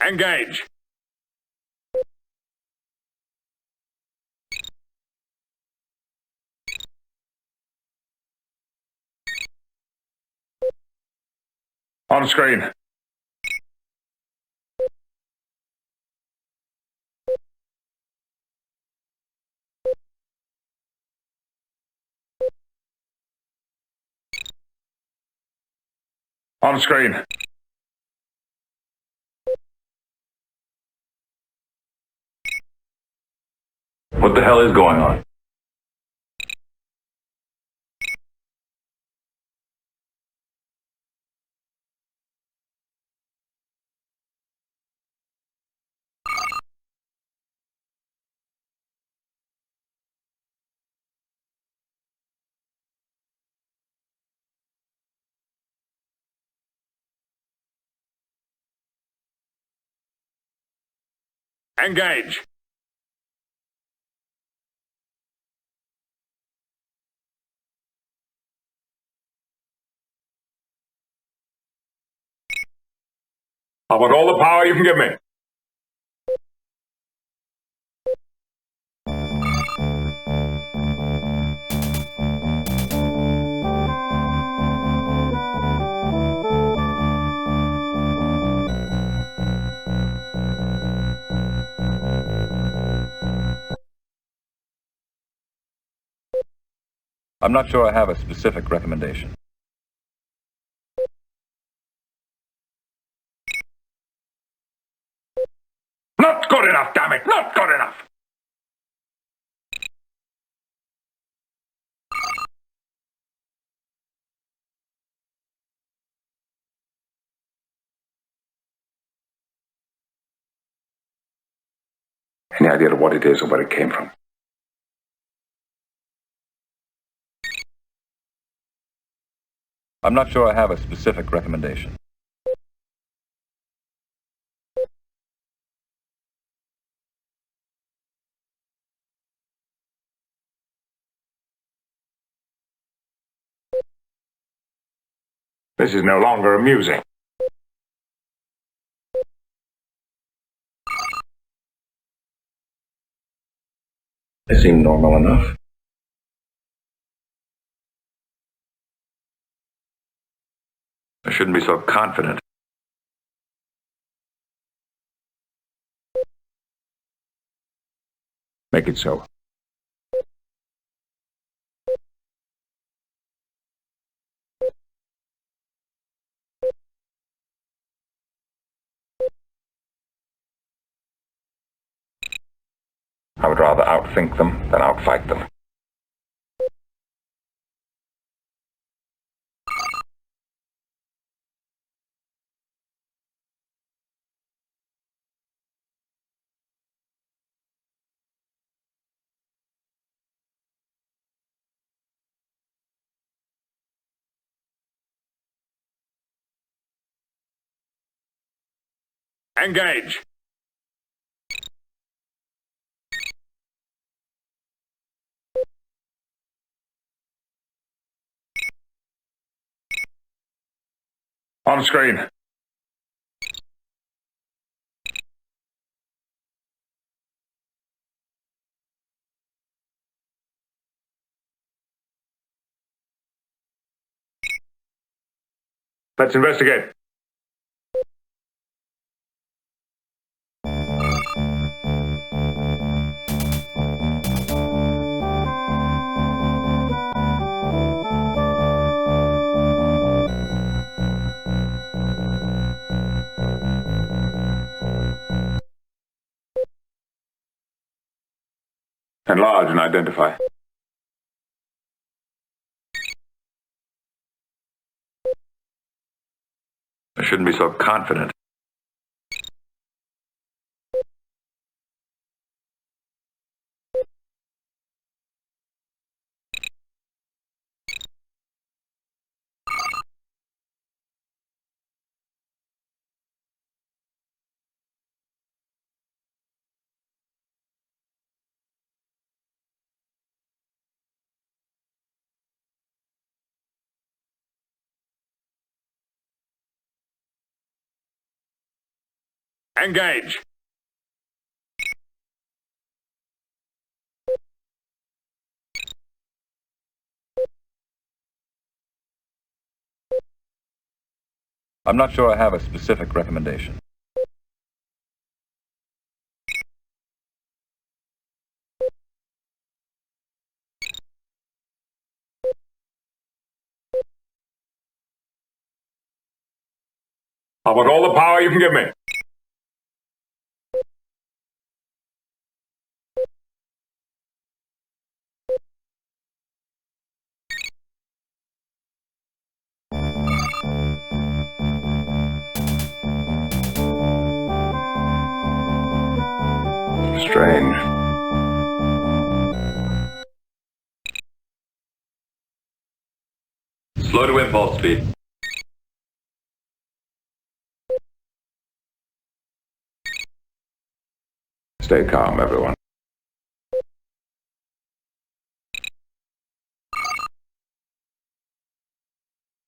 Engage. On screen. On screen. What the hell is going on? Engage. I want all the power you can give me. I'm not sure I have a specific recommendation. Not good enough, damn it! Not good enough! Any idea of what it is or where it came from? I'm not sure I have a specific recommendation. This is no longer amusing. They seem normal enough. I shouldn't be so confident. Make it so. I would rather outthink them than outfight them. Engage! On screen. Let's investigate. Enlarge and identify. I shouldn't be so confident. Engage! I'm not sure I have a specific recommendation. I want all the power you can give me. Strange. Slow to impulse speed. Stay calm, everyone.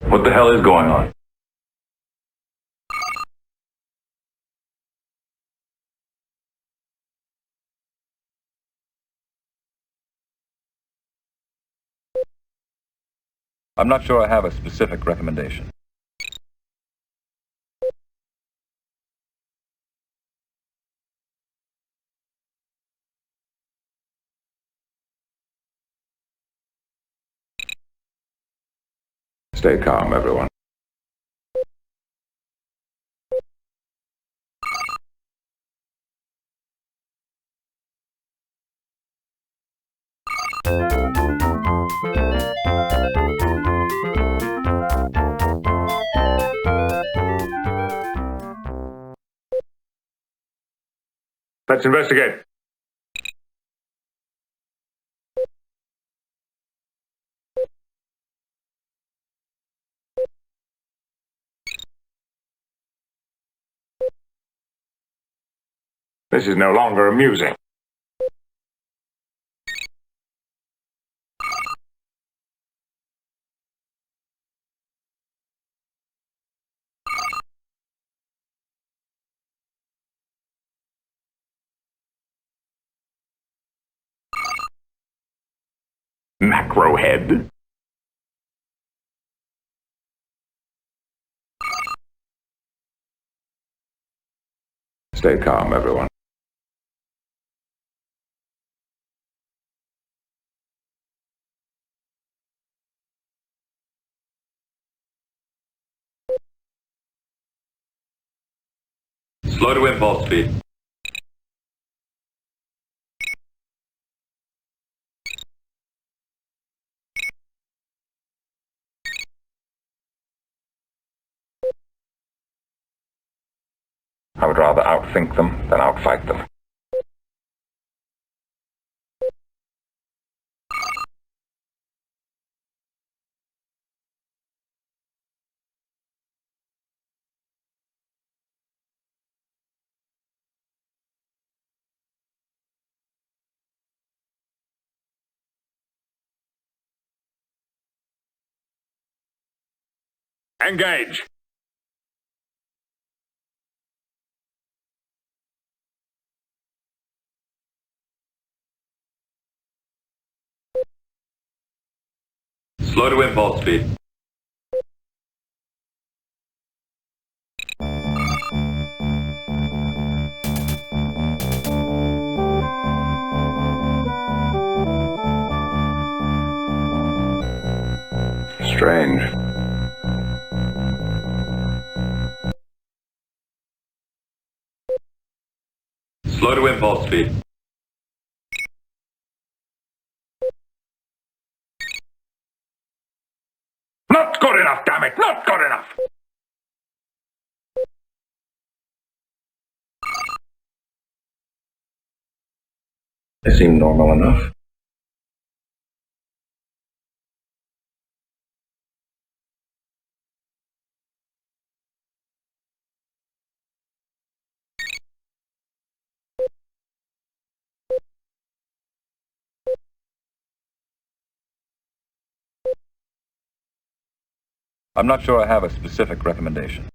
What the hell is going on? I'm not sure I have a specific recommendation. Stay calm, everyone. Let's investigate. This is no longer amusing. Macro head. Stay calm, everyone. Slow to impulse speed. I would rather outthink them than outfight them. Engage! Slow to impulse speed. Strange. Slow to impulse speed. Not good enough, damn it! Not good enough! They seem normal enough. I'm not sure I have a specific recommendation.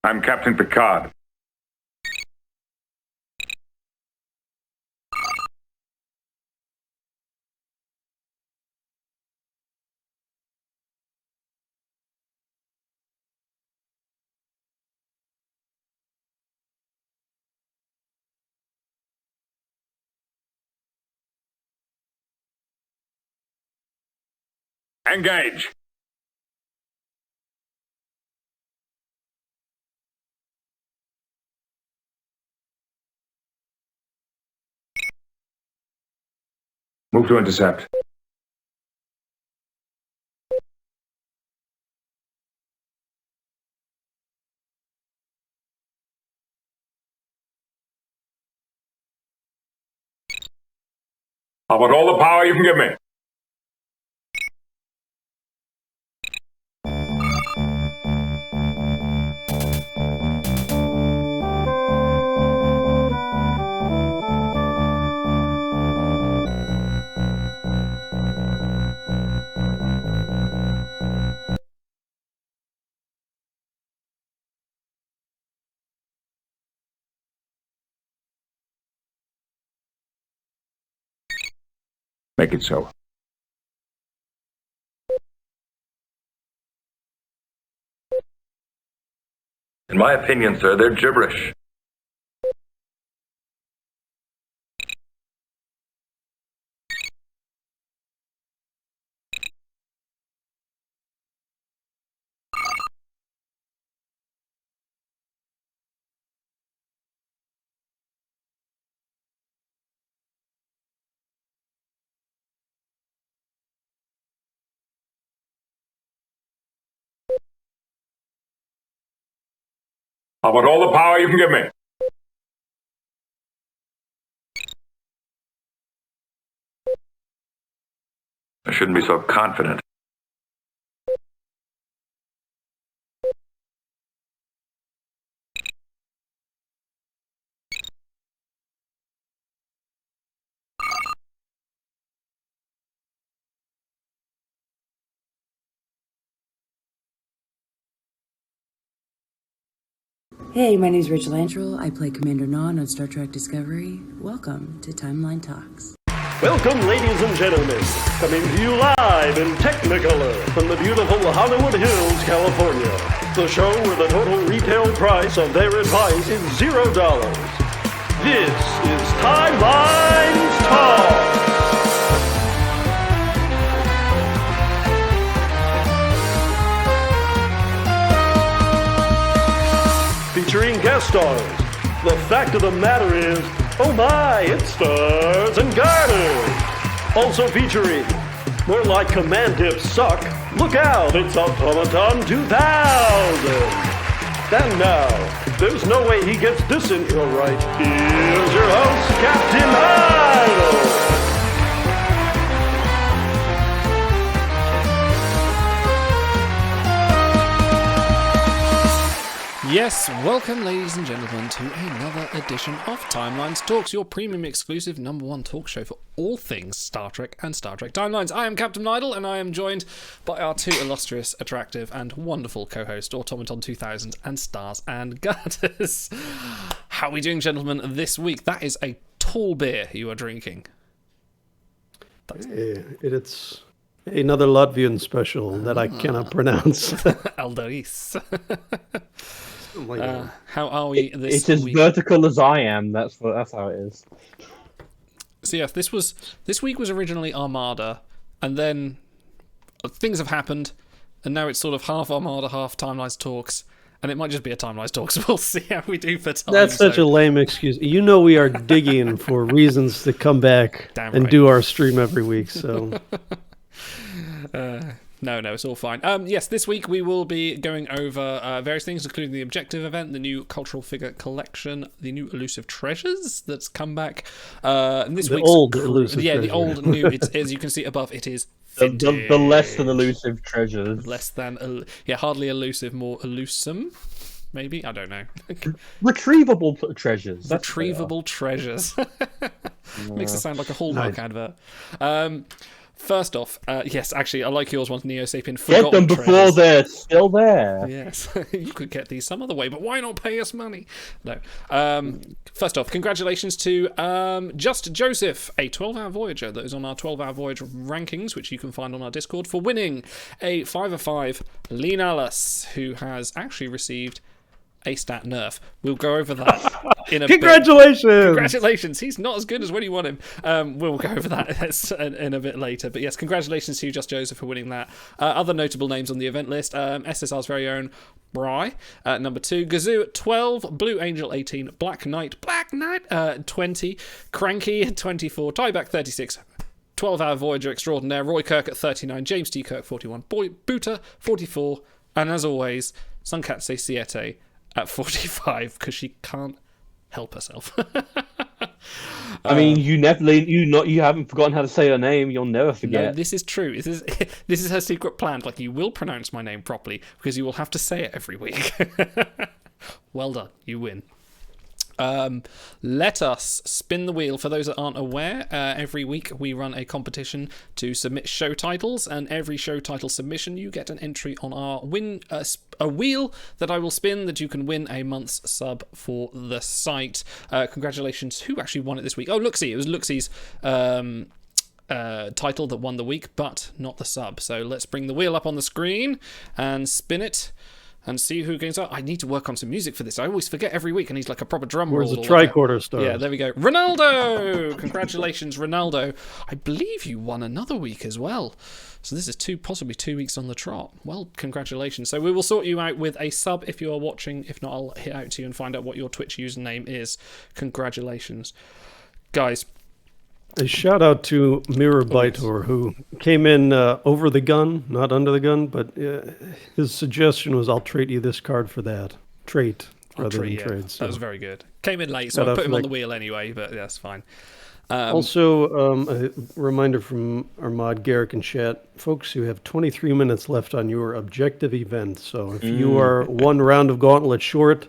I'm Captain Picard. Engage! Move to intercept. I want all the power you can give me. Make it so. In my opinion, sir, they're gibberish. I want all the power you can give me. I shouldn't be so confident. Hey, my name's Rachel Antral. I play Commander Non on Star Trek Discovery. Welcome to Timeline Talks. Welcome, ladies and gentlemen. Coming to you live in Technicolor from the beautiful Hollywood Hills, California. The show where the total retail price of their advice is $0. This is Timeline Talks. Featuring guest stars. The fact of the matter is, oh my, it's stars and garters. Also featuring, more like Command Dips suck, look out, it's Automaton 2000. And now, there's no way he gets this intro right. Here's your host, Captain Idol. Yes, welcome ladies and gentlemen to another edition of Timelines Talks, your premium exclusive #1 talk show for all things Star Trek and Star Trek Timelines. I am Captain Idle and I am joined by our two illustrious, attractive and wonderful co-hosts, Automaton 2000 and Stars and Garters. How are we doing, gentlemen, this week? That is a tall beer you are drinking. It's another Latvian special that I cannot pronounce. Aldaris. Like how are we this It's as week? vertical as I am. That's how it is. So yeah, this week was originally Armada, and then things have happened, and now it's sort of half Armada, half Timelines Talks, and it might just be a Timelines Talks. We'll see how we do for time. That's such a lame excuse. You know we are digging for reasons to come back Damn and right. do our stream every week. So No, it's all fine. Yes, this week we will be going over various things, including the Objective event, the new Cultural Figure Collection, the new Elusive Treasures that's come back. And this The week's old Elusive the Treasure. old new. It's, as you can see above, it is The vintage. less than elusive treasures. Less than, hardly elusive, more elusome. Maybe, I don't know. Retrievable treasures. That's what they are. Retrievable treasures. Makes it sound like a Hallmark advert. First off, yes, actually, I like yours ones, Neo Sapien. Get them before they're still there. Yes, you could get these some other way, but why not pay us money? No. First off, congratulations to Just Joseph, a 12-hour Voyager that is on our 12-hour Voyage rankings, which you can find on our Discord, for winning a 5 of 5 Lean Alice, who has actually received a stat nerf. We'll go over that in a Congratulations! bit. Congratulations! He's not as good as when you want him. We'll go over that in a bit later. But yes, congratulations to you, Just Joseph, for winning that. Other notable names on the event list: SSR's very own Bry, number 2, Gazoo at 12, Blue Angel 18, Black Knight 20, Cranky at 24, Tieback 36. 12-hour Voyager extraordinaire, Roy Kirk at 39, James T. Kirk 41, Boota 44, and as always, Sunkatse Siete at 45, because she can't help herself. I mean, you haven't forgotten how to say her name. You'll never forget. No, this is true. This is her secret plan. Like, you will pronounce my name properly because you will have to say it every week. Well done. You win. Let us spin the wheel. For those that aren't aware, every week we run a competition to submit show titles, and every show title submission you get an entry on our a wheel that I will spin that you can win a month's sub for the site. Congratulations. Who actually won it this week? Oh, Luxie. It was Luxie's title that won the week, but not the sub. So let's bring the wheel up on the screen and spin it and see who gains out. I need to work on some music for this. I always forget every week. I need like a proper drum roll. Where's the tricorder stars? Yeah, there we go. Ronaldo! Congratulations, Ronaldo. I believe you won another week as well. So this is possibly 2 weeks on the trot. Well, congratulations. So we will sort you out with a sub if you are watching. If not, I'll hit out to you and find out what your Twitch username is. Congratulations. Guys. A shout out to Mirror Baitor, who came in over the gun, not under the gun, but his suggestion was, I'll trade you this card for that. Trait rather than trade. So. That was very good. Came in late, so I put him on the wheel anyway, but that's fine. Also, a reminder from our mod Garrick and chat, folks, you have 23 minutes left on your objective event. So if you are one round of gauntlet short,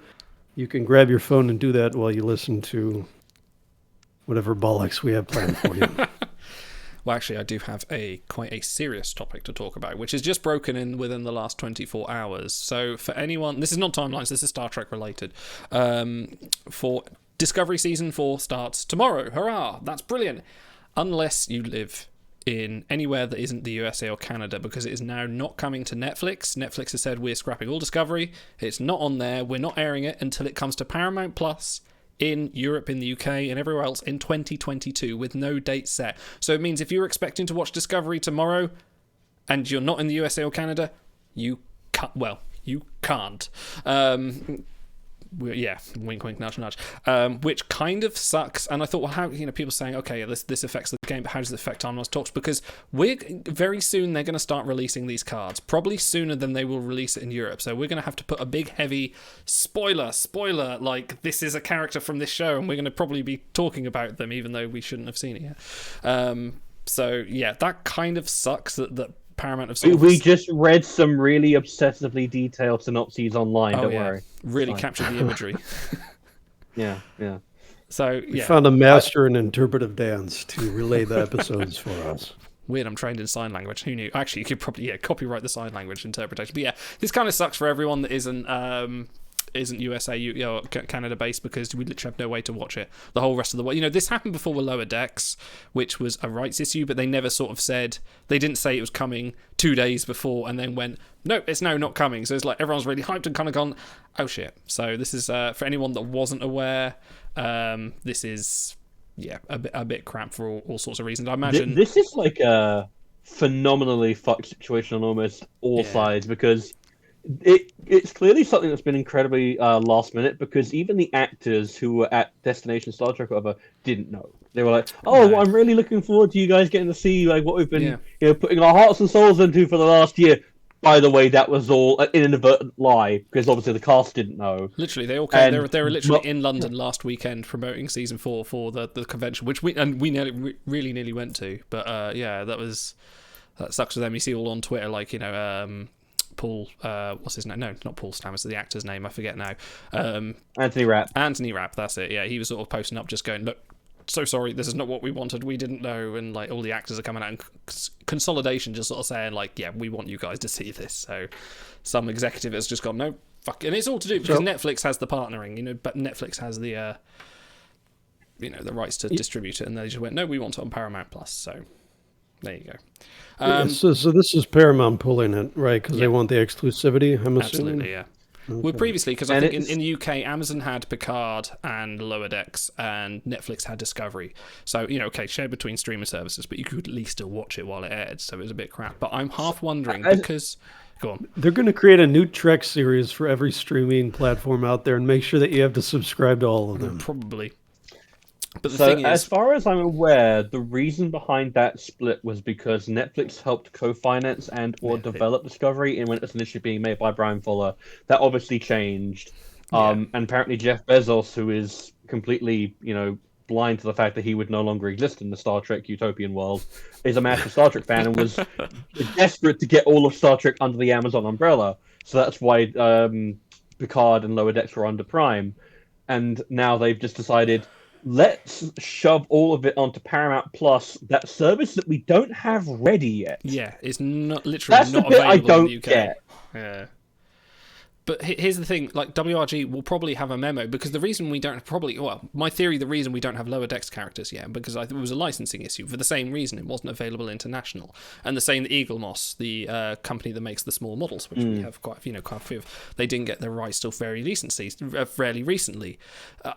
you can grab your phone and do that while you listen to whatever bollocks we have planned for you. Well, actually, I do have quite a serious topic to talk about, which has just broken in within the last 24 hours. So for anyone, this is not timelines, this is Star Trek related. For Discovery Season 4 starts tomorrow. Hurrah! That's brilliant. Unless you live in anywhere that isn't the USA or Canada, because it is now not coming to Netflix. Netflix has said we're scrapping all Discovery. It's not on there. We're not airing it until it comes to Paramount Plus in Europe, in the UK, and everywhere else in 2022 with no date set. So it means if you're expecting to watch Discovery tomorrow and you're not in the USA or Canada, you can't. Well, you can't. Yeah, wink, wink, nudge, nudge. Which kind of sucks. And I thought, well, how, people saying, okay, this affects the game, but how does it affect Time Lost Talks? Because very soon they're going to start releasing these cards, probably sooner than they will release it in Europe. So we're going to have to put a big, heavy spoiler, like this is a character from this show, and we're going to probably be talking about them, even though we shouldn't have seen it yet. So yeah, that kind of sucks that Paramount have we just read some really obsessively detailed synopses online. Don't worry, really captured the imagery. yeah. So we found a master in interpretive dance to relay the episodes for us. Weird, I'm trained in sign language. Who knew? Actually, you could probably copyright the sign language interpretation. But yeah, this kind of sucks for everyone that isn't USA, Canada based, because we literally have no way to watch it the whole rest of the way. This happened before with Lower Decks, which was a rights issue, but they never sort of said, they didn't say it was coming 2 days before and then went, nope, it's now not coming. So it's like everyone's really hyped and kind of gone, oh shit. So this is for anyone that wasn't aware, this is a bit crap for all sorts of reasons. I imagine this is like a phenomenally fucked situation on almost all sides, because it's clearly something that's been incredibly last minute, because even the actors who were at Destination Star Trek or whatever didn't know. They were like, "Oh, I'm really looking forward to you guys getting to see like what we've been putting our hearts and souls into for the last year." By the way, that was all an inadvertent lie, because obviously the cast didn't know. Literally, they all came. They were literally in London last weekend promoting season 4 for the convention, which we really nearly went to. But that sucks for them. You see all on Twitter, like Paul, what's his name? No, not Paul Stamets, the actor's name, I forget now. Anthony Rapp. Anthony Rapp, that's it. Yeah, he was sort of posting up, just going, look, so sorry, this is not what we wanted, we didn't know, and like all the actors are coming out and consolidation just sort of saying like, yeah, we want you guys to see this. So some executive has just gone, no, fuck, and it's all to do because Netflix has the partnering, but Netflix has the the rights to distribute it, and they just went, no, we want it on Paramount Plus. So there you go. So this is Paramount pulling it, right? Because they want the exclusivity, I'm assuming? Absolutely, yeah. Okay. Well, previously, because I think in the UK, Amazon had Picard and Lower Decks, and Netflix had Discovery. So, shared between streaming services, but you could at least still watch it while it aired, so it was a bit crap. But I'm half wondering, because... Go on. They're going to create a new Trek series for every streaming platform out there and make sure that you have to subscribe to all of them. Probably. But the so, thing is, as far as I'm aware, the reason behind that split was because Netflix helped co-finance and/or develop Discovery, and when it was initially being made by Brian Fuller, that obviously changed. And apparently, Jeff Bezos, who is completely, blind to the fact that he would no longer exist in the Star Trek utopian world, is a massive Star Trek fan and was desperate to get all of Star Trek under the Amazon umbrella. So that's why Picard and Lower Decks were under Prime, and now they've just decided, let's shove all of it onto Paramount Plus, that service that we don't have ready yet. Yeah, it's not literally That's not the bit available I don't in the UK. get. Yeah. But here's the thing, like WRG will probably have a memo, because the reason we don't my theory, the reason we don't have Lower Decks characters yet, because it was a licensing issue for the same reason it wasn't available international. And the same that Eagle Moss, the company that makes the small models, which we have quite a few of, they didn't get their rights till fairly recently.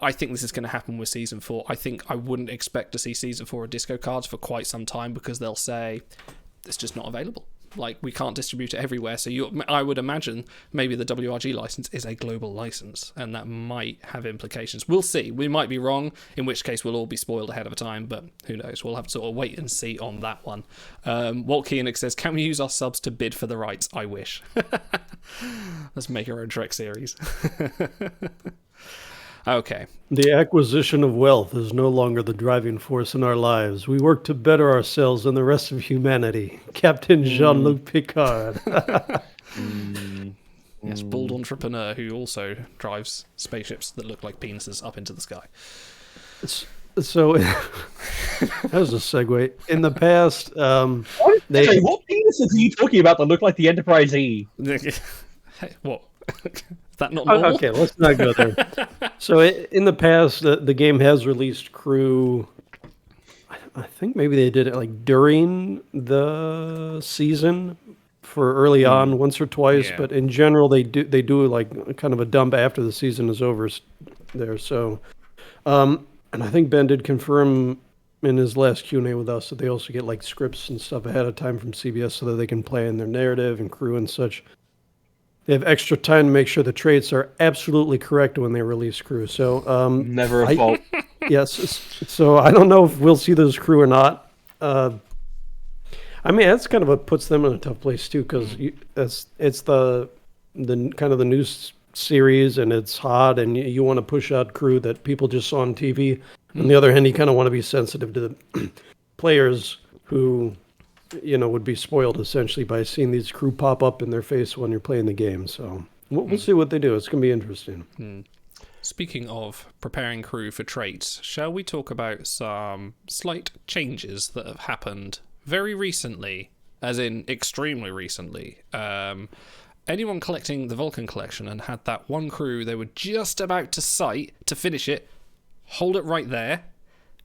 I think this is going to happen with Season 4. I think I wouldn't expect to see Season 4 of Disco Cards for quite some time, because they'll say, it's just not available. Like, we can't distribute it everywhere, so I would imagine maybe the WRG license is a global license, and that might have implications. We'll see. We might be wrong, in which case we'll all be spoiled ahead of time, but who knows? We'll have to sort of wait and see on that one. Walt Koenig says, can we use our subs to bid for the rights? I wish. Let's make our own Trek series. Okay. The acquisition of wealth is no longer the driving force in our lives. We work to better ourselves and the rest of humanity. Captain Jean-Luc Picard. Yes, bald entrepreneur who also drives spaceships that look like penises up into the sky. So, that was a segue. In the past, what penises are you talking about that look like the Enterprise E? Hey, what? Is that not normal? Okay, let's not go there. So in the past, the game has released crew. I think maybe they did it like during the season for early on once or twice, but in general they do like kind of a dump after the season is over there. So, and I think Ben did confirm in his last Q&A with us that they also get like scripts and stuff ahead of time from CBS so that they can play in their narrative and crew and such. They have extra time to make sure the traits are absolutely correct when they release crew. So never a fault. Yes. So I don't know if we'll see those crew or not. I mean, that's kind of what puts them in a tough place too, because it's the kind of the news series and it's hot, and you want to push out crew that people just saw on TV. On the other hand, you kind of want to be sensitive to the players who, would be spoiled essentially by seeing these crew pop up in their face when you're playing the game. So we'll see what they do. It's going to be interesting. Speaking of preparing crew for traits, shall we talk about some slight changes that have happened very recently, as in extremely recently? Anyone collecting the Vulcan collection and had that one crew they were just about to sight to finish it, hold it right there,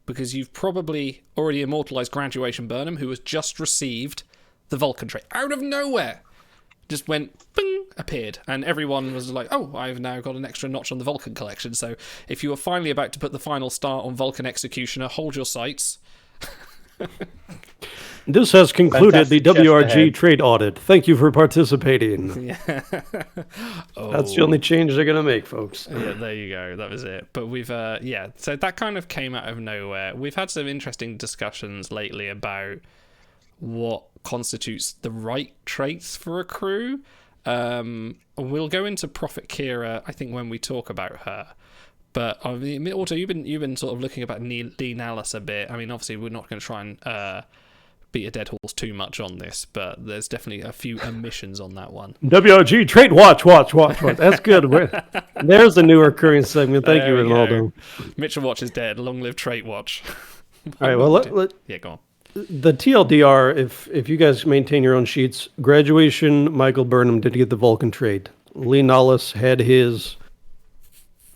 because you've probably already immortalized Graduation Burnham, who has just received the Vulcan trait. Out of nowhere! Just went, bing, appeared. And everyone was like, oh, I've now got an extra notch on the Vulcan collection. So if you were finally about to put the final star on Vulcan Executioner, hold your sights. This has concluded the WRG trade audit. Thank you for participating. Yeah. That's the only change they're going to make, folks. Yeah, there you go. That was it. But we've, so that kind of came out of nowhere. We've had some interesting discussions lately about what constitutes the right traits for a crew. We'll go into Prophet Kira, I think, when we talk about her. But I mean, also, you've been sort of looking about Lee Nallis a bit. I mean, obviously, we're not going to try and beat a dead horse too much on this, but there's definitely a few omissions on that one. WRG, trait watch. That's good. There's a new recurring segment. Thank you, Ronaldo. Mitchell Watch is dead. Long live Trait Watch. All right, well, yeah, go on. The TLDR, if you guys maintain your own sheets, graduation, Michael Burnham did get the Vulcan trait. Lee Nollis had his...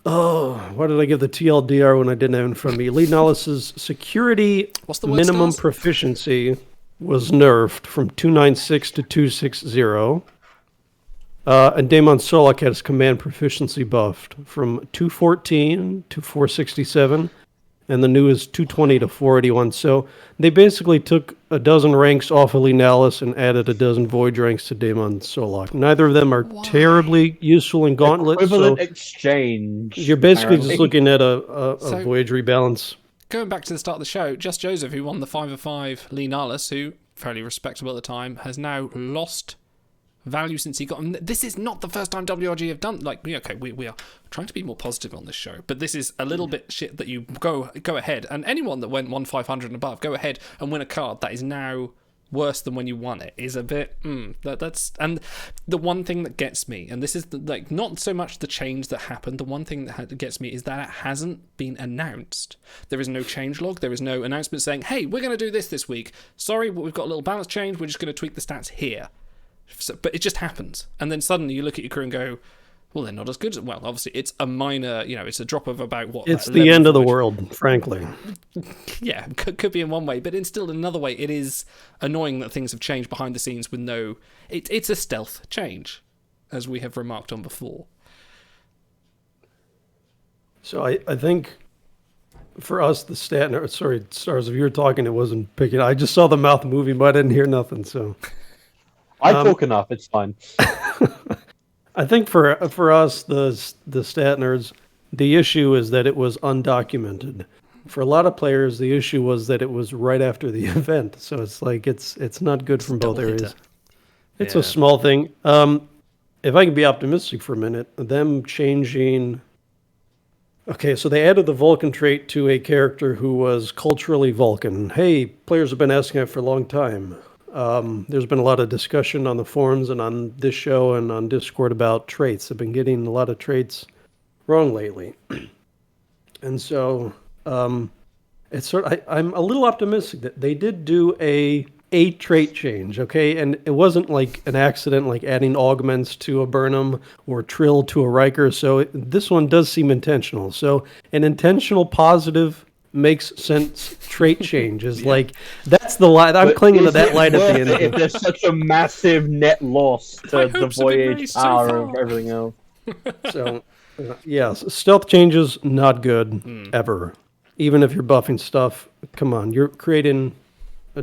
Oh, why did I give the TLDR when I didn't have it in front of me? Lee Nollis's security What's the word, minimum Stars? proficiency was nerfed from 296 to 260. And Damon Solak had his command proficiency buffed from 214 to 467. And the new is 220 to 481. So they basically took a dozen ranks off of Lee Nollis and added a dozen Voyage ranks to Damon Solak. Neither of them are terribly useful in Gauntlet. Equivalent So exchange. you're basically apparently. just looking at a Voyage rebalance. Going back to the start of the show, Just Joseph, who won the 5-5 Lee Nollis, who, fairly respectable at the time, has now lost value since he got... And this is not the first time WRG have done... Like, okay, we are trying to be more positive on this show, but this is a little bit shit that you go ahead, and anyone that won 500 and above, go ahead and win a card that is now worse than when you won it, is a bit... that's... And the one thing that gets me, and this is like not so much the change that happened, the one thing that gets me is that it hasn't been announced. There is no change log, there is no announcement saying, hey, we're going to do this week. Sorry, we've got a little balance change, we're just going to tweak the stats here. So, but it just happens, and then suddenly you look at your crew and go, well, they're not as good. Well, obviously it's a minor, it's a drop of about what... It's the end of the world, frankly. Yeah, could be in one way, but in still another way, it is annoying that things have changed behind the scenes with no... It's a stealth change, as we have remarked on before. So I think for us, the stat... Sorry, Stars, if you were talking, it wasn't picking... I just saw the mouth moving, but I didn't hear nothing, so... I talk enough, it's fine. I think for us, the stat nerds, the issue is that it was undocumented. For a lot of players, the issue was that it was right after the event. So it's like it's not good from both areas. It's a small thing. If I can be optimistic for a minute, them changing... Okay, so they added the Vulcan trait to a character who was culturally Vulcan. Hey, players have been asking that for a long time. There's been a lot of discussion on the forums and on this show and on Discord about traits. I've been getting a lot of traits wrong lately. And so it's I'm a little optimistic that they did do a trait change, okay? And it wasn't like an accident like adding augments to a Burnham or Trill to a Riker. So this one does seem intentional. So an intentional positive makes sense trait change is like that's the line. I'm clinging to that line at the end. If there's such a massive net loss to the Voyage power of everything else. So yes, stealth changes not good ever. Even if you're buffing stuff, come on, you're creating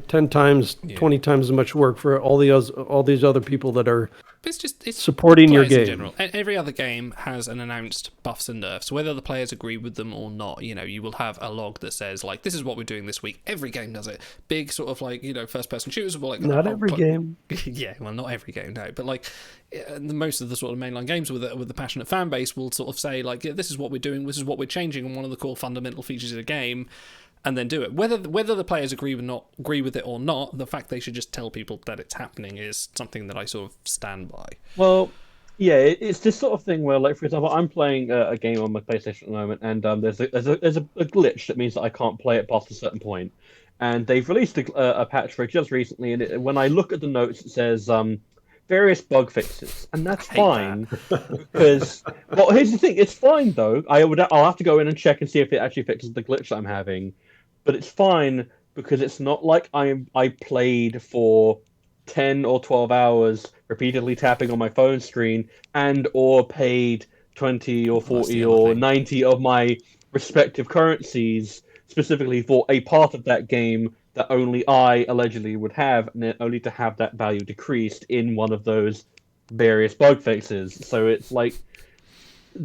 10 times, 20 times as much work for all these other people that are it's supporting your game. In general. Every other game has an announced buffs and nerfs. Whether the players agree with them or not, you will have a log that says, like, this is what we're doing this week. Every game does it. Big sort of like, first-person shooters will like... Not every game. Yeah, well, not every game, no. But like, most of the sort of mainline games with the passionate fan base will sort of say, like, yeah, this is what we're doing, this is what we're changing, and one of the core fundamental features of the game, and then do it. Whether the players agree with it or not, the fact they should just tell people that it's happening is something that I sort of stand by. Well, yeah, it's this sort of thing where, like, for example, I'm playing a game on my PlayStation at the moment, and there's a glitch that means that I can't play it past a certain point. And they've released a patch for it just recently, and when I look at the notes, it says various bug fixes, and that's fine because, well, here's the thing: it's fine though. I'll have to go in and check and see if it actually fixes the glitch that I'm having. But it's fine because it's not like I played for 10 or 12 hours repeatedly tapping on my phone screen and or paid 20 or 40 or 90 of my respective currencies specifically for a part of that game that only I allegedly would have, and only to have that value decreased in one of those various bug fixes. So it's like,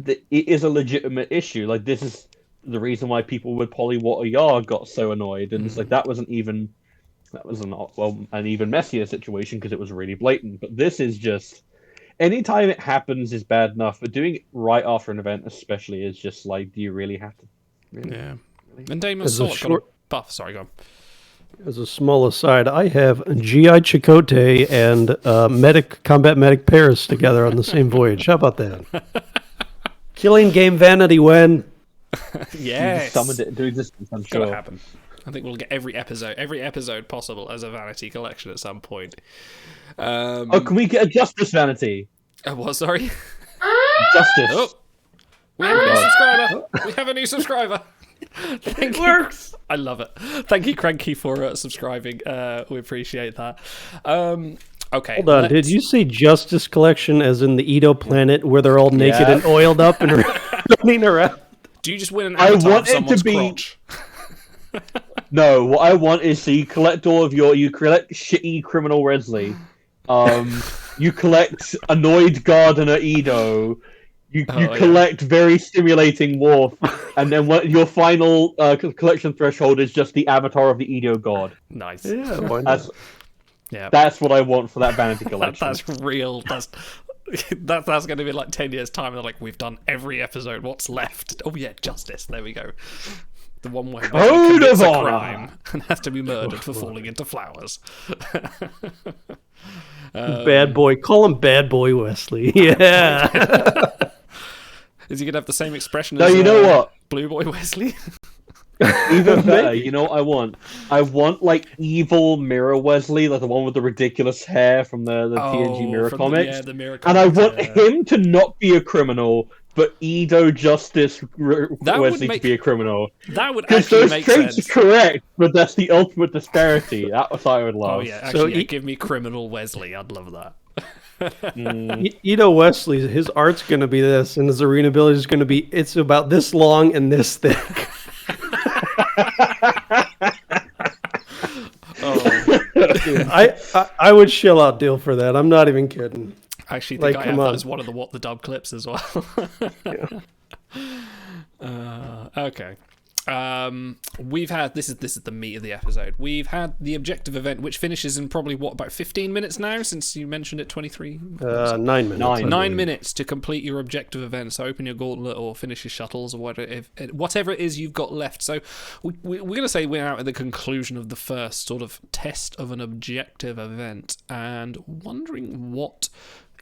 it is a legitimate issue. Like, this is the reason why people with Polywater Yard got so annoyed, and it's like that was an even messier situation because it was really blatant. But this is just, anytime it happens is bad enough, but doing it right after an event especially is just like, do you really have to? Really? Yeah. And Damon Solak got a buff. Sorry, go on. As a small aside, I have GI Chakotay and combat medic Paris together on the same voyage. How about that? Killing game vanity when Yes. Summoned it into existence, I'm It's gonna sure. happen. I think we'll get every episode possible as a vanity collection at some point. Oh, can we get a Justice vanity? What? Sorry. Justice. Oh, we have a new subscriber. We have a new subscriber. Thank you. works. I love it. Thank you, Cranky, for subscribing. We appreciate that. Okay. Hold on, did you say Justice Collection as in the Edo planet where they're all naked and oiled up and running around? Do you just win an I avatar want of it to someone's be- crotch? No, what I want is so you collect all of you collect shitty criminal Wesley. You collect annoyed gardener Edo. You yeah. collect very stimulating Worf, and then what your final collection threshold is just the avatar of the Edo god. Nice. Yeah, why not? That's what I want for that vanity collection. That's real. That's going to be like 10 years' time. They're like, we've done every episode. What's left? Oh, yeah, Justice. There we go. The one where Wesley Code commits of a honor. crime and has to be murdered for falling into flowers. Bad boy. Call him Bad Boy Wesley. Yeah. Is he going to have the same expression No, as you know what? Blue Boy Wesley? Even better, you know what I want? I want like evil Mirror Wesley, like the one with the ridiculous hair from the TNG Mirror from comics. the Mirror And I comics, want yeah. him to not be a criminal, but Edo Justice That would Wesley make- to be a criminal. That would Because actually those make traits sense. are correct, but that's the ultimate disparity. That was I would love. Oh, yeah. Actually, So give me criminal Wesley. I'd love that. Edo Wesley, his art's going to be this, and his arena ability is going to be, it's about this long and this thick. I would shell out deal for that. I'm not even kidding. I actually think Like, I have come that on. as one of the What the Dub clips as well. Okay. We've had this is the meat of the episode. We've had the objective event, which finishes in probably about 15 minutes now, since you mentioned it 23. 9 minutes. I 9 believe. minutes to complete your objective event. So open your gauntlet or finish your shuttles or whatever it is you've got left. So we're going to say we're out at the conclusion of the first sort of test of an objective event, and wondering what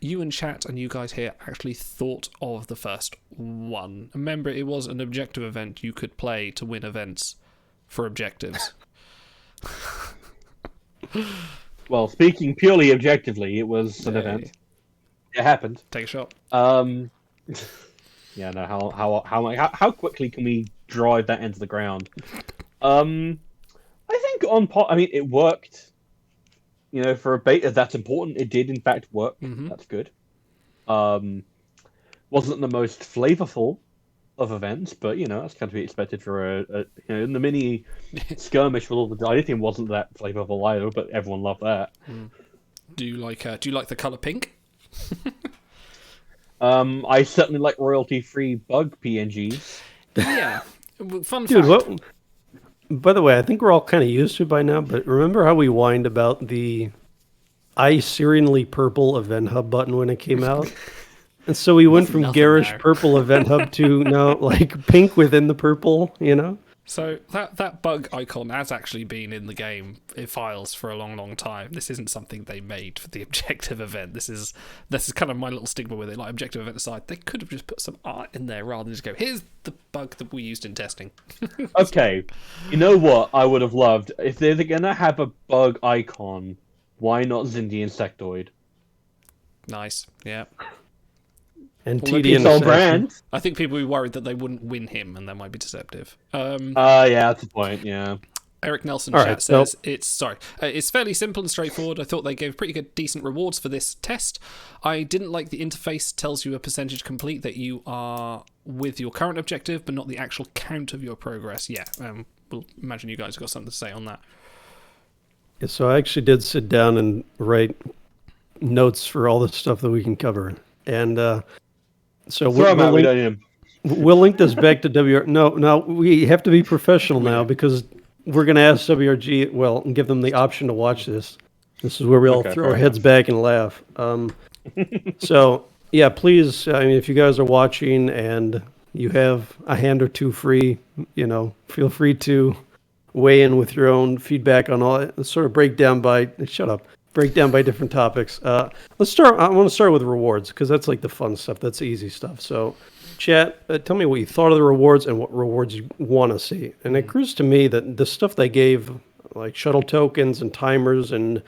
you and chat and you guys here actually thought of the first one. Remember, it was an objective event you could play to win events for objectives. Well, speaking purely objectively, it was an event. It happened. Take a shot. Yeah, no. How quickly can we drive that into the ground? I think I mean, it worked. You know, for a beta, that's important. It did, in fact, work. Mm-hmm. That's good. Wasn't the most flavorful of events, but you know that's kind of to be expected for a in the mini skirmish with all the. I didn't think it wasn't that flavorful either, but everyone loved that. Do you like the colour pink? I certainly like royalty-free bug PNGs. Yeah. Fun Dude, fact. what? By the way, I think we're all kind of used to it by now, but remember how we whined about the serenely purple Event Hub button when it came out? And so we went from Nothing garish there. purple Event Hub to now like pink within the purple, you know? So that bug icon has actually been in the game files for a long, long time. This isn't something they made for the objective event. This is kind of my little stigma with it. Like, objective event aside, they could have just put some art in there rather than just go, here's the bug that we used in testing. Okay, you know what I would have loved if they're gonna have a bug icon. Why not Zindi Insectoid? Nice, yeah. And Well, TD It's and on Assassin. brand. I think people were worried that they wouldn't win him, and that might be deceptive. Yeah, that's the point. Yeah. Eric Nelson All chat right, says it's fairly simple and straightforward. I thought they gave pretty good, decent rewards for this test. I didn't like the interface tells you a percentage complete that you are with your current objective, but not the actual count of your progress. Yeah, we'll imagine you guys have got something to say on that. Yeah, so I actually did sit down and write notes for all the stuff that we can cover. And so Throw him out. We link, don't need him. we'll link this back to WR. No, we have to be professional now because we're going to ask WRG, and give them the option to watch this. This is where we all Okay, throw fair our heads back and laugh. So, yeah, please, I mean, if you guys are watching and you have a hand or two free, you know, feel free to weigh in with your own feedback on all. Let's sort of break down by different topics. Let's start. I want to start with rewards because that's like the fun stuff. That's the easy stuff. So, chat, tell me what you thought of the rewards and what rewards you want to see. And it occurs to me that the stuff they gave, like shuttle tokens and timers and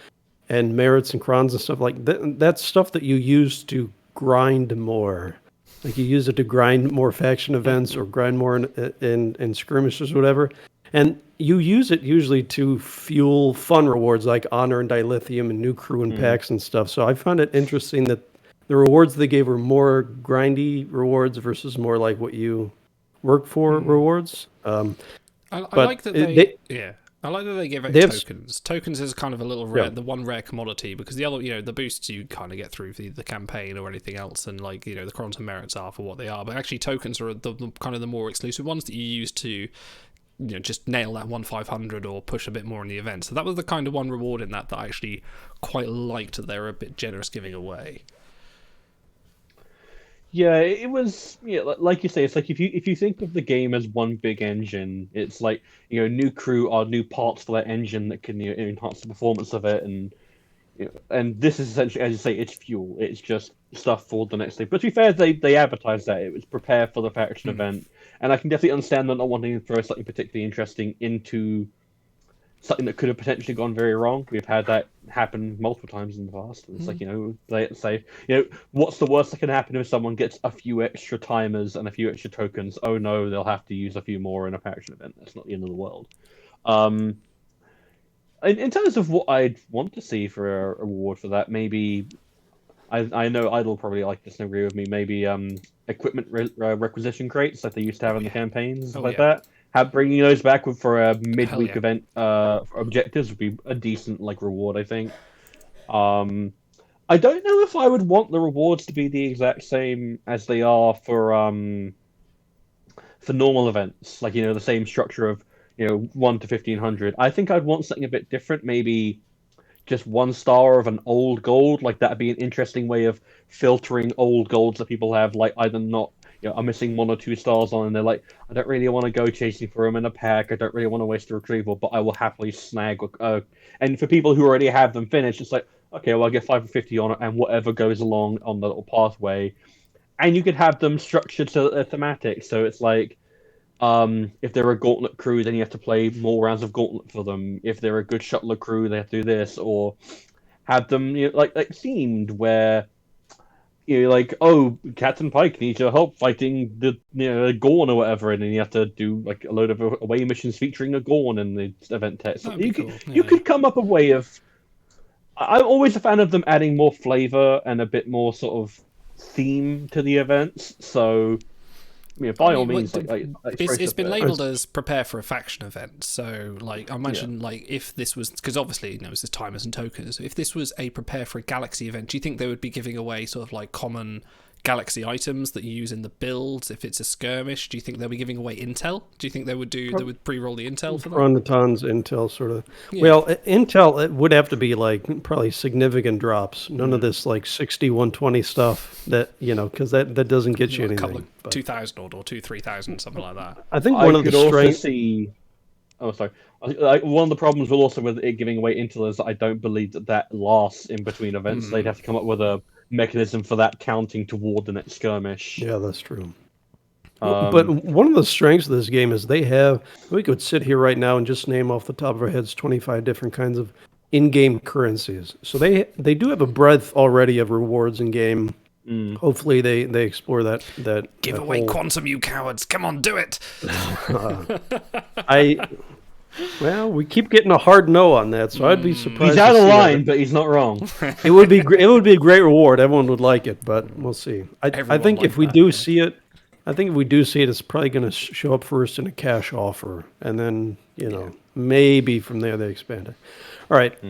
merits and crons and stuff like that, that's stuff that you use to grind more. Like you use it to grind more faction events or grind more in skirmishes or whatever. And you use it usually to fuel fun rewards like honor and dilithium and new crew and packs and stuff. So I found it interesting that the rewards they gave were more grindy rewards versus more like what you work for rewards. I like that I like that they gave out tokens. Tokens is kind of a little rare, the one rare commodity, because the other, the boosts you kind of get through the campaign or anything else, and like, the crons and merits are for what they are. But actually, tokens are the kind of the more exclusive ones that you use to, just nail that 1/500 or push a bit more in the event. So that was the kind of one reward in that I actually quite liked that they were a bit generous giving away. Yeah, it was. Yeah, like you say, it's like if you think of the game as one big engine, it's like new crew or new parts for that engine that can enhance the performance of it, and this is essentially, as you say, it's fuel. It's just stuff for the next day. But to be fair, they advertised that it was prepared for the faction event, and I can definitely understand them not wanting to throw something particularly interesting into something that could have potentially gone very wrong. We've had that happen multiple times in the past. It's like, they say, what's the worst that can happen if someone gets a few extra timers and a few extra tokens? Oh no, they'll have to use a few more in a faction event. That's not the end of the world. In terms of what I'd want to see for a reward for that, maybe, I know Idle probably like this and agree with me, maybe equipment requisition crates like they used to have in the campaigns, that. Bringing those back for a midweek event objectives would be a decent reward, I think. I don't know if I would want the rewards to be the exact same as they are for normal events, like the same structure of 1 to 1500. I think I'd want something a bit different, maybe just 1 star of an old gold. Like that'd be an interesting way of filtering old golds that people have, like either not. I'm missing 1 or 2 stars on, and they're like, I don't really want to go chasing for them in a pack. I don't really want to waste a retrieval, but I will happily snag. And for people who already have them finished, it's like, okay, well, I'll get 5 or 50 on it, and whatever goes along on the little pathway. And you could have them structured to a thematic. So it's like, if they're a gauntlet crew, then you have to play more rounds of gauntlet for them. If they're a good shuttler crew, they have to do this, or have them like themed where. Oh, Captain Pike needs your help fighting the Gorn or whatever, and then you have to do like a load of away missions featuring a Gorn in the event text. You could come up a way of. I'm always a fan of them adding more flavor and a bit more sort of theme to the events. So, by all means, it's been labelled as prepare for a faction event. So, I imagine, if this was, because obviously, it's just timers and tokens. If this was a prepare for a galaxy event, do you think they would be giving away sort of common galaxy items that you use in the builds? If it's a skirmish, do you think they'll be giving away intel? Do you think they would they would pre-roll the intel for that? Chronotons intel sort of. Yeah. Well, intel, it would have to be probably significant drops. None of this 60, 120 stuff that, because that doesn't get you anything. A couple of 2,000 or 3,000, something like that. I think one of the strengths. One of the problems with it giving away intel is that I don't believe that lasts in between events. They'd have to come up with a mechanism for that counting toward the next skirmish. Yeah, that's true. But one of the strengths of this game is we could sit here right now and just name off the top of our heads 25 different kinds of in-game currencies. So they do have a breadth already of rewards in game. Hopefully they explore that give away whole... quantum, you cowards. Come on, do it. Well, we keep getting a hard no on that, so I'd be surprised. He's out of line, but he's not wrong. It would be a great reward. Everyone would like it, but we'll see. I think if we do see it, it's probably going to show up first in a cash offer, and then maybe from there they expand it. All right.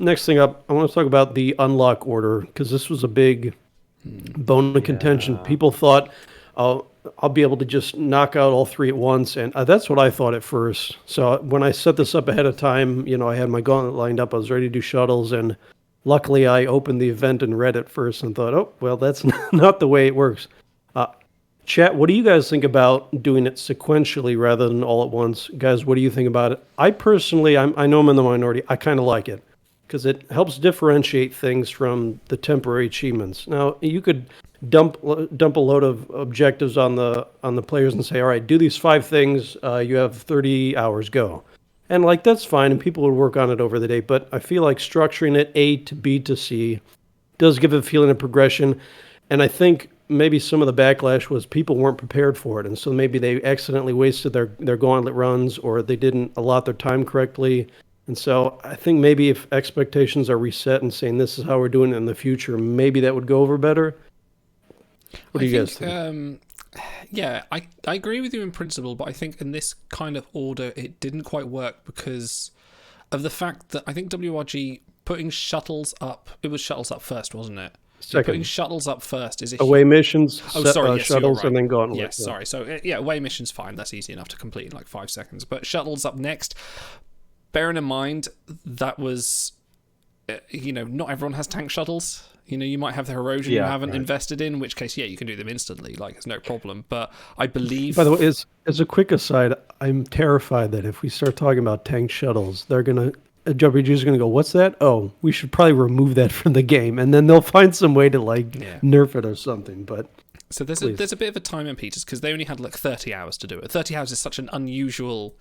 Next thing up, I want to talk about the unlock order because this was a big bone of contention. People thought, I'll be able to just knock out all 3 at once, and that's what I thought at first. So when I set this up ahead of time, I had my gauntlet lined up, I was ready to do shuttles, and luckily I opened the event and read it first and thought, oh, well, that's not the way it works. Chat, what do you guys think about doing it sequentially rather than all at once? Guys, what do you think about it? I personally, I know I'm in the minority. I kind of like it because it helps differentiate things from the temporary achievements. Now, you could dump a load of objectives on the players and say, all right, do these 5 things. You have 30 hours, go. And like that's fine, and people would work on it over the day. But I feel like structuring it A to B to C does give it a feeling of progression. And I think maybe some of the backlash was people weren't prepared for it. And so maybe they accidentally wasted their gauntlet runs, or they didn't allot their time correctly. And so I think maybe if expectations are reset and saying this is how we're doing it in the future, maybe that would go over better. What do you guys think? Yeah, I agree with you in principle, but I think in this kind of order it didn't quite work because of the fact that I think WRG putting shuttles up, it was shuttles up first, wasn't it? So putting shuttles up first is away missions, yes, shuttles, right. and then gauntlet. Yes, sorry. So away missions fine. That's easy enough to complete in like 5 seconds. But shuttles up next. Bearing in mind that was, not everyone has tank shuttles. You might have the Herosian you haven't invested in which case, you can do them instantly. Like, it's no problem. But I believe... By the way, as a quick aside, I'm terrified that if we start talking about tank shuttles, they're going to... WRG is going to go, what's that? Oh, we should probably remove that from the game. And then they'll find some way to, nerf it or something. But so there's a bit of a time impetus because they only had, 30 hours to do it. 30 hours is such an unusual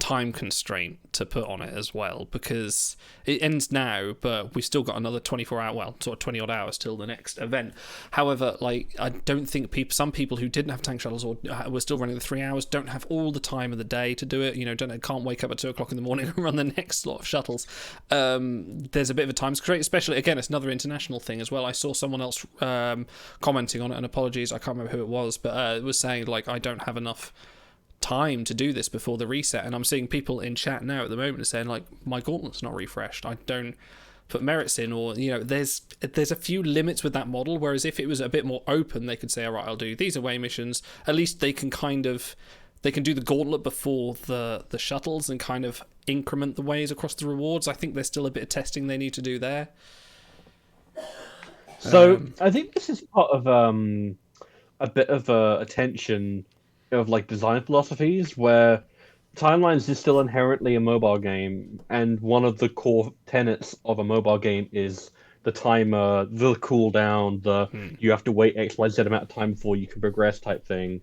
time constraint to put on it as well because it ends now, but we've still got another 24 hours, sort of 20 odd hours till the next event. However, I don't think some people who didn't have tank shuttles or were still running the 3 hours don't have all the time of the day to do it. Can't wake up at 2 o'clock in the morning and run the next lot of shuttles. There's a bit of a time constraint, especially again, it's another international thing as well. I saw someone else commenting on it, and apologies, I can't remember who it was, but it was saying I don't have enough time to do this before the reset, and I'm seeing people in chat now at the moment saying my gauntlet's not refreshed, I don't put merits in, or there's a few limits with that model, whereas if it was a bit more open they could say, all right, I'll do these away missions. At least they can do the gauntlet before the shuttles and kind of increment the ways across the rewards. I think there's still a bit of testing they need to do there. So I think this is part of a bit of a tension of design philosophies where Timelines is still inherently a mobile game, and one of the core tenets of a mobile game is the timer, the cooldown, you have to wait XYZ amount of time before you can progress type thing.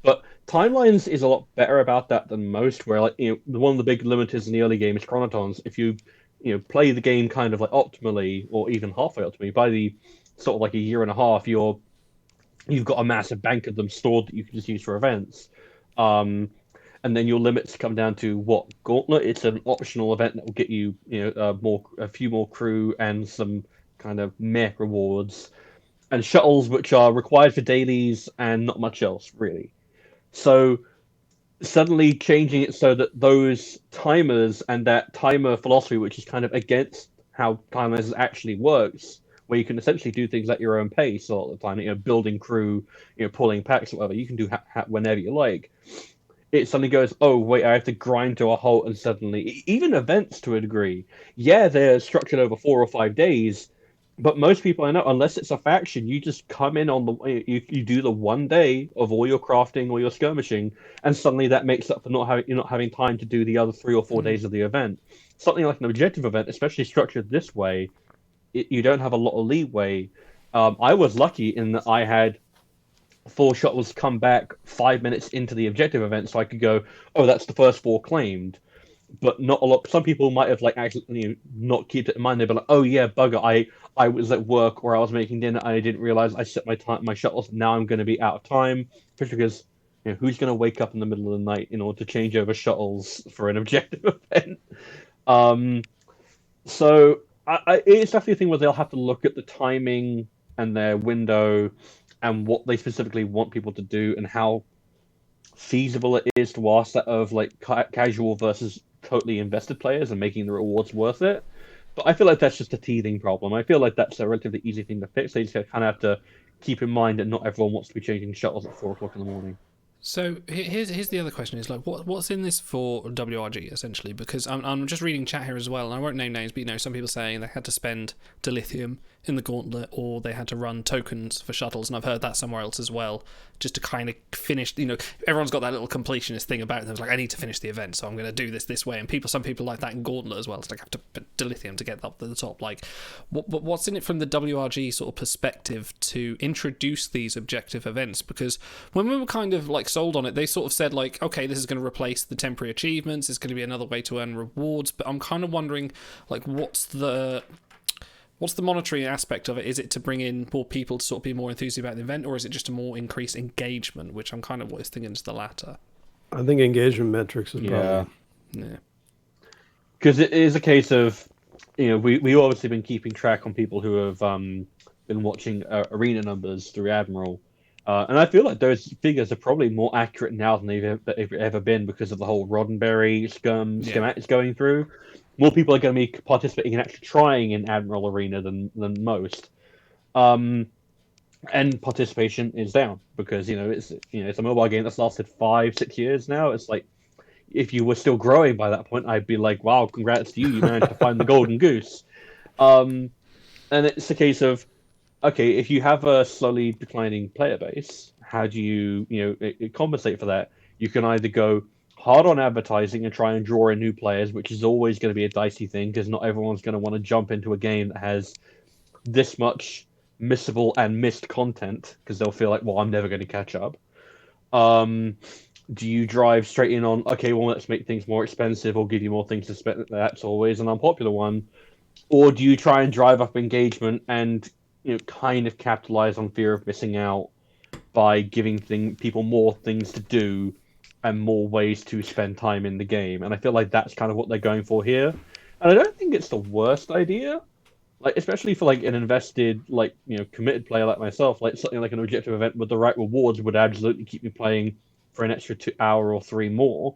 But Timelines is a lot better about that than most, where one of the big limiters in the early game is chronotons. If you play the game kind of optimally, or even halfway optimally, by the sort of a year and a half, you've got a massive bank of them stored that you can just use for events. And then your limits come down to what? Gauntlet, it's an optional event that will get you, a few more crew and some kind of meh rewards. And shuttles, which are required for dailies and not much else, really. So suddenly changing it so that those timers and that timer philosophy, which is kind of against how timers actually works, where you can essentially do things at your own pace all the time, building crew, pulling packs or whatever, you can do whenever you like. It suddenly goes, oh, wait, I have to grind to a halt, and suddenly, even events to a degree, they're structured over 4 or 5 days, but most people I know, unless it's a faction, you just come in on you do the 1 day of all your crafting or your skirmishing, and suddenly that makes up for you're not having time to do the other 3 or 4 days of the event. Something like an objective event, especially structured this way, you don't have a lot of leeway. I was lucky in that I had 4 shuttles come back 5 minutes into the objective event, so I could go, oh, that's the first 4 claimed. But not a lot. Some people might have actually not keep it in mind. They'd be like, oh yeah, bugger, I was at work or I was making dinner and I didn't realize I set my shuttles. Now I'm going to be out of time, especially because who's going to wake up in the middle of the night in order to change over shuttles for an objective event? So it's definitely a thing where they'll have to look at the timing and their window and what they specifically want people to do and how feasible it is to ask that of casual versus totally invested players and making the rewards worth it. But I feel like that's just a teething problem. I feel like that's a relatively easy thing to fix. They just kind of have to keep in mind that not everyone wants to be changing shuttles at 4 o'clock in the morning. So here's the other question: is like what's in this for WRG essentially? Because I'm just reading chat here as well, and I won't name names, but some people saying they had to spend dilithium in the gauntlet, or they had to run tokens for shuttles, and I've heard that somewhere else as well, just to kind of finish. Everyone's got that little completionist thing about them. It's like, I need to finish the event, so I'm going to do this way. And some people like that in gauntlet as well. It's like, I have to put dilithium to get up to the top. Like, what's in it from the WRG sort of perspective to introduce these objective events? Because when we were kind of like sold on it, they sort of said like, okay, this is going to replace the temporary achievements. It's going to be another way to earn rewards. But I'm kind of wondering, like, what's the monetary aspect of it? Is it to bring in more people to sort of be more enthused about the event, or is it just a more increased engagement, which I'm kind of always thinking is the latter? I think engagement metrics is probably... Yeah. Because it is a case of, we obviously been keeping track on people who have been watching arena numbers through Admiral. And I feel like those figures are probably more accurate now than they've ever been because of the whole Roddenberry schematics going through. More people are going to be participating and actually trying in Admiral Arena than most. And participation is down because, it's a mobile game that's lasted 5-6 years now. It's like, if you were still growing by that point, I'd be like, wow, congrats to you. You managed to find the golden goose. And it's a case of, okay, if you have a slowly declining player base, how do you compensate for that? You can either go hard on advertising and try and draw in new players, which is always going to be a dicey thing because not everyone's going to want to jump into a game that has this much missable and missed content because they'll feel like, well, I'm never going to catch up. Do you drive straight in on, okay, well, let's make things more expensive or give you more things to spend? That's always an unpopular one. Or do you try and drive up engagement and kind of capitalize on fear of missing out by giving people more things to do and more ways to spend time in the game? And I feel like that's kind of what they're going for here. And I don't think it's the worst idea, like especially for like an invested, committed player like myself. Like something like an objective event with the right rewards would absolutely keep me playing for an extra 2 hour or 3 more.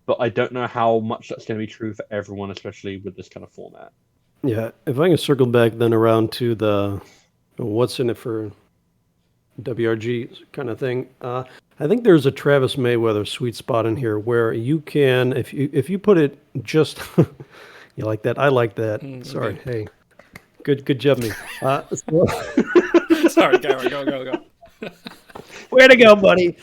But I don't know how much that's going to be true for everyone, especially with this kind of format. Yeah, if I can circle back then around to the what's in it for WRG kind of thing. I think there's a Travis Mayweather sweet spot in here where you can, if you put it just, you like that? I like that. Sorry. Okay. Hey, good job, me. Sorry, go. Way to go, buddy.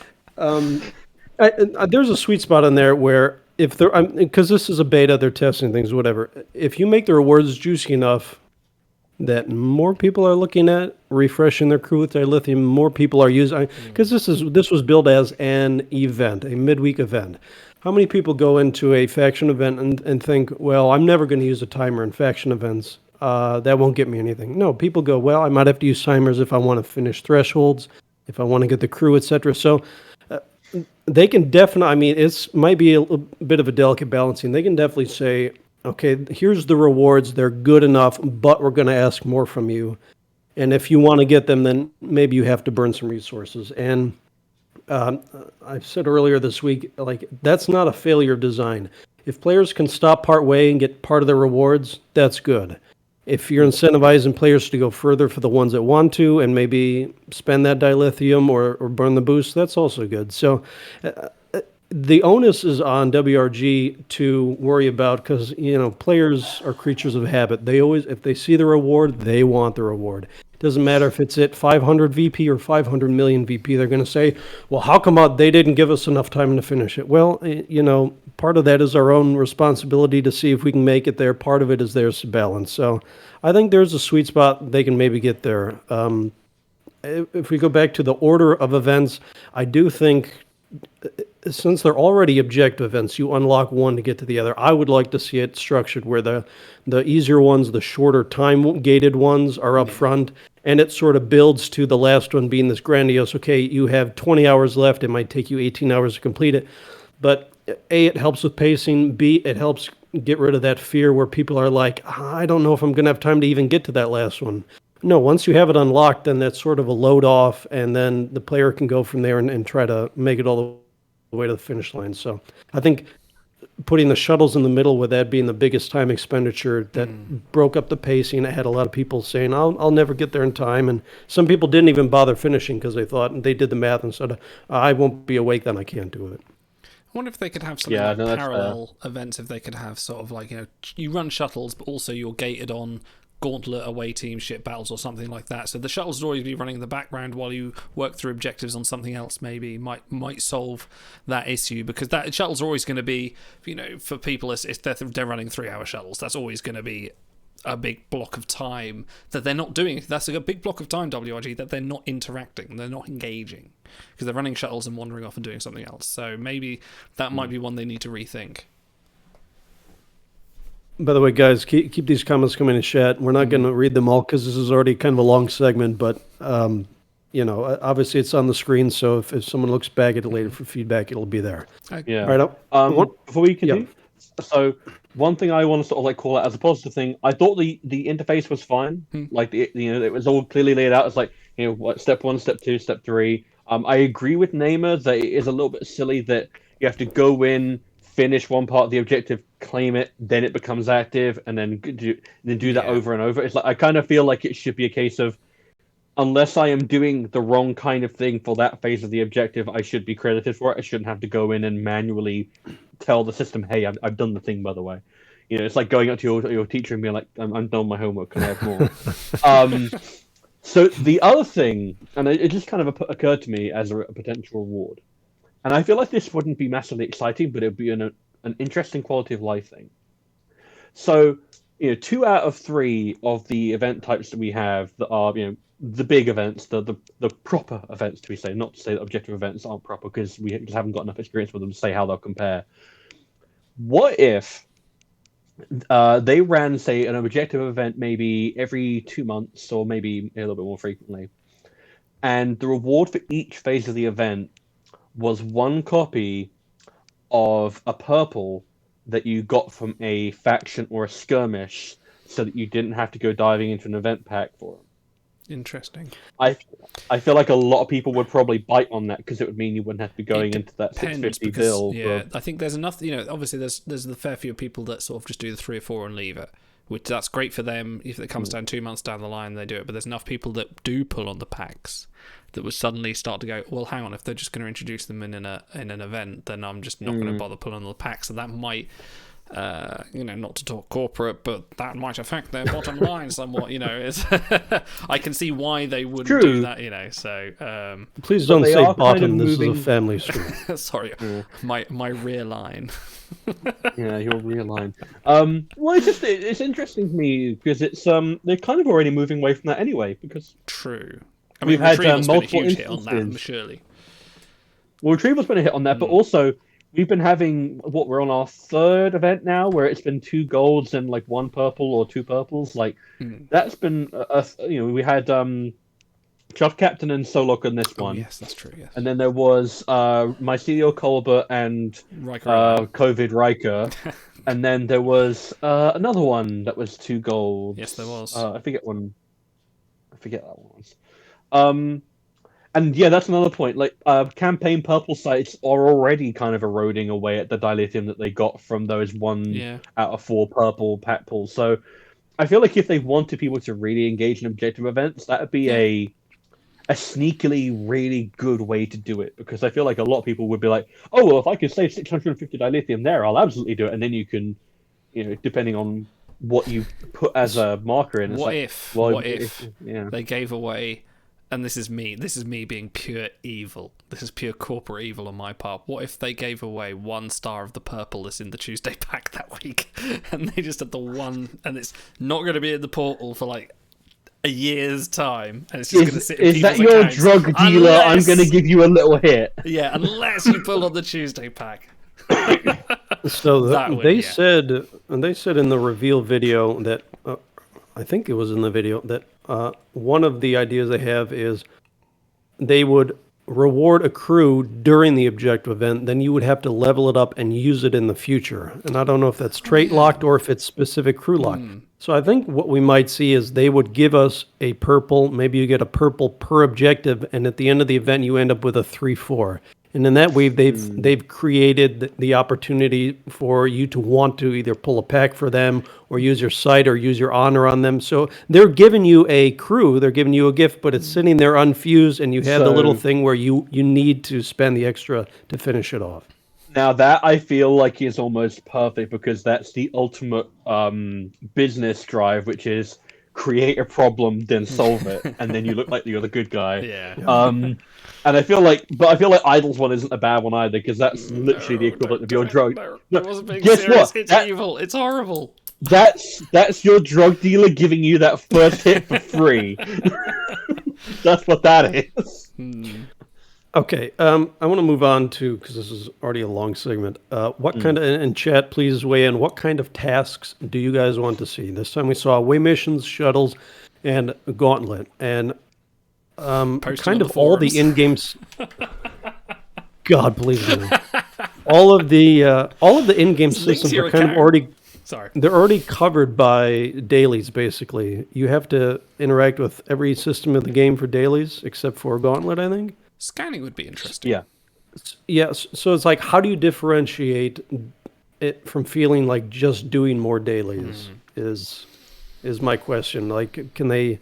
There's a sweet spot in there where if they're, because this is a beta, they're testing things, whatever. If you make the rewards juicy enough that more people are looking at refreshing their crew with dilithium, more people are using, because this was built as an event, a midweek event. How many people go into a faction event and think, well, I'm never going to use a timer in faction events. That won't get me anything. No, people go, well, I might have to use timers if I want to finish thresholds, if I want to get the crew, etc. So they can definitely, it might be a bit of a delicate balancing. They can definitely say, okay, here's the rewards. They're good enough, but we're going to ask more from you. And if you want to get them, then maybe you have to burn some resources. And I said earlier this week, that's not a failure of design. If players can stop part way and get part of their rewards, that's good. If you're incentivizing players to go further for the ones that want to and maybe spend that dilithium or burn the boost, that's also good. So the onus is on WRG to worry about because, players are creatures of habit. They always, if they see the reward, they want the reward. It doesn't matter if it's at 500 VP or 500 million VP. They're going to say, well, how come they didn't give us enough time to finish it? Well, part of that is our own responsibility to see if we can make it there. Part of it is theirs to balance. So I think there's a sweet spot. They can maybe get there. If we go back to the order of events, I do think since they're already objective events, you unlock one to get to the other. I would like to see it structured where the easier ones, the shorter time-gated ones are up front, and it sort of builds to the last one being this grandiose, okay, you have 20 hours left, it might take you 18 hours to complete it. But A, it helps with pacing. B, it helps get rid of that fear where people are like, I don't know if I'm going to have time to even get to that last one. No, once you have it unlocked, then that's sort of a load off, and then the player can go from there and try to make it all the way to the finish line. So I think putting the shuttles in the middle, with that being the biggest time expenditure, that broke up the pacing. It had a lot of people saying, I'll never get there in time. And some people didn't even bother finishing because they thought, and they did the math and said, I won't be awake, then I can't do it. I wonder if they could have something like parallel events, if they could have sort of like, you run shuttles, but also you're gated on Gauntlet away team ship battles or something like that. So the shuttles would always be running in the background while you work through objectives on something else. Maybe might solve that issue, because that shuttles are always going to be, for people, if they're running 3-hour shuttles, that's always going to be a big block of time that they're not doing. That's a big block of time, WRG, that they're not interacting, they're not engaging, because they're running shuttles and wandering off and doing something else. So maybe that might be one they need to rethink. By the way, guys, keep these comments coming in chat. We're not going to read them all because this is already kind of a long segment, but obviously it's on the screen, so if someone looks back at it later for feedback, it'll be there. Yeah. All right. Before we continue, so one thing I want to sort of like call out as a positive thing, I thought the interface was fine. Like it was all clearly laid out. It's like step 1, step 2, step 3. I agree with Namer that it is a little bit silly that you have to go in, finish one part of the objective, claim it, then it becomes active, and then do that over and over. It's like I kind of feel like it should be a case of, unless I am doing the wrong kind of thing for that phase of the objective, I should be credited for it. I shouldn't have to go in and manually tell the system, hey, I've done the thing, by the way. It's like going up to your teacher and being like, I'm done my homework, can I have more? So the other thing, and it just kind of occurred to me as a potential reward, and I feel like this wouldn't be massively exciting, but it would be an interesting quality of life thing. So, 2 out of 3 of the event types that we have that are, the big events, the proper events, to say, not to say that objective events aren't proper, because we just haven't got enough experience with them to say how they'll compare. What if they ran, say, an objective event maybe every 2 months, or maybe a little bit more frequently, and the reward for each phase of the event was 1 copy of a purple that you got from a faction or a skirmish, so that you didn't have to go diving into an event pack for them. Interesting. I feel like a lot of people would probably bite on that, because it would mean you wouldn't have to be going into that 650 bill. Yeah, I think there's enough. Obviously there's the fair few people that sort of just do the 3 or 4 and leave it, which that's great for them. If it comes down 2 months down the line, they do it. But there's enough people that do pull on the packs that would suddenly start to go, well, hang on, if they're just going to introduce them in an event, then I'm just not going to bother pulling on the packs. So that might, not to talk corporate, but that might affect their bottom line somewhat. I can see why they wouldn't do that. So please don't say bottom. This is a family stream. Sorry, my rear line. Yeah, your rear line. Well, it's interesting to me because they're kind of already moving away from that anyway. Because true. I mean, we've had multiple hit on that, surely. Well, Retrieval's been a hit on that, but also we've been having we're on our 3rd event now, where it's been 2 golds and like 1 purple or 2 purples. Like that's been we had Chuff Captain and Solok in this one. Yes, that's true. Yes. And then there was Mycelio Colbert and COVID Riker. And then there was another one that was 2 golds. Yes, there was. I forget that one was. And yeah, that's another point. Like, campaign purple sites are already kind of eroding away at the dilithium that they got from those 1 out of 4 purple pack pulls. So I feel like if they wanted people to really engage in objective events, that would be a sneakily really good way to do it. Because I feel like a lot of people would be like, oh, well, if I could save 650 dilithium there, I'll absolutely do it. And then you can, depending on what you put as a marker in. What if they gave away, and this is me being pure evil, this is pure corporate evil on my part, what if they gave away 1 star of the purple that's in the Tuesday pack that week, and they just had the 1, and it's not going to be in the portal for like a year's time, and it's just going to sit in people's your accounts, drug dealer? I'm going to give you a little hit. Yeah, unless you pull on the Tuesday pack. So they said in the reveal video that I think it was in the video that one of the ideas they have is they would reward a crew during the objective event, then you would have to level it up and use it in the future. And I don't know if that's trait locked or if it's specific crew locked. So I think what we might see is they would give us a purple, maybe you get a purple per objective, and at the end of the event you end up with a 3-4. And in that way, they've created the opportunity for you to want to either pull a pack for them or use your site or use your honor on them. So they're giving you a crew, they're giving you a gift, but it's sitting there unfused, and you have the little thing where you need to spend the extra to finish it off. Now that I feel like is almost perfect, because that's the ultimate business drive, which is create a problem, then solve it, and then you look like you're the good guy. Yeah. And I feel like Idle's one isn't a bad one either, because that's literally the equivalent of your drug. No, I wasn't being Guess serious. what? It's evil. It's horrible. That's your drug dealer giving you that first hit for free. That's what that is. Okay, I want to move on to, because this is already a long segment, what kind of, and chat, please weigh in, what kind of tasks do you guys want to see? This time we saw away missions, shuttles, and gauntlet, and kind of all the in-game... God, please no. All of the in-game systems are kind of already... Sorry. They're already covered by dailies, basically. You have to interact with every system of the game for dailies, except for gauntlet, I think. Scanning would be interesting. Yeah. Yes. So it's like, how do you differentiate it from feeling like just doing more dailies? Is my question. Like, can they?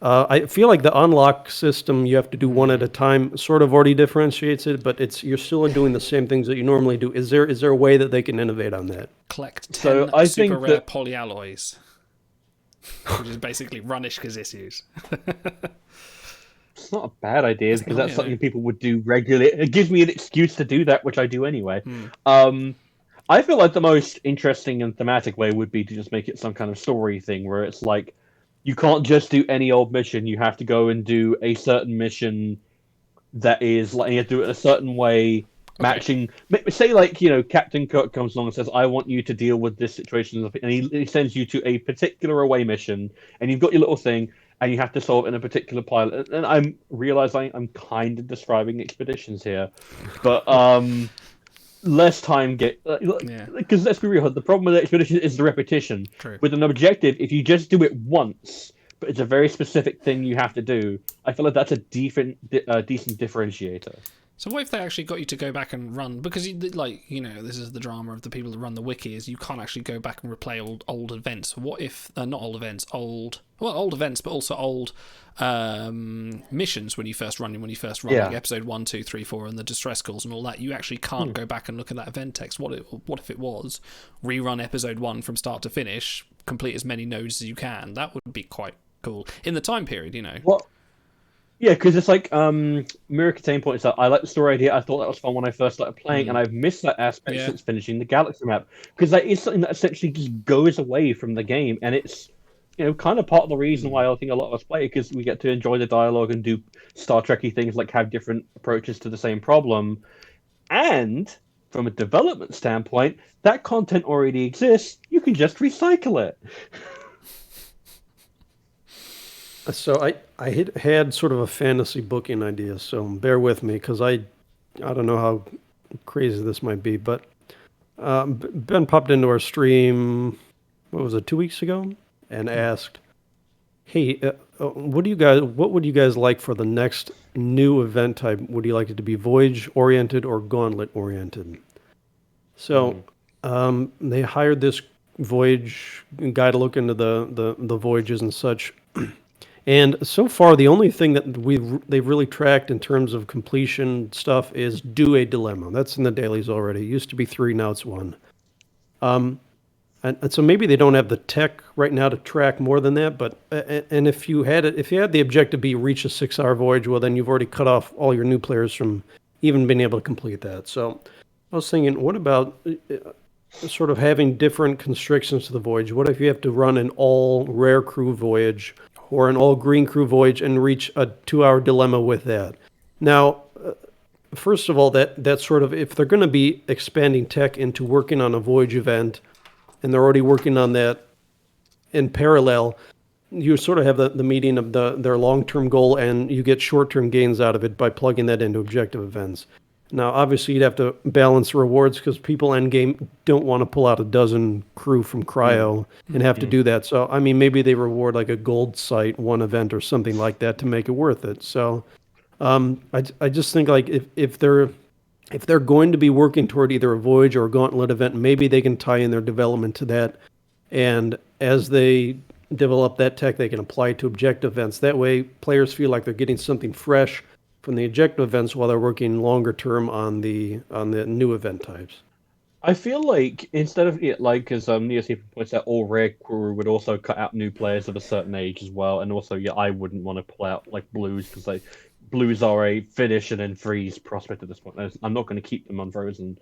I feel like the unlock system, you have to do one at a time, sort of already differentiates it, but you're still doing the same things that you normally do. Is there a way that they can innovate on that? Collect 10 So super rare polyalloys, which is basically Runishka's issues. It's not a bad idea, because that's something people would do regularly. It gives me an excuse to do that, which I do anyway. I feel like the most interesting and thematic way would be to just make it some kind of story thing, where it's like, you can't just do any old mission. You have to go and do a certain mission that is like, you have to do it in a certain way, matching. Say, like, Captain Kirk comes along and says, I want you to deal with this situation, and he sends you to a particular away mission, and you've got your little thing, and you have to solve it in a particular pilot. And I'm realizing I'm kind of describing expeditions here, but less time because let's be real, the problem with the expedition is the repetition. True. With an objective, if you just do it once, but it's a very specific thing you have to do, I feel like that's a decent differentiator. So what if they actually got you to go back and run? Because, this is the drama of the people that run the wiki, is you can't actually go back and replay old events. What if, not old events, old events, but also old missions when you first run, like episode 1, 2, 3, 4, and the distress calls and all that. You actually can't go back and look at that event text. What if it was rerun episode 1 from start to finish, complete as many nodes as you can? That would be quite cool in the time period, What? Yeah, because it's like Mira Catane points out, I like the story idea. I thought that was fun when I first started playing, and I've missed that aspect since finishing the Galaxy map, because that is something that essentially just goes away from the game, and it's kind of part of the reason why I think a lot of us play, because we get to enjoy the dialogue and do Star Trek-y things like have different approaches to the same problem, and from a development standpoint, that content already exists. You can just recycle it. So I had sort of a fantasy booking idea, so bear with me, because I don't know how crazy this might be, but Ben popped into our stream, what was it, 2 weeks ago, and asked, hey, what would you guys like for the next new event type? Would you like it to be Voyage-oriented or Gauntlet-oriented? So they hired this Voyage guy to look into the Voyages and such. And so far, the only thing that they've really tracked in terms of completion stuff is do a dilemma. That's in the dailies already. It used to be 3, now it's 1. And so maybe they don't have the tech right now to track more than that. But and if you had the objective be reach a 6-hour voyage, well, then you've already cut off all your new players from even being able to complete that. So I was thinking, what about sort of having different constrictions to the voyage? What if you have to run an all rare crew voyage or an all-green crew voyage and reach a 2-hour dilemma with that? Now, first of all, that sort of, if they're going to be expanding tech into working on a voyage event, and they're already working on that in parallel, you sort of have the meeting of their long-term goal, and you get short-term gains out of it by plugging that into objective events. Now, obviously, you'd have to balance rewards, because people endgame don't want to pull out a dozen crew from cryo and have to do that. So, I mean, maybe they reward like a gold site, one event or something like that to make it worth it. So, I just think like if they're going to be working toward either a Voyage or a Gauntlet event, maybe they can tie in their development to that, and as they develop that tech, they can apply it to objective events. That way, players feel like they're getting something fresh from the objective events while they're working longer term on the new event types. I feel like instead of it, like as Neosepha points out, all rare crew would also cut out new players of a certain age as well, and also I wouldn't want to pull out like blues because blues are a finish and then freeze prospect at this point. I'm not going to keep them unfrozen.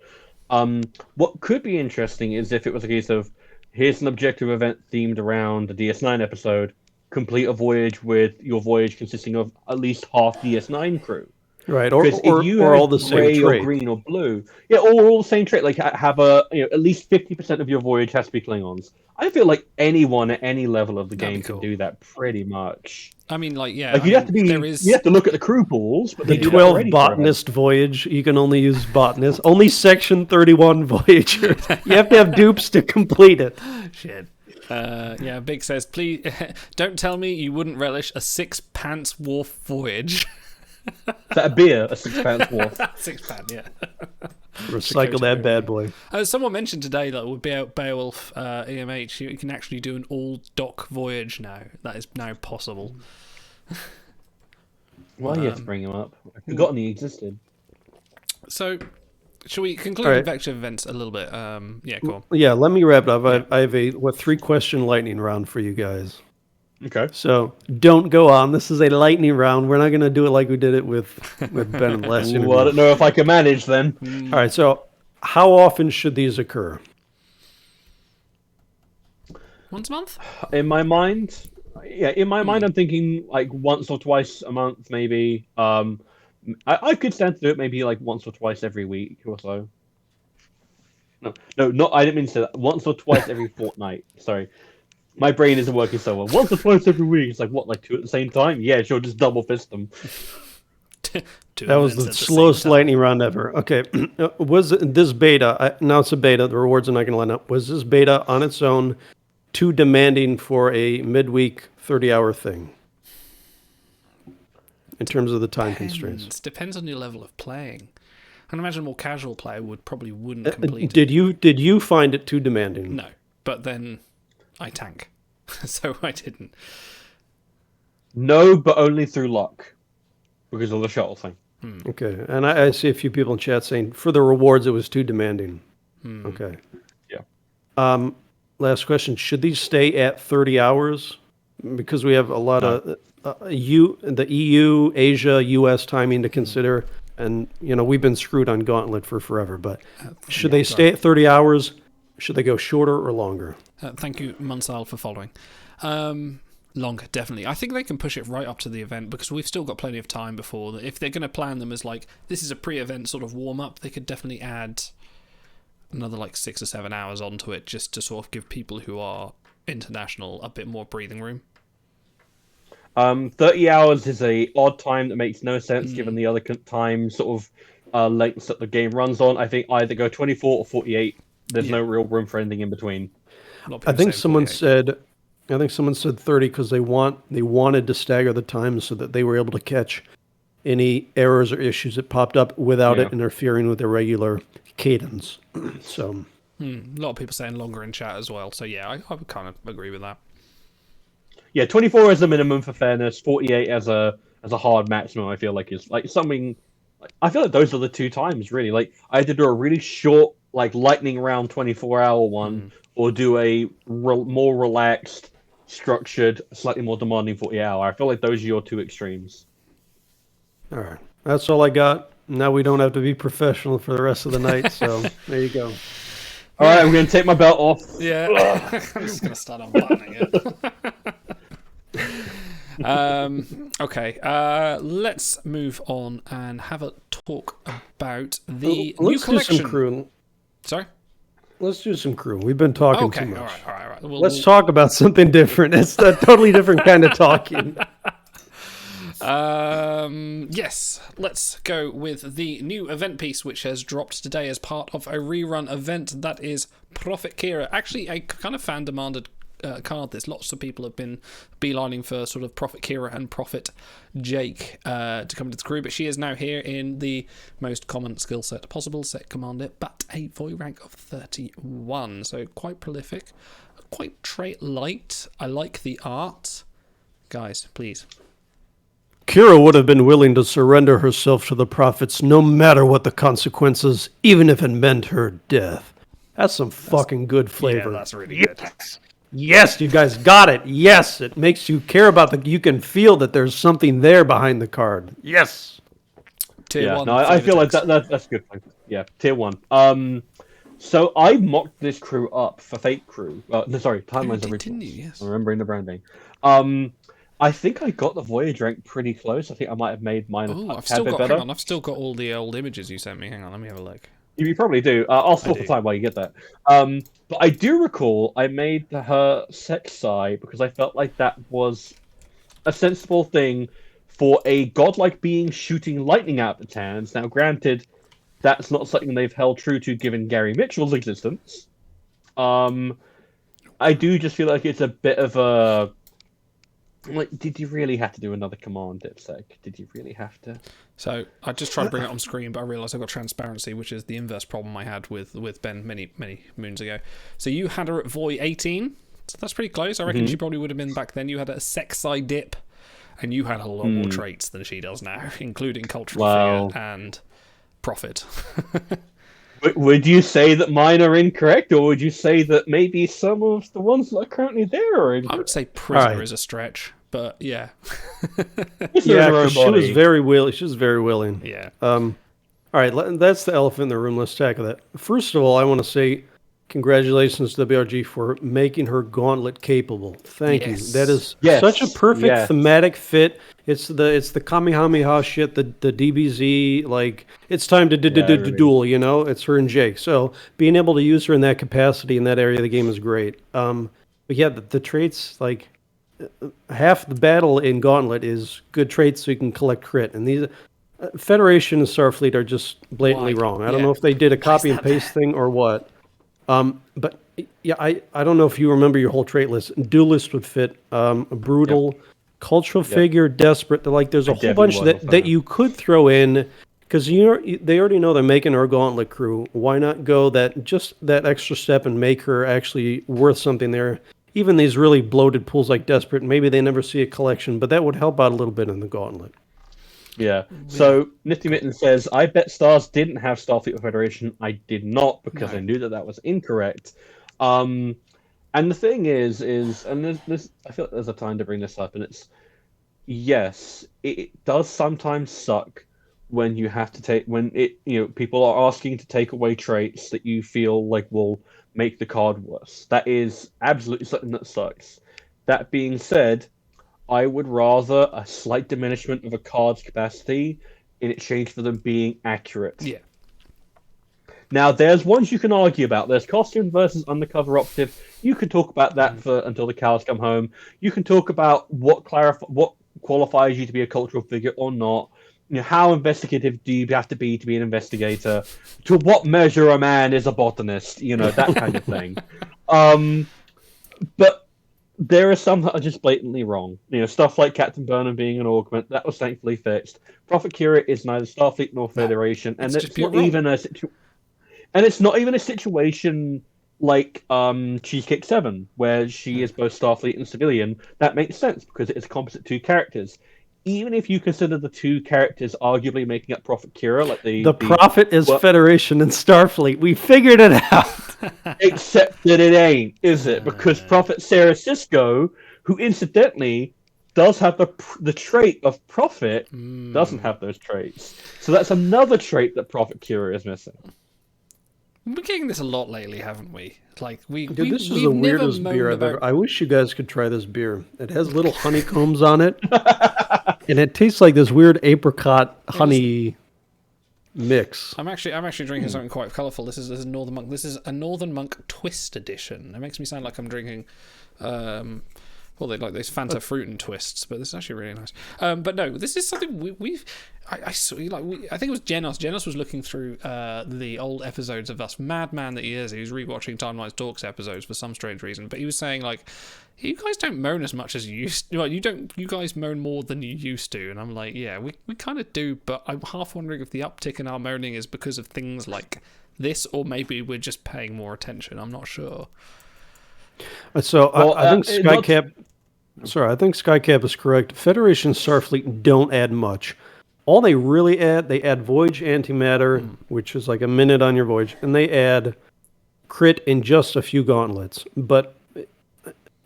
What could be interesting is if it was a case of here's an objective event themed around the DS9 episode, complete a voyage with your voyage consisting of at least half DS9 crew. Right, or all the same gray trait. or green or blue. Yeah, all the same trait. Like have at least 50% of your voyage has to be Klingons. I feel like anyone at any level of the game can do that pretty much. I mean, like, yeah. Like you have to look at the crew pools, but the 12 botanist voyage, you can only use botanists. Only section 31 voyagers. You have to have dupes to complete it. Shit. Yeah, Big says, please don't tell me you wouldn't relish a 6-pants wharf voyage. Is that a beer? A 6-pants wharf? 6-pant, yeah. Recycle that bad boy. Someone mentioned today that with Beowulf EMH, you can actually do an all-dock voyage now. That is now possible. Well, you have to bring him up. I've forgotten he existed. So, shall we conclude the Vector events a little bit? Yeah, go on. Yeah, let me wrap it up. I have a 3-question lightning round for you guys. Okay. So don't go on. This is a lightning round. We're not going to do it like we did it with Ben in the last interview. Well, I don't know if I can manage then. All right. So how often should these occur? Once a month? In my mind, I'm thinking like once or twice a month, maybe. I could stand to do it maybe like once or twice every week or so. No, I didn't mean to say that. Once or twice every fortnight. Sorry. My brain isn't working so well. Once or twice every week. It's like, what, like 2 at the same time? Yeah, sure, just double fist them. That was the slowest lightning round ever. Okay, was this beta, now it's a beta, the rewards are not going to line up. Was this beta on its own too demanding for a midweek 30-hour thing? In terms of the time constraints. Depends on your level of playing. I can imagine a more casual player wouldn't complete it. Did you find it too demanding? No, but then I tank, so I didn't. No, but only through luck, because of the shuttle thing. Okay, and I see a few people in chat saying for the rewards it was too demanding. Okay. Yeah. Last question: should these stay at 30 hours? Because we have a lot of the EU, Asia, US timing to consider, and we've been screwed on Gauntlet for forever. But should they stay at 30 hours? Should they go shorter or longer? Thank you, Munsal, for following. Longer, definitely. I think they can push it right up to the event because we've still got plenty of time before. If they're going to plan them as like, this is a pre-event sort of warm-up, they could definitely add another like 6 or 7 hours onto it just to sort of give people who are international a bit more breathing room. 30 hours is a odd time that makes no sense given the other time sort of lengths that the game runs on. I think either go 24 or 48. There's no real room for anything in between. I think someone said 30 because they wanted to stagger the time so that they were able to catch any errors or issues that popped up without it interfering with their regular cadence. So a lot of people saying longer in chat as well. So yeah, I would kind of agree with that. Yeah, 24 as a minimum for fairness, 48 as a hard maximum. I feel like is like something. I feel like those are the 2 times really. Like I had to do a really short like lightning round 24-hour one, or do a more relaxed, structured, slightly more demanding 40-hour. I feel like those are your 2 extremes. All right, that's all I got. Now we don't have to be professional for the rest of the night. So there you go. All right, I'm going to take my belt off. Yeah, I'm just going to start unbuttoning it. Okay, let's move on and have a talk about the new collection. Do some crew. Sorry? Let's do some crew. We've been talking too much. All right. Let's talk about something different. It's a totally different kind of talking. Yes, let's go with the new event piece which has dropped today as part of a rerun event that is Prophet Kira. Actually, a kind of fan-demanded card this. Lots of people have been beelining for sort of Prophet Kira and Prophet Jake to come into the crew, but she is now here in the most common skill set possible, set commander, but a void rank of 31, so quite prolific, quite trait light. I like the art. Guys, please. Kira would have been willing to surrender herself to the prophets no matter what the consequences, even if it meant her death. That's some fucking good flavor. Yeah, that's really good. Yes, you guys got it. Yes, it makes you care about you can feel that there's something there behind the card. Yes. Tier 1. No, I feel like that's a good point. Yeah, tier 1. So I mocked this crew up for Fate Crew. Timelines Originals. Didn't you? Yes. Remembering the branding. I think I got the Voyage rank pretty close. I think I might have made mine a tad bit better. Hang on, I've still got all the old images you sent me. Hang on, let me have a look. You probably do. I'll stop the time while you get that. But I do recall I made her sex psi because I felt like that was a sensible thing for a godlike being shooting lightning out of its hands. Now, granted, that's not something they've held true to given Gary Mitchell's existence. I do just feel like it's a bit of a... Like, did you really have to do another command, Dipsec? Did you really have to? So I just tried to bring it on screen, but I realised I've got transparency, which is the inverse problem I had with Ben many moons ago. So you had her at Voy 18, so that's pretty close. I reckon she probably would have been back then. You had a sex side dip, and you had a lot more traits than she does now, including cultural figure and prophet. Would you say that mine are incorrect, or would you say that maybe some of the ones that are currently there are incorrect? I would say prisoner is a stretch, but yeah. Yeah, she was very willing. She was very willing. Yeah. All right, that's the elephant in the room. Let's tackle that. First of all, I want to say congratulations to WRG for making her gauntlet capable. Thank you. That is such a perfect thematic fit. It's the Kamehameha shit, the DBZ, like, it's time to duel, you know? It's her and Jake. So being able to use her in that capacity in that area of the game is great. But yeah, the traits, like, half the battle in Gauntlet is good traits so you can collect crit. And these Federation and Starfleet are just blatantly wrong. I don't know if they did a copy and paste thing or what. But yeah, I don't know if you remember your whole trait list. Duelist would fit. Brutal, cultural figure, desperate. There's a whole bunch that you could throw in because they already know they're making our Gauntlet crew. Why not go that extra step and make her actually worth something there? Even these really bloated pools like Desperate, maybe they never see a collection, but that would help out a little bit in the Gauntlet. Yeah. So Nifty Mitten says, I bet Stars didn't have Starfleet or Federation. I did not because I knew that was incorrect. And the thing is and there's I feel like there's a time to bring this up, and it's it does sometimes suck when you have to people are asking to take away traits that you feel like will make the card worse. That is absolutely something that sucks. That being said, I would rather a slight diminishment of a card's capacity in exchange for them being accurate. Yeah. Now, there's ones you can argue about. There's costume versus undercover operative. You can talk about that until the cows come home. You can talk about what qualifies you to be a cultural figure or not. You know, how investigative do you have to be an investigator? To what measure a man is a botanist? You know, that kind of thing. But there are some that are just blatantly wrong. You know, stuff like Captain Burnham being an augment, that was thankfully fixed. Prophet Kira is neither Starfleet nor Federation, and it's not even a situation like Cheesecake 7, where she is both Starfleet and civilian. That makes sense because it is composite two characters. Even if you consider the two characters arguably making up Prophet Kira, like the Prophet is Federation and Starfleet. We figured it out. Except that it ain't, is it? Because Prophet Sarah Sisko, who incidentally does have the trait of Prophet, doesn't have those traits. So that's another trait that Prophet Kira is missing. We've been getting this a lot lately, haven't we? Like this is the weirdest beer I've ever. I wish you guys could try this beer. It has little honeycombs on it, and it tastes like this weird apricot honey mix. I'm actually drinking something quite colourful. This is Northern Monk. This is a Northern Monk Twist edition. It makes me sound like I'm drinking Well, they like those Fanta fruit and twists, but this is actually really nice. But no, this is something we've. I think it was Genos. Genos was looking through the old episodes of us. Madman that he is. He was rewatching Timelines Talks episodes for some strange reason. But he was saying like, you guys don't moan as much as you used to. Like, you guys moan more than you used to. And I'm like, yeah, we kind of do. But I'm half wondering if the uptick in our moaning is because of things like this, or maybe we're just paying more attention. I'm not sure. So I think Skycap. Sorry, I think Skycap is correct. Federation Starfleet don't add much. All they really add, they add Voyage Antimatter, which is like a minute on your voyage, and they add crit in just a few gauntlets. But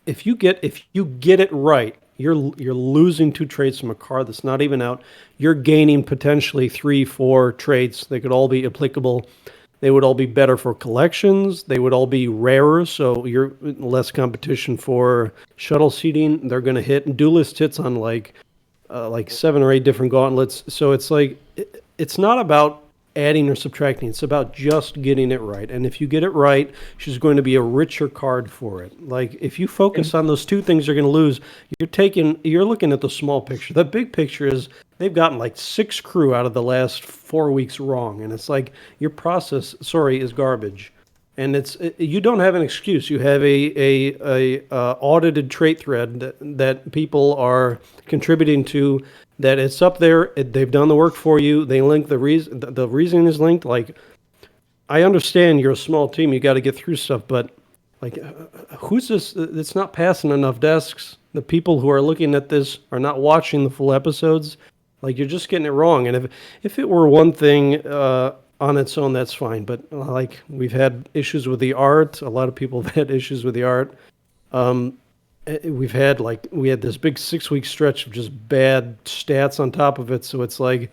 if you get it right, you're losing 2 traits from a card that's not even out. You're gaining potentially 3-4 traits. They could all be applicable. They would all be better for collections. They would all be rarer, so you're less competition for shuttle seating. They're going to hit. Duelist hits on like 7 or 8 different gauntlets. So it's like, it's not about adding or subtracting. It's about just getting it right. And if you get it right, she's going to be a richer card for it. Like, if you focus on those 2 things you're going to lose, you're looking at the small picture. The big picture is they've gotten like 6 crew out of the last 4 weeks wrong. And it's like, your process, is garbage. And you don't have an excuse. You have a audited trait thread that people are contributing to, that it's up there. They've done the work for you. They link the reason. The reason is linked. Like, I understand you're a small team. You got to get through stuff, but like, who's this? It's not passing enough desks. The people who are looking at this are not watching the full episodes. Like, you're just getting it wrong. And if it were one thing on its own, that's fine. But like, we've had issues with the art. A lot of people have had issues with the art. We had this big 6-week stretch of just bad stats on top of it. So it's like,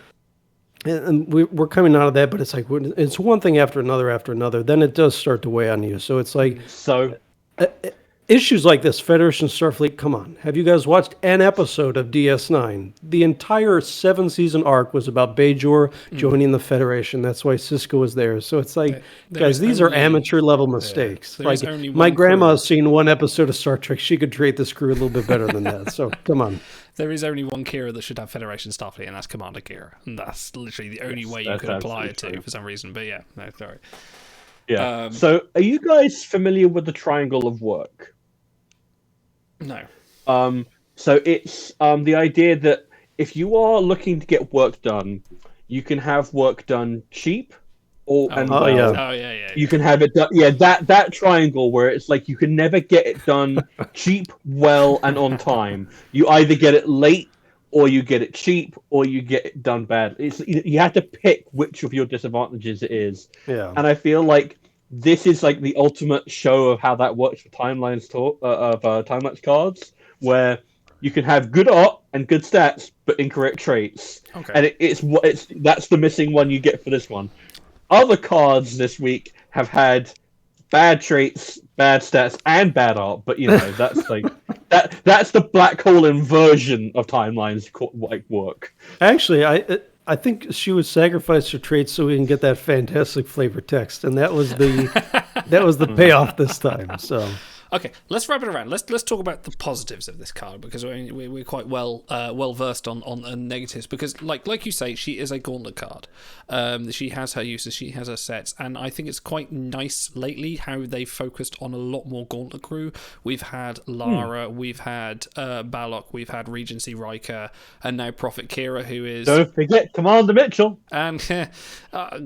and we're coming out of that, but it's like, it's one thing after another. Then it does start to weigh on you. So it's like, issues like this, Federation Starfleet, come on. Have you guys watched an episode of DS9? The entire 7-season arc was about Bajor joining the Federation. That's why Sisko was there. So it's like, guys, these are amateur-level mistakes. Like, my grandma's seen one episode of Star Trek. She could treat this crew a little bit better than that. So, come on. There is only one Kira that should have Federation Starfleet, and that's Commander Kira. And that's literally the only way you could apply it to, for some reason. But yeah, no, sorry. Yeah. So, are you guys familiar with the Triangle of Work? No. So it's the idea that if you are looking to get work done, you can have work done cheap, You can have it done. Yeah, that triangle where it's like you can never get it done cheap, well, and on time. You either get it late, or you get it cheap, or you get it done bad. You have to pick which of your disadvantages it is. Yeah. And I feel like this is like the ultimate show of how that works for timelines time-lapse cards, where you can have good art and good stats, but incorrect traits. Okay. And that's the missing one you get for this one. Other cards this week have had bad traits, bad stats, and bad art, but that's like that's the black hole inversion of timelines like work. Actually, I think she would sacrifice her traits so we can get that fantastic flavor text, and that was the payoff this time. So okay, let's wrap it around. Let's talk about the positives of this card, because we're quite well versed on negatives. Because like you say, she is a gauntlet card. She has her uses, she has her sets, and I think it's quite nice lately how they focused on a lot more gauntlet crew. We've had Lara, we've had Balok, we've had Regency Riker, and now Prophet Kira, who is... Don't forget Commander Mitchell. And I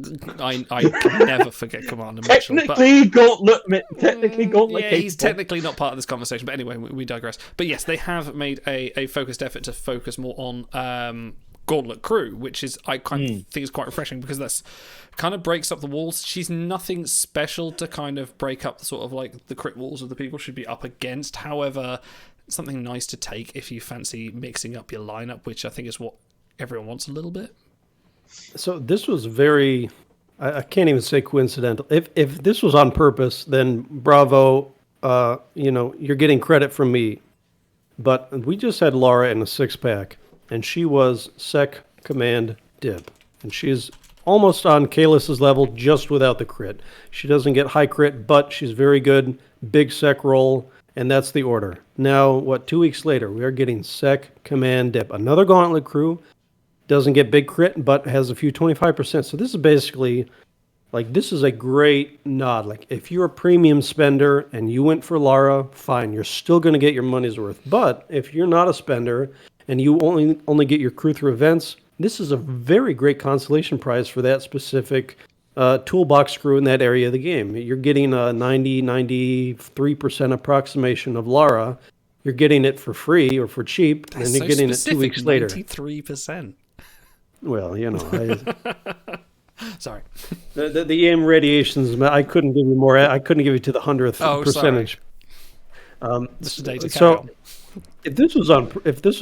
can never forget Commander Mitchell. Technically Gauntlet. Yeah, he's technically not part of this conversation, but anyway, we digress. But yes, they have made a focused effort to focus more on Gauntlet crew, which is I kind of think is quite refreshing, because that's kind of breaks up the walls. She's nothing special to kind of break up the sort of like the crit walls of the people should be up against. However, something nice to take if you fancy mixing up your lineup, which I think is what everyone wants a little bit. So this was very, I can't even say coincidental. If this was on purpose, then bravo. You're getting credit from me. But we just had Lara in a 6-pack, and she was Sec Command Dip. And she's almost on Kalis's level, just without the crit. She doesn't get high crit, but she's very good. Big Sec roll. and that's the order. Now, 2 weeks later, we are getting Sec, Command, Dip. Another Gauntlet crew, doesn't get big crit, but has a few 25%. So this is basically, this is a great nod. Like, if you're a premium spender and you went for Lara, fine, you're still going to get your money's worth. But if you're not a spender and you only get your crew through events, this is a very great consolation prize for that specific toolbox crew in that area of the game. You're getting a 93% approximation of Lara. You're getting it for free or for cheap, That's and you're getting it 2 weeks later. 93%. Well, Sorry. The EM radiations, I couldn't give you more. I couldn't give you to the 100th percentage. This is data So if this was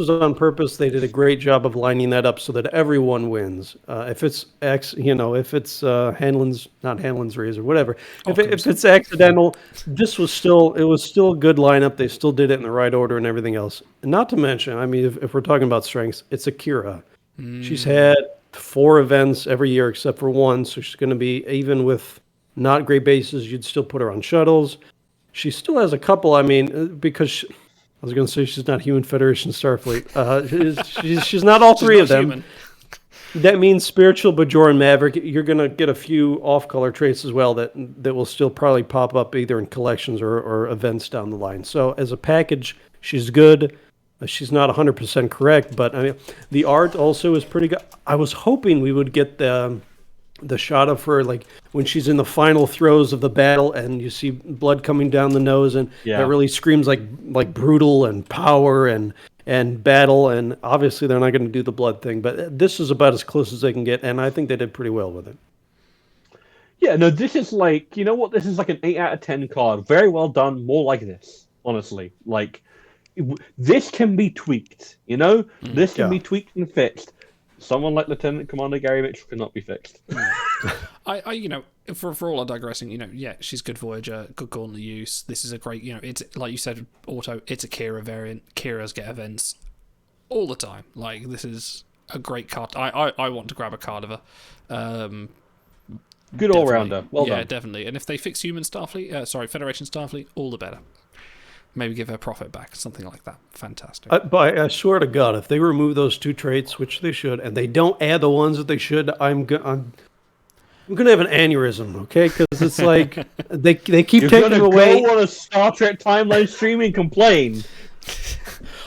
on purpose, they did a great job of lining that up so that everyone wins. If it's if it's not Hanlon's razor, whatever. If it's accidental, it was still a good lineup. They still did it in the right order and everything else. And not to mention, I mean, if we're talking about strengths, it's Akira. She's had 4 events every year except for one, so she's going to be, even with not great bases, you'd still put her on shuttles. She still has a couple, because I was going to say she's not Human Federation Starfleet. She's not all three of them. Human. That means Spiritual, Bajoran, Maverick. You're going to get a few off-color traits as well that will still probably pop up either in collections or events down the line. So as a package, she's good. She's not 100% correct, but I mean, the art also is pretty good. I was hoping we would get the shot of her, like when she's in the final throes of the battle and you see blood coming down the nose, and that really screams like brutal and power and battle. And obviously they're not going to do the blood thing, but this is about as close as they can get, and I think they did pretty well with it. Yeah, no, this is like, you know what? This is like an 8 out of 10 card. Very well done. More like this, honestly. Like, this can be tweaked, This can be tweaked and fixed. Someone like Lieutenant Commander Gary Mitchell cannot be fixed. I for all our digressing, she's good Voyager, good Gauntlet use. This is a great, it's like you said, Auto. It's a Kira variant. Kiras get events all the time. Like, this is a great card. I want to grab a card of her. Good all rounder. Well done. Yeah, definitely. And if they fix Human Starfleet, Federation Starfleet, all the better. Maybe give her profit back, something like that. Fantastic. But I swear to God, if they remove those 2 traits, which they should, and they don't add the ones that they should, I'm gonna have an aneurysm, okay? Because it's like they keep taking away. You're gonna go on a Star Trek timeline stream and complain.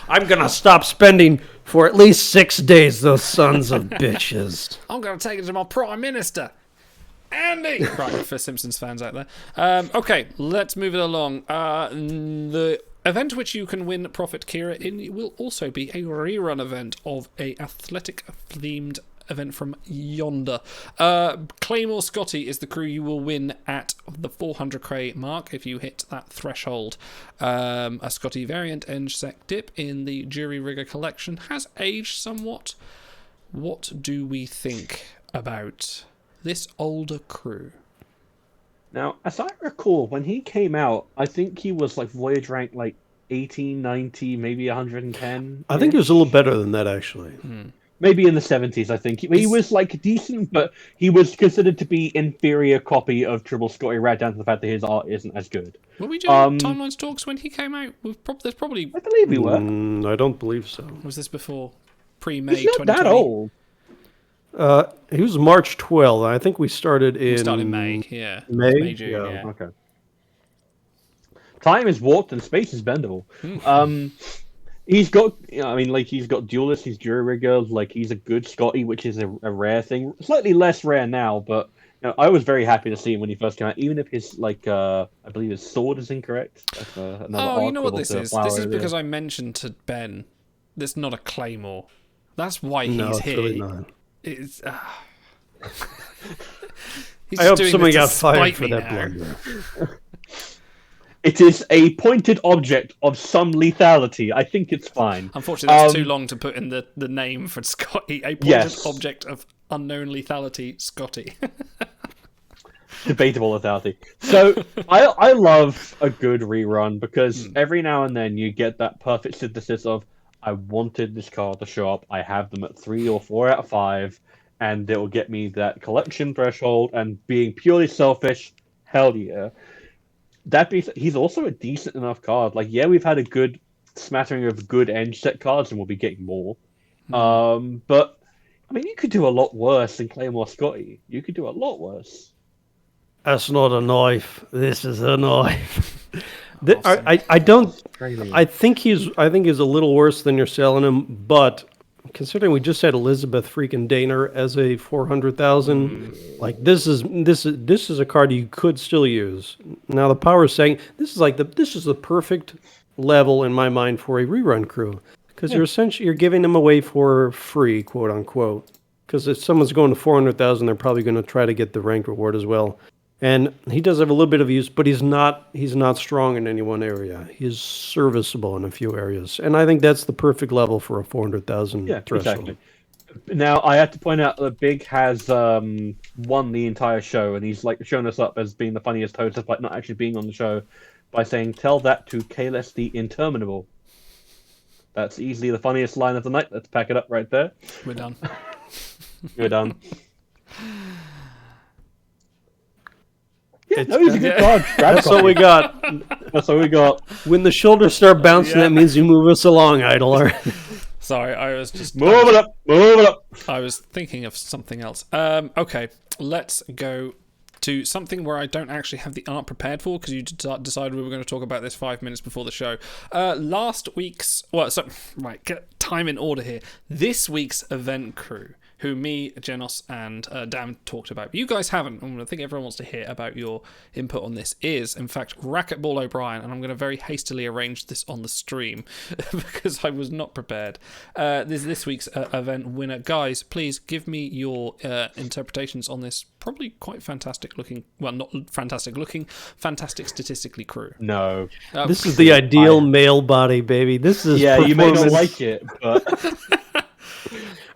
I'm gonna stop spending for at least 6 days. Those sons of bitches. I'm gonna take it to my Prime Minister. Andy! Right, for Simpsons fans out there. Okay, let's move it along. The event which you can win Profit Kira in will also be a rerun event of a athletic-themed event from Yonder. Claymore Scotty is the crew you will win at the 400k mark if you hit that threshold. A Scotty variant Eng-Sec dip in the Jury Rigger collection has aged somewhat. What do we think about this older crew? Now, as I recall, when he came out, I think he was like Voyage rank like 18, 90, maybe 110. I think he was a little better than that, actually. Maybe in the 70s, I think. He was like decent, but he was considered to be inferior copy of Triple Scotty, right down to the fact that his art isn't as good. Were we doing Timelines talks when he came out? There's probably... I believe we were. I don't believe so. Was this before pre-May 2020? He's not that old. He was March 12th. I think we started in May. Yeah, May, June. yeah. Okay. Time is warped and space is bendable. He's got, he's got Duelist, he's Jury Rigger, he's a good Scotty, which is a rare thing. Slightly less rare now, but I was very happy to see him when he first came out, even if his, I believe his sword is incorrect. You know what this is? This is because I mentioned to Ben, this is not a Claymore. That's why he's here. Really not. It's, I hope somebody got fired for that blunder. It is a pointed object of some lethality. I think it's fine. Unfortunately, that's too long to put in the name for Scotty. A pointed object of unknown lethality, Scotty. Debatable lethality. So, I love a good rerun because every now and then you get that perfect synthesis of, I wanted this card to show up. I have them at 3 or 4 out of 5, and it will get me that collection threshold. And being purely selfish, hell yeah. he's also a decent enough card. Like, yeah, we've had a good smattering of good end set cards, and we'll be getting more. But I mean, you could do a lot worse than Claymore Scotty. You could do a lot worse. That's not a knife. This is a knife. I don't. I think he's a little worse than you're selling him, but considering we just had Elizabeth freaking Daner as a 400,000, like this is a card you could still use. Now the power is saying this is the perfect level in my mind for a rerun crew, because you're giving them away for free, quote unquote. Because if someone's going to 400,000, they're probably going to try to get the rank reward as well. And he does have a little bit of use, but he's not strong in any one area. He's serviceable in a few areas. And I think that's the perfect level for a 400,000 threshold. Exactly. Now, I have to point out that Big has won the entire show, and he's like shown us up as being the funniest host, despite not actually being on the show, by saying, "Tell that to Kalis the Interminable." That's easily the funniest line of the night. Let's pack it up right there. We're done. We're done. Yeah, he's a good card. That's all we got. That's all we got. When the shoulders start bouncing, that means you move us along, Idler. Sorry, I was just... Move it up. I was thinking of something else. Okay, let's go to something where I don't actually have the art prepared for, because you decided we were going to talk about this 5 minutes before the show. Last week's... Right, get time in order here. This week's event crew, who me, Genos, and Dan talked about. You guys haven't, and I think everyone wants to hear about your input on this, is, in fact, Racquetball O'Brien, and I'm going to very hastily arrange this on the stream, because I was not prepared. This week's event winner. Guys, please give me your interpretations on this probably quite fantastic looking, well, not fantastic looking, fantastic statistically crew. No. This is the ideal male body, baby. This is you may not like it, but...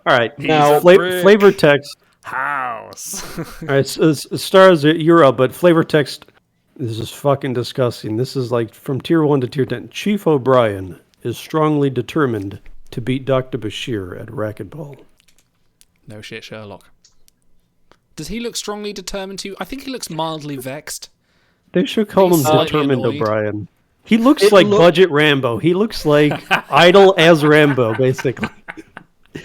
All right, now flavor text house. All right, so stars you're up, but flavor text. This is fucking disgusting. This is like from tier 1 to tier 10. Chief O'Brien is strongly determined to beat Dr. Bashir at Racquetball. No shit, Sherlock. Does he look strongly determined to? I think he looks mildly vexed. They should call him Determined O'Brien. He looks like Budget Rambo. He looks like Idol as Rambo, basically.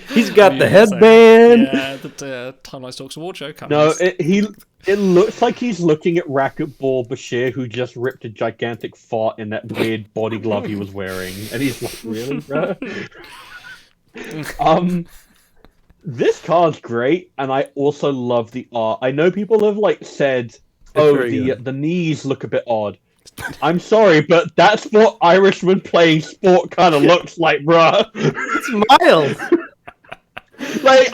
He's got the headband. Yeah, the Timeline Talks Award show coming. No, it looks like he's looking at Racquetball Bashir, who just ripped a gigantic fart in that weird body glove he was wearing, and he's like, "Really, bro?" This card's great, and I also love the art. I know people have said, the knees look a bit odd. I'm sorry, but that's what Irishman playing sport kind of looks like, bruh. It's mild.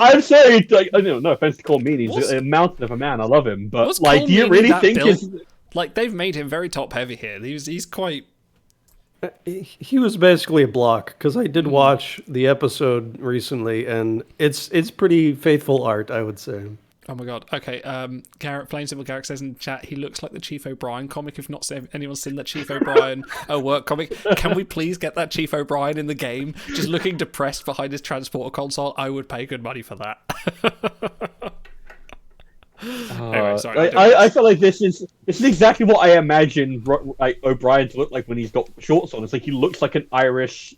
I'm sorry. No offense to Cole Meany. He's a mountain of a man. I love him, but do you really think they've made him very top heavy here? He's quite. He was basically a block, because I did watch the episode recently, and it's pretty faithful art, I would say. Oh my god. Okay, Garrett, Plain Simple Garrett says in chat, he looks like the Chief O'Brien comic. If not anyone's seen that Chief O'Brien work comic, can we please get that Chief O'Brien in the game? Just looking depressed behind his transporter console. I would pay good money for that. Anyway, sorry. I feel like this is exactly what I imagine O'Brien to look like when he's got shorts on. It's like he looks like an Irish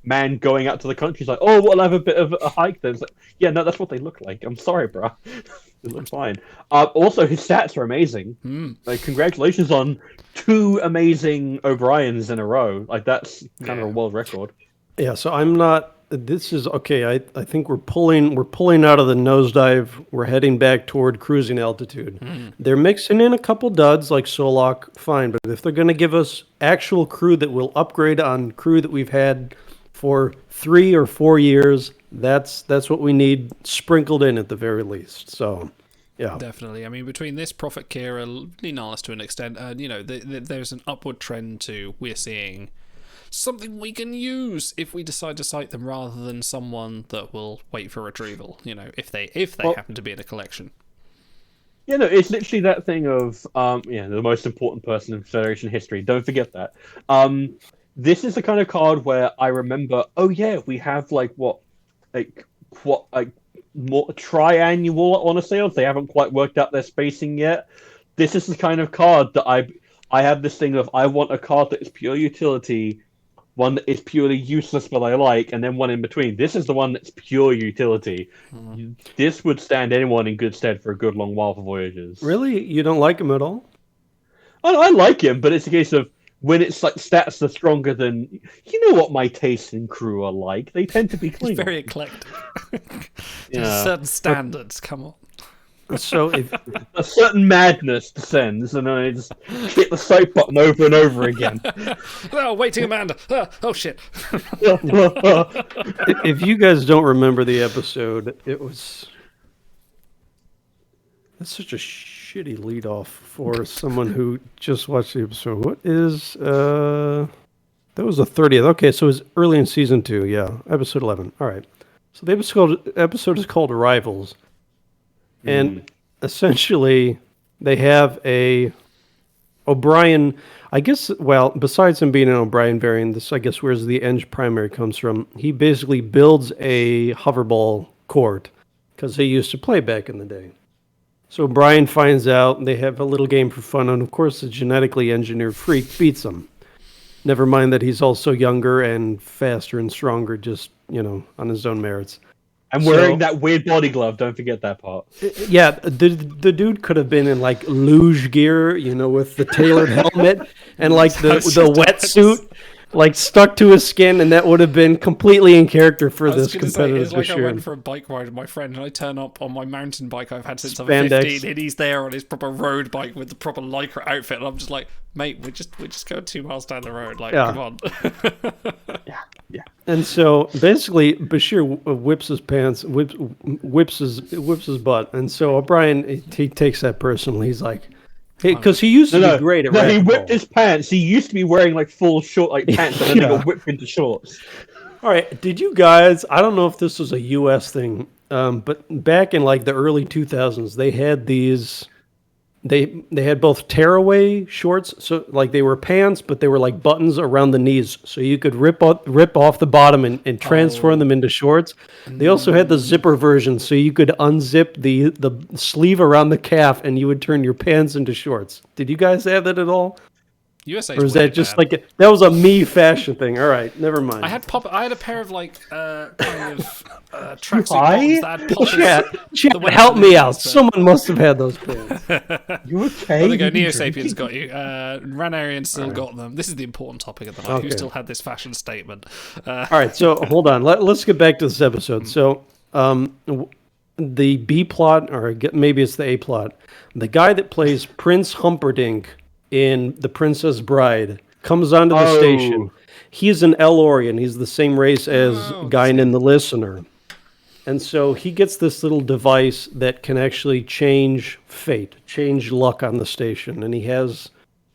man going out to the country. He's like, oh, we'll have a bit of a hike then. It's like, yeah, no, that's what they look like. I'm sorry, bro. They look fine. Also, his stats are amazing. Congratulations on 2 amazing O'Briens in a row. That's kind of a world record. Yeah, so I'm not. This is okay. I think we're pulling out of the nosedive. We're heading back toward cruising altitude. They're mixing in a couple duds like Solok, fine. But if they're going to give us actual crew that will upgrade on crew that we've had for 3 or 4 years, that's what we need sprinkled in at the very least. So, yeah, definitely. I mean, between this, Prophet Kira, Linalis to an extent, there's an upward trend to we're seeing something we can use if we decide to cite them, rather than someone that will wait for retrieval, if they happen to be in a collection. It's literally that thing of the most important person in Federation history. Don't forget that. This is the kind of card where I remember, we have more triannual on a sale. They haven't quite worked out their spacing yet. This is the kind of card that I have this thing of I want a card that is pure utility, one that is purely useless but I like, and then one in between. This is the one that's pure utility. This would stand anyone in good stead for a good long while for Voyages. Really? You don't like him at all? I like him, but it's a case of when it's like stats are stronger than... You know what my tastes in crew are like. They tend to be clean. Very eclectic. Yeah. There's certain standards, come on. So if A certain madness descends, and I just hit the save button over and over again. Oh, waiting Amanda. Oh, shit. if you guys don't remember the episode, it was... That's such a shitty lead off for someone who just watched the episode. What is that was the 30th. Okay, so it was early in season 2, yeah. Episode 11. All right. So the episode is called Arrivals. And essentially they have a O'Brien, I guess, well, besides him being an O'Brien variant, this I guess where's the Eng primary comes from. He basically builds a hoverball court because he used to play back in the day. So O'Brien finds out, they have a little game for fun, and of course the genetically engineered freak beats him. Never mind that he's also younger and faster and stronger, just, on his own merits. I'm wearing that weird body glove, don't forget that part. Yeah, the dude could have been in like luge gear, with the tailored helmet and like the wetsuit like stuck to his skin, and that would have been completely in character for this competitive. It's like I went for a bike ride with my friend, and I turn up on my mountain bike I've had since I was 15, and he's there on his proper road bike with the proper lycra outfit, and I'm just like, mate, we're just going 2 miles down the road, like, come on. Yeah. And so basically, Bashir whips his pants, whips his butt, and so O'Brien he takes that personally. He's like, hey, because he used to be great at he racquetball. whipped his pants. He used to be wearing like full short like pants, and then he got whipped into shorts. All right, did you guys? I don't know if this was a U.S. thing, but back in like the early 2000s, they had these. They had both tearaway shorts, so like they were pants, but they were like buttons around the knees, so you could rip off the bottom and transform them into shorts. They also had the zipper version, so you could unzip the sleeve around the calf, and you would turn your pants into shorts. Did you guys have that at all? USA, or is that just like that was a me fashion thing? All right, never mind. I had a pair of like kind of tracksuit bottoms that had Chat, help me out. Someone must have had those pants. You okay? There we go. Neo Sapiens got you. Ranarian still got them. This is the important topic of the night. Okay. Who still had this fashion statement? All right, so hold on. Let's get back to this episode. So, the B plot, or maybe it's the A plot. The guy that plays Prince Humperdinck in The Princess Bride comes onto the station. He's an Elorian. He's the same race as Guinan the Listener. And so he gets this little device that can actually change fate, change luck on the station. And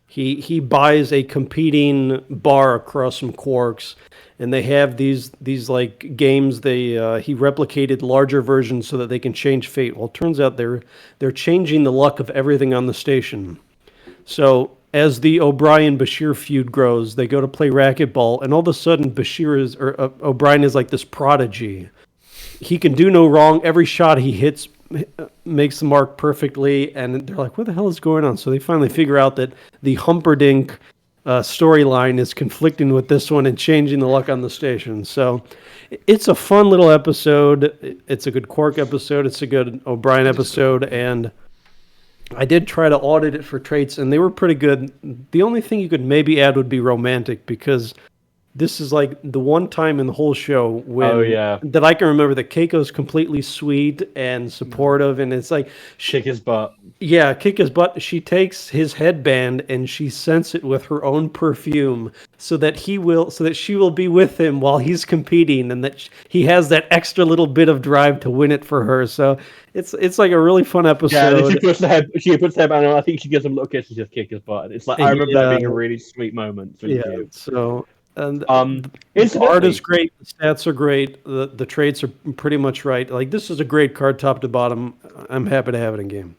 he buys a competing bar across some quarks, and they have these like games. He replicated larger versions so that they can change fate. Well, it turns out they're changing the luck of everything on the station. So as the O'Brien-Bashir feud grows, they go to play racquetball, and all of a sudden O'Brien is like this prodigy. He can do no wrong. Every shot he hits makes the mark perfectly, and they're like, what the hell is going on? So they finally figure out that the Humperdinck storyline is conflicting with this one and changing the luck on the station. So it's a fun little episode. It's a good Quark episode. It's a good O'Brien episode, and I did try to audit it for traits, and they were pretty good. The only thing you could maybe add would be romantic, because this is like the one time in the whole show that I can remember that Keiko's completely sweet and supportive, and it's like kick his butt. Yeah, kick his butt. She takes his headband and she scents it with her own perfume, so that she will be with him while he's competing, and that he has that extra little bit of drive to win it for her. So it's like a really fun episode. Yeah, she puts the headband on. I think she gives him a little kiss and just kick his butt. It's like I remember that being a really sweet moment. So. And the art is great, the stats are great, the traits are pretty much right. Like, this is a great card top to bottom. I'm happy to have it in game.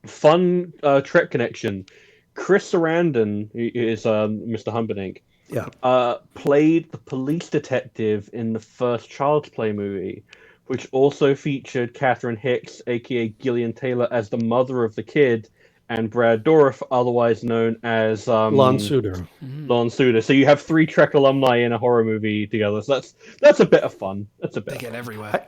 Fun Trek connection. Chris Sarandon, who is Mr. Humperdinck, played the police detective in the first Child's Play movie, which also featured Catherine Hicks, aka Gillian Taylor, as the mother of the kid, and Brad Dourif, otherwise known as Lon Suder. Lon Suder. So you have 3 Trek alumni in a horror movie together. So that's a bit of fun. That's a bit. They get everywhere.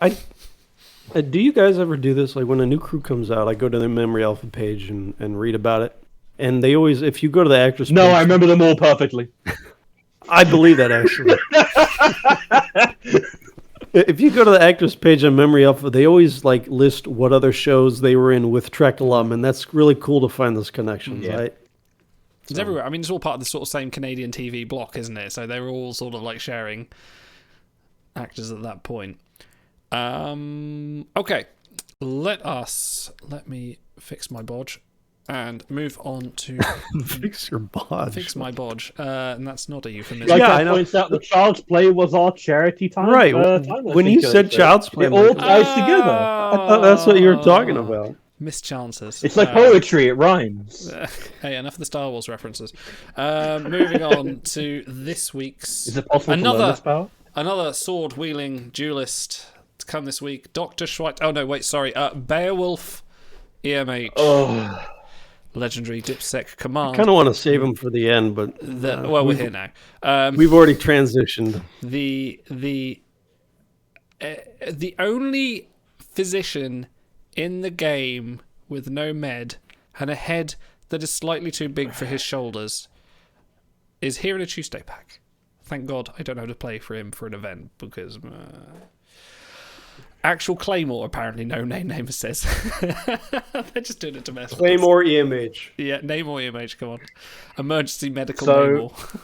Do you guys ever do this? Like when a new crew comes out, I go to the Memory Alpha page and read about it. And they always, if you go to the actors No, page, I remember them all perfectly. I believe that actually. If you go to the actors page on Memory Alpha, they always like list what other shows they were in with Trek alum, and that's really cool to find those connections, right? It's everywhere. I mean, it's all part of the sort of same Canadian TV block, isn't it? So they were all sort of like sharing actors at that point. Okay, let me fix my bodge and move on to Fix your bodge. fix my bodge, and that's not a euphemism. Like Yeah, I I know. points out, the Child's Play was our charity time. Right. Timeless When you feature, said so Child's Play, it I'm all like, ties together. I thought that's what you were talking about. Mischances. It's like poetry; it rhymes. Hey, enough of the Star Wars references. Moving on to this week's Is it possible to learn this power? another sword-wielding duelist to come this week. Dr. Schweitzer. Oh no, wait, sorry. Beowulf EMH. Oh, Legendary Dipsec Command. I kind of want to save them for the end, but Well, we're here now. we've already transitioned. The only physician in the game with no med and a head that is slightly too big for his shoulders is here in a Tuesday pack. Thank God I don't have to play for him for an event because actual Claymore apparently no name says. They're just doing it to mess with us. Claymore EMH. Yeah, Namor EMH, come on. Emergency medical So- Namor.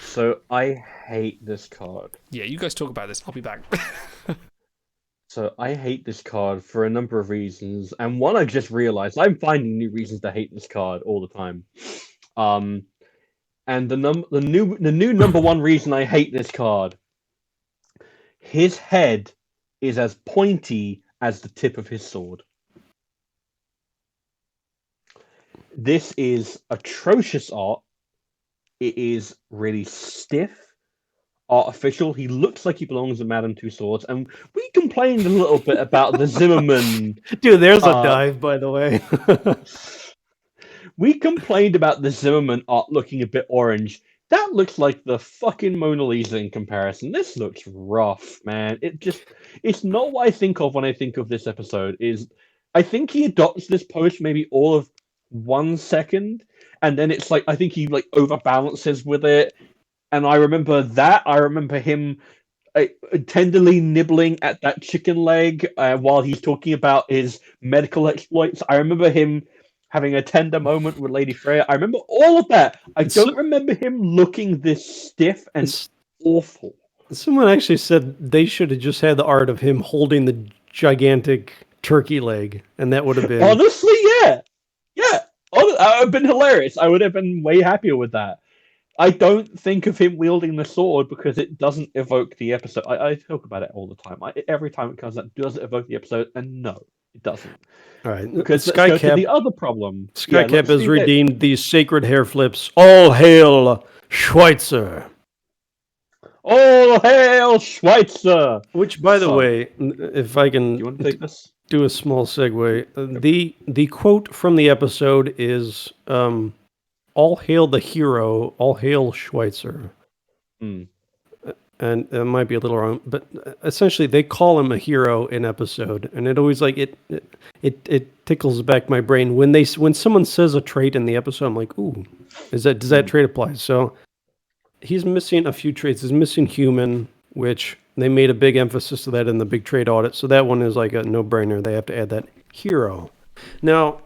so I hate this card. Yeah, you guys talk about this. I'll be back. So I hate this card for a number of reasons, and one I just realized I'm finding new reasons to hate this card all the time. And the new number one reason I hate this card, his head is as pointy as the tip of his sword. This is atrocious art. It is really stiff, artificial. He looks like he belongs in Madame Tussauds, and we complained a little bit about the Zimmerman. Dude, there's a dive, by the way. We complained about the Zimmerman art looking a bit orange. That looks like the fucking Mona Lisa in comparison. This looks rough, man. It's not what I think of when I think of this episode. I think he adopts this pose maybe all of 1 second, and then it's like, I think he like overbalances with it. And I remember that. I remember him tenderly nibbling at that chicken leg while he's talking about his medical exploits. I remember him having a tender moment with Lady Freya. I remember all of that. I don't remember him looking this stiff and awful. Someone actually said they should have just had the art of him holding the gigantic turkey leg, and that would have been... Honestly, yeah. Yeah. That would have been hilarious. I would have been way happier with that. I don't think of him wielding the sword because it doesn't evoke the episode. I talk about it all the time. Every time it comes out, does it evoke the episode? And no, it doesn't. All right. Because let's go to the other problem. Skycap has redeemed these sacred hair flips. All hail Schweitzer. All hail Schweitzer! Which, by the way, if I can You want to take this? do a small segue, the quote from the episode is, all hail the hero, all hail Schweitzer. Hmm. And it might be a little wrong, but essentially they call him a hero in episode, and it always like it tickles back my brain when someone says a trait in the episode. I'm like, ooh, does that trait apply? So he's missing a few traits. He's missing human, which they made a big emphasis to that in the big trait audit. So that one is like a no-brainer. They have to add that hero. Now,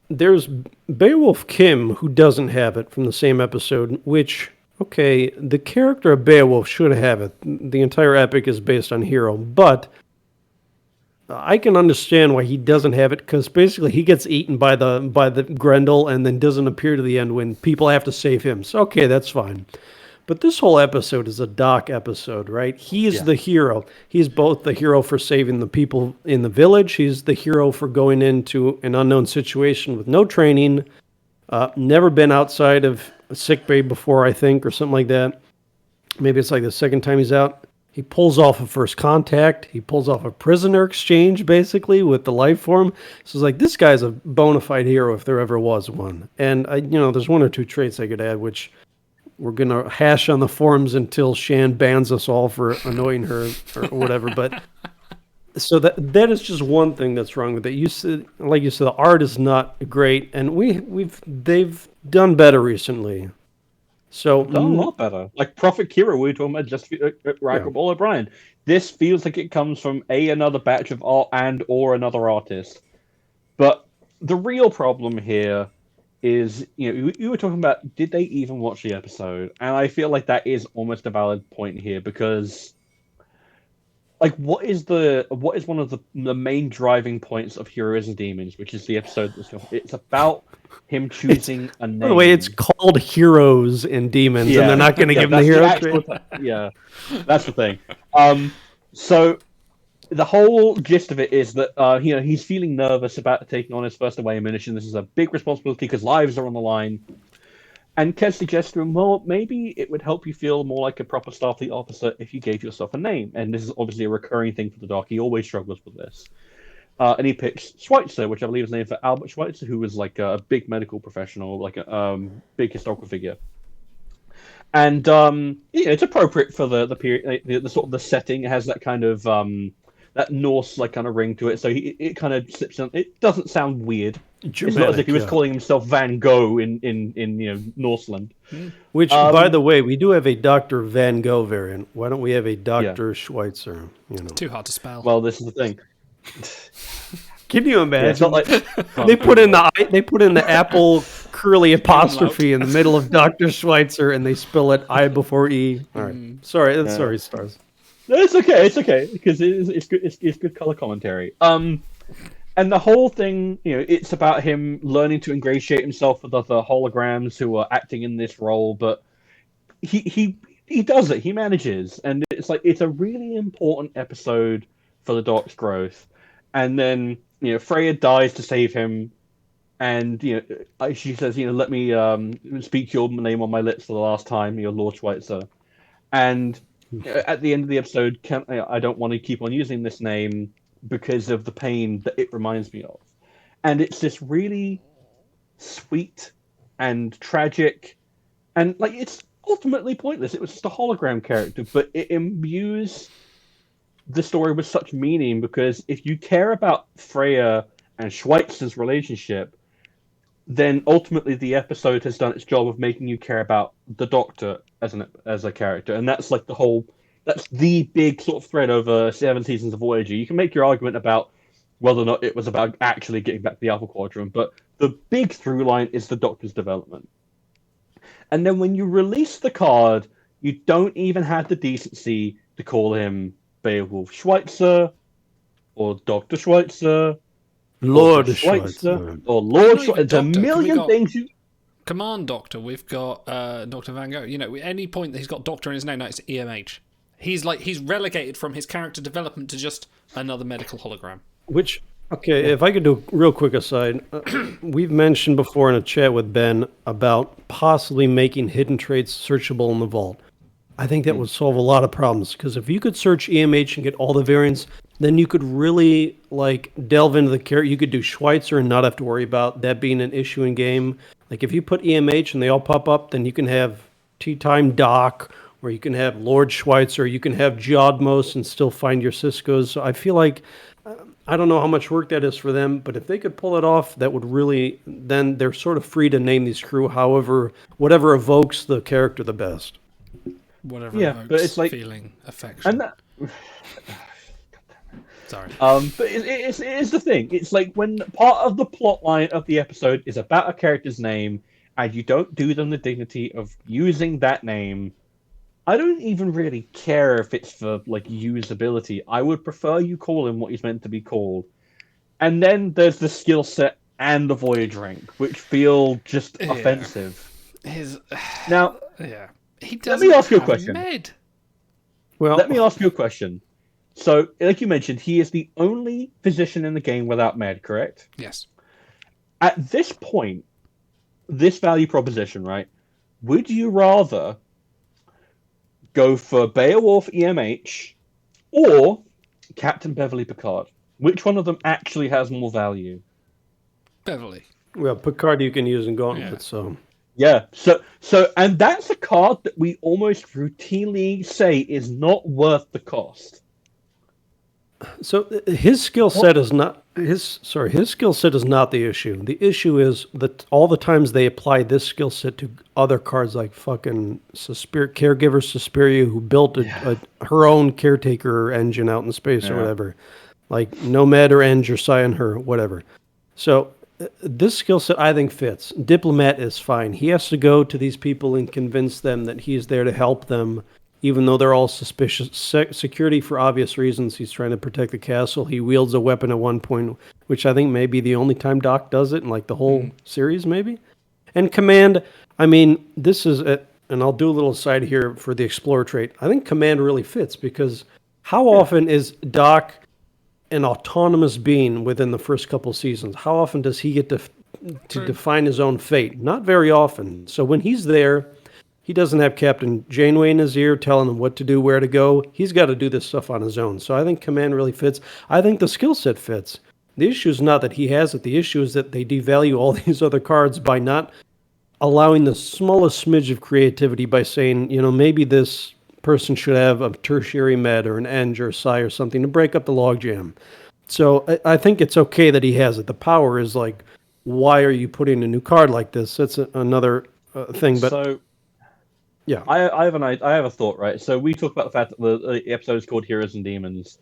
there's Beowulf Kim who doesn't have it from the same episode, which. Okay, the character of Beowulf should have it. The entire epic is based on hero, but I can understand why he doesn't have it, because basically he gets eaten by the Grendel and then doesn't appear to the end when people have to save him. So okay, that's fine. But this whole episode is a Doc episode, right? He is the hero. He's both the hero for saving the people in the village. He's the hero for going into an unknown situation with no training, never been outside of a sick bay before, I think, or something like that. Maybe it's like the second time he's out. He pulls off a first contact. He pulls off a prisoner exchange, basically, with the life form. So it's like, this guy's a bona fide hero if there ever was one. And, there's one or two traits I could add, which we're going to hash on the forums until Shan bans us all for annoying her or whatever. But so that is just one thing that's wrong with it. You said, like you said, the art is not great, and they've done better recently. So done a lot better. Like Prophet Kira, we were talking about just Racquetball O'Brien. This feels like it comes from another batch of art or another artist. But the real problem here is, you were talking about, did they even watch the episode? And I feel like that is almost a valid point here, because like, what is one of the main driving points of Heroes and Demons, which is the episode it's about him choosing a name. By the way, it's called Heroes and Demons, and they're not going to give him the hero trait. Yeah, that's the thing. So the whole gist of it is that he's feeling nervous about taking on his first away mission. This is a big responsibility because lives are on the line. And Kez suggests to him, well, maybe it would help you feel more like a proper Starfleet officer if you gave yourself a name. And this is obviously a recurring thing for the Doc. He always struggles with this. And he picks Schweitzer, which I believe is named for Albert Schweitzer, who was like a big medical professional, like a big historical figure. And it's appropriate for the period, the sort of the setting. It has that kind of that Norse like kind of ring to it, so it kind of slips in. It doesn't sound weird. Germanic, it's not as if he was calling himself Van Gogh in Norseland. Which, by the way, we do have a Dr. Van Gogh variant. Why don't we have a Dr. Schweitzer? Too hard to spell. Well, this is the thing. Can you imagine? Yeah, it's not like they put in the Apple curly apostrophe in the middle of Dr. Schweitzer, and they spell it I before E. All right, sorry, Stars. No, it's okay because it's good. It's good color commentary. And the whole thing, it's about him learning to ingratiate himself with other holograms who are acting in this role, but he does it. He manages, and it's a really important episode for the Doc's growth. And then Freya dies to save him, and she says, let me speak your name on my lips for the last time, Lord Schweitzer. And at the end of the episode, I don't want to keep on using this name because of the pain that it reminds me of. And it's this really sweet and tragic, and it's ultimately pointless. It was just a hologram character, but it imbues the story with such meaning, because if you care about Freya and Schweitzer's relationship, then ultimately the episode has done its job of making you care about the Doctor as a character. And that's that's the big sort of thread over 7 seasons of Voyager. You can make your argument about whether or not it was about actually getting back to the Alpha Quadrant, but the big through line is the Doctor's development. And then when you release the card, you don't even have the decency to call him Beowulf Schweitzer, or Dr. Schweitzer, Lord Schweitzer, or Lord Schweitzer. There's a million things you... Command Doctor, we've got Dr. Van Gogh. At any point that he's got Doctor in his name, no, it's EMH. He's relegated from his character development to just another medical hologram. Which, okay, if I could do a real quick aside, we've mentioned before in a chat with Ben about possibly making hidden traits searchable in the vault. I think that would solve a lot of problems, because if you could search EMH and get all the variants, then you could really delve into the character. You could do Schweitzer and not have to worry about that being an issue in game. Like if you put EMH and they all pop up, then you can have Tea Time Doc, or you can have Lord Schweitzer, you can have Jodmos and still find your Ciscos. So I feel like, I don't know how much work that is for them, but if they could pull it off, that would really, then they're sort of free to name these crew whatever evokes the character the best. Whatever evokes feeling, affection. And that... Sorry. But it is the thing. It's like when part of the plot line of the episode is about a character's name, and you don't do them the dignity of using that name, I don't even really care if it's for usability. I would prefer you call him what he's meant to be called. And then there's the skill set and the voyage rank, which feel just offensive. Now, he doesn't. Let me ask you a question. Well, let me ask you a question. So, like you mentioned, he is the only physician in the game without med, correct? Yes. At this point, this value proposition, right? Would you rather go for Beowulf EMH or Captain Beverly Picard. Which one of them actually has more value? Beverly. Well, Picard you can use in Gauntlet, Yeah. so... Yeah, and that's a card that we almost routinely say is not worth the cost. So his skill set is not his skill set is not the issue. The issue is that all the times they apply this skill set to other cards like fucking Caregiver Suspiria, who built her own caretaker engine out in space or whatever, like Nomad or Eng or Scion her whatever. So this skill set I think fits. Diplomat is fine. He has to go to these people and convince them that he's there to help them. Even though they're all suspicious, security for obvious reasons, he's trying to protect the castle. He wields a weapon at one point, which I think may be the only time Doc does it in like the whole series, maybe. And Command, I mean, this is, and I'll do a little aside here for the Explorer trait. I think Command really fits because how often is Doc an autonomous being within the first couple seasons? How often does he get to define his own fate? Not very often. So when he's there, he doesn't have Captain Janeway in his ear telling him what to do, where to go. He's got to do this stuff on his own. So I think Command really fits. I think the skill set fits. The issue is not that he has it. The issue is that they devalue all these other cards by not allowing the smallest smidge of creativity by saying, you know, maybe this person should have a tertiary med or an Eng or a Psi or something to break up the logjam. So I think it's okay that he has it. The power is like, why are you putting a new card like this? That's another thing. But so... yeah, I have a thought, right? So we talk about the fact that the episode is called Heroes and Demons,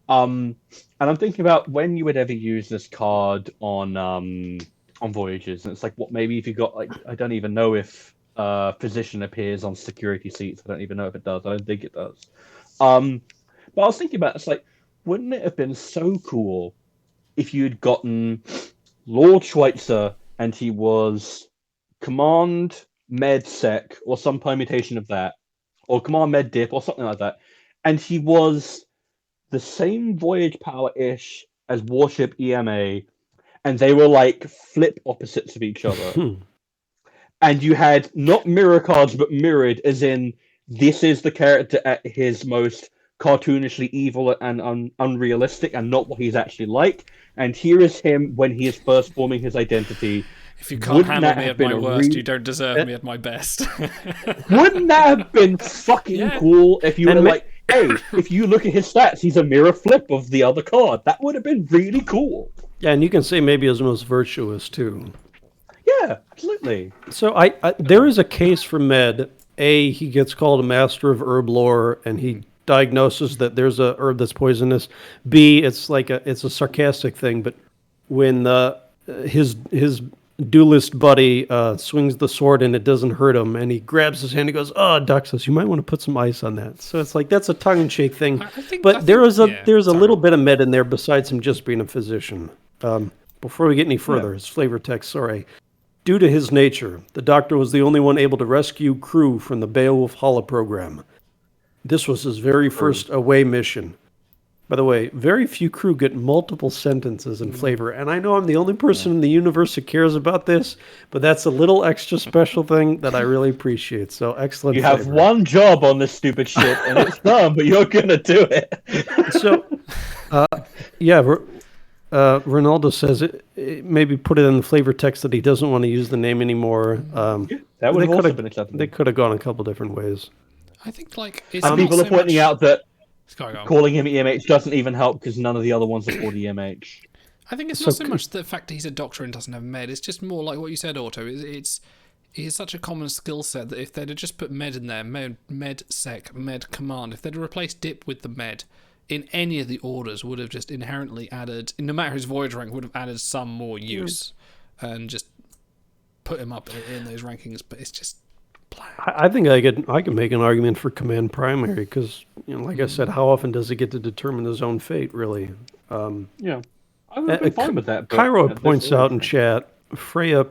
and I'm thinking about when you would ever use this card on Voyages, and it's like, what, maybe if you got like, I don't even know if Physician appears on security seats. I don't even know if it does. I don't think it does. But I was thinking about it's like, wouldn't it have been so cool if you'd gotten Lord Schweitzer and he was Command Med Sec or some permutation of that, or Command Med Dip or something like that, and he was the same voyage power-ish as Warship EMA, and they were like flip opposites of each other. And you had not mirror cards, but mirrored, as in this is the character at his most cartoonishly evil and unrealistic, and not what he's actually like. And here is him when he is first forming his identity. If you can't handle me at my worst, you don't deserve me at my best. Wouldn't that have been fucking cool if you were like, hey, if you look at his stats, he's a mirror flip of the other card. That would have been really cool. Yeah, and you can say maybe his most virtuous, too. Yeah, absolutely. So there is a case for Med. A, he gets called a master of herb lore, and he diagnoses that there's a herb that's poisonous. B, it's like it's a sarcastic thing, but when his duelist buddy swings the sword and it doesn't hurt him, and he grabs his hand and goes, "Oh, Doc says you might want to put some ice on that." So it's like that's a tongue-in-cheek thing. There's a little bit of Med in there besides him just being a physician. Before we get any further, his flavor text, sorry. Due to his nature, the Doctor was the only one able to rescue crew from the Beowulf holoprogram. This was his very first away mission. By the way, very few crew get multiple sentences in flavor, and I know I'm the only person in the universe who cares about this, but that's a little extra special thing that I really appreciate. So excellent. You have one job on this stupid shit, and it's done, but you're gonna do it. So, Ronaldo says maybe put it in the flavor text that he doesn't want to use the name anymore. That would have also been acceptable. They could have gone a couple different ways. I think like it's people are pointing out that Go calling him EMH doesn't even help because none of the other ones are called EMH. I think it's not so much the fact that he's a doctor and doesn't have med. It's just more like what you said, Otto. It's such a common skill set that if they'd have just put med in there, med sec, med command, if they'd have replaced dip with the med in any of the orders, would have just inherently added, no matter his voyage rank, would have added some more use and just put him up in those rankings. But it's just bland. I think I could make an argument for command primary because, like I said, how often does he get to determine his own fate? Really? I would have been fine with that. Cairo points out in chat, Freya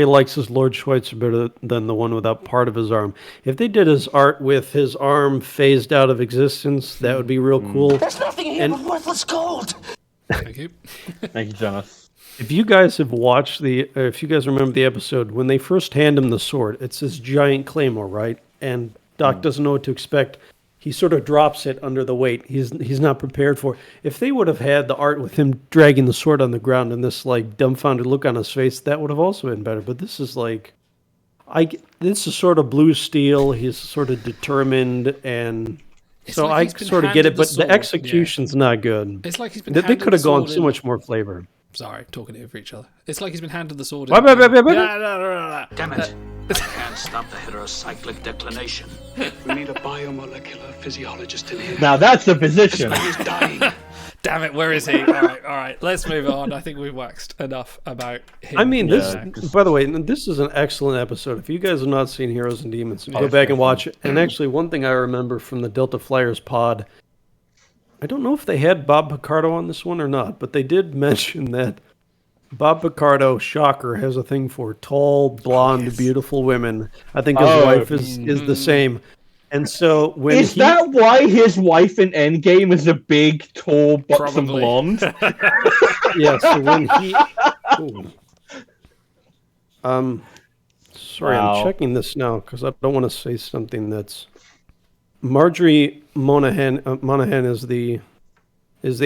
likes his Lord Schweitzer better than the one without part of his arm. If they did his art with his arm phased out of existence, that would be real cool. There's nothing here but worthless gold. Thank you. Thank you, Jonas. If you guys have watched if you guys remember the episode, when they first hand him the sword, it's this giant claymore, right? And Doc doesn't know what to expect. He sort of drops it under the weight. He's not prepared for it. If they would have had the art with him dragging the sword on the ground and this like dumbfounded look on his face, that would have also been better. But this is like, this is sort of blue steel. He's sort of determined, and so like I sort of get it. But sword. the execution's not good. It's like he's been. They could have gone so much more flavor. Sorry, talking over each other. It's like he's been handed the sword. Damn it. I can't stop the heterocyclic declination. We need a biomolecular physiologist in here. Now that's the position. He's dying. Damn it, where is he? All right, let's move on. I think we've waxed enough about him. I mean, this. By the way, this is an excellent episode. If you guys have not seen Heroes and Demons, go back and watch it. And actually, one thing I remember from the Delta Flyers pod, I don't know if they had Bob Picardo on this one or not, but they did mention that Bob Picardo, shocker, has a thing for tall, blonde, beautiful women. I think his wife is the same. And so when is that why his wife in Endgame is a big, tall, buxom blonde? Yeah. So when he, sorry, I'm checking this now because I don't want to say something that's. Marjorie Monahan is the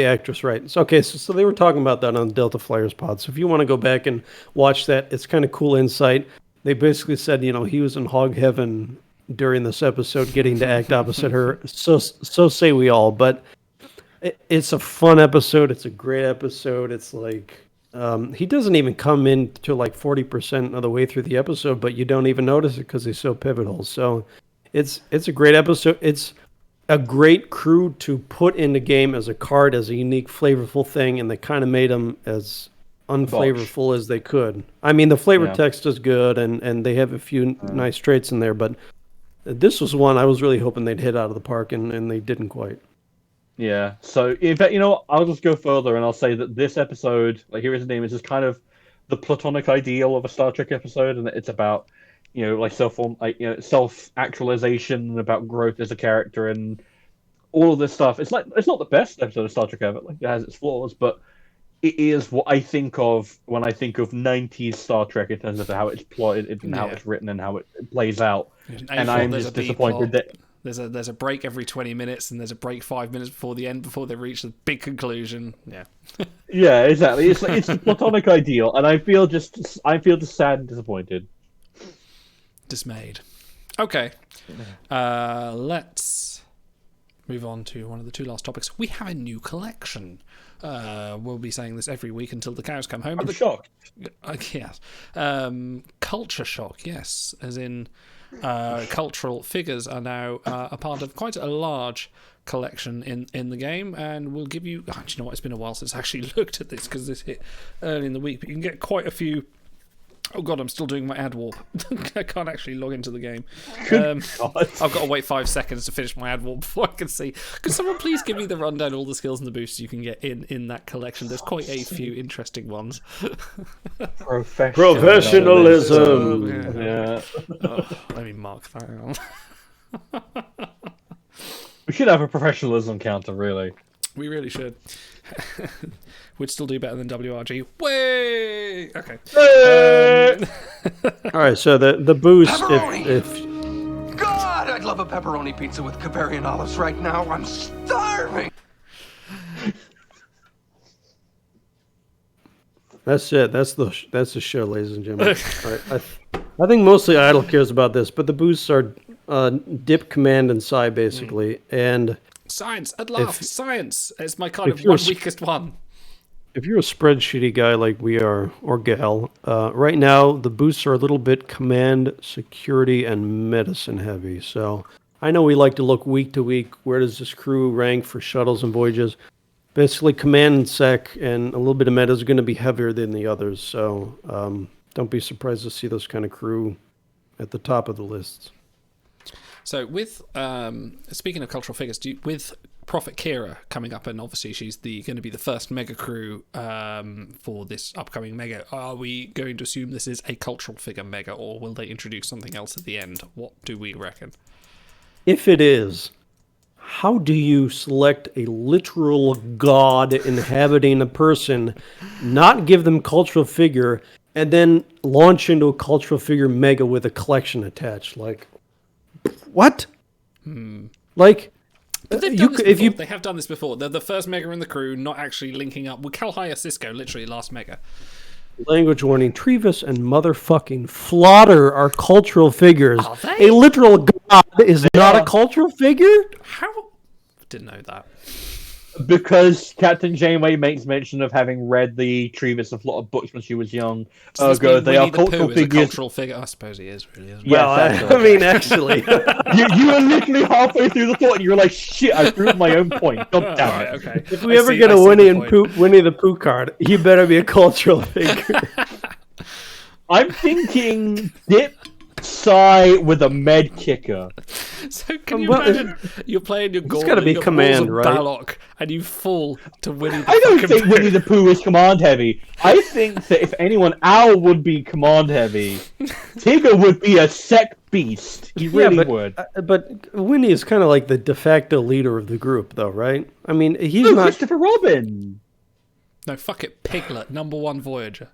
actress, right? So, okay, so they were talking about that on Delta Flyers pod. So if you want to go back and watch that, it's kind of cool insight. They basically said, he was in hog heaven during this episode, getting to act opposite her. So say we all. But it's a fun episode. It's a great episode. It's like he doesn't even come in to like 40% of the way through the episode, but you don't even notice it because he's so pivotal. So it's a great episode. It's a great crew to put in the game as a card, as a unique, flavorful thing, and they kind of made them as unflavorful as they could. I mean, the flavor text is good, and they have a few nice traits in there, but this was one I was really hoping they'd hit out of the park, and they didn't quite. Yeah, so in fact, I'll just go further, and I'll say that this episode, like Heroes and Demons, is kind of the platonic ideal of a Star Trek episode, and it's about self-actualization and about growth as a character and all of this stuff. It's not the best episode of Star Trek ever. Like, it has its flaws, but it is what I think of when I think of 90s Star Trek in terms of how it's plotted and how it's written and how it plays out. And I'm just disappointed that there's a break every 20 minutes and there's a break 5 minutes before the end before they reach the big conclusion. Yeah. Yeah, exactly. It's the platonic ideal, and I feel just sad and disappointed. Dismayed. Okay. Let's move on to one of the two last topics. We have a new collection. We'll be saying this every week until the cows come home. I'm shocked. Yes. Culture shock, yes. As in cultural figures are now a part of quite a large collection in the game, and we'll give you... do you know what? It's been a while since I actually looked at this because this hit early in the week, but you can get quite a few... Oh god, I'm still doing my ad warp. I can't actually log into the game. I've got to wait 5 seconds to finish my ad warp before I can see. Could someone please give me the rundown of all the skills and the boosts you can get in that collection? There's quite a few interesting ones. Professionalism. Yeah. Let me mark that out. We should have a professionalism counter, really. We really should. We'd still do better than WRG. Way! Okay. All right, so the boost, if God, I'd love a pepperoni pizza with Bavarian olives right now. I'm starving. That's it. That's the show, ladies and gentlemen. All right, I think mostly Idle cares about this, but the boosts are dip, command, and psi basically, and science at last. Science is my kind of one weakest one. If you're a spreadsheety guy like we are, or gal, right now the boosts are a little bit command, security, and medicine heavy. So I know we like to look week to week. Where does this crew rank for shuttles and voyages? Basically, command and sec and a little bit of meta is going to be heavier than the others. So don't be surprised to see those kind of crew at the top of the lists. So with speaking of cultural figures, with Prophet Kira coming up, and obviously she's going to be the first mega crew for this upcoming mega, are we going to assume this is a cultural figure mega, or will they introduce something else at the end? What do we reckon? If it is, how do you select a literal god inhabiting a person, not give them cultural figure, and then launch into a cultural figure mega with a collection attached? Like, what? Like, But they've done this before. They have done this before. They're the first mega in the crew, not actually linking up with Cal Hire Cisco, literally last mega. Language warning: Trevis and motherfucking Flaughter are cultural figures. Are they? A literal god is not a cultural figure? How? Didn't know that. Because Captain Janeway makes mention of having read the Trevis and Flaughter books when she was young. They they are the cultural Pooh figures. Is a cultural figure. I suppose he is really. Isn't he? Well, I mean, actually. you were literally halfway through the thought and you were like, shit, I proved my own point. God damn it. Right, okay. If we ever get a Winnie the Pooh card, he better be a cultural figure. I'm thinking Dip Psy with a med kicker. So can you imagine you're playing your It's got to be command, right? Balok, and you fall to Winnie the I don't think Pooh. Winnie the Pooh is command heavy. I think that if anyone, Owl would be command heavy. Tigger would be a sec beast. He really would. But Winnie is kind of like the de facto leader of the group, though, right? I mean, he's not Christopher Robin. No, fuck it. Piglet, #1 Voyager.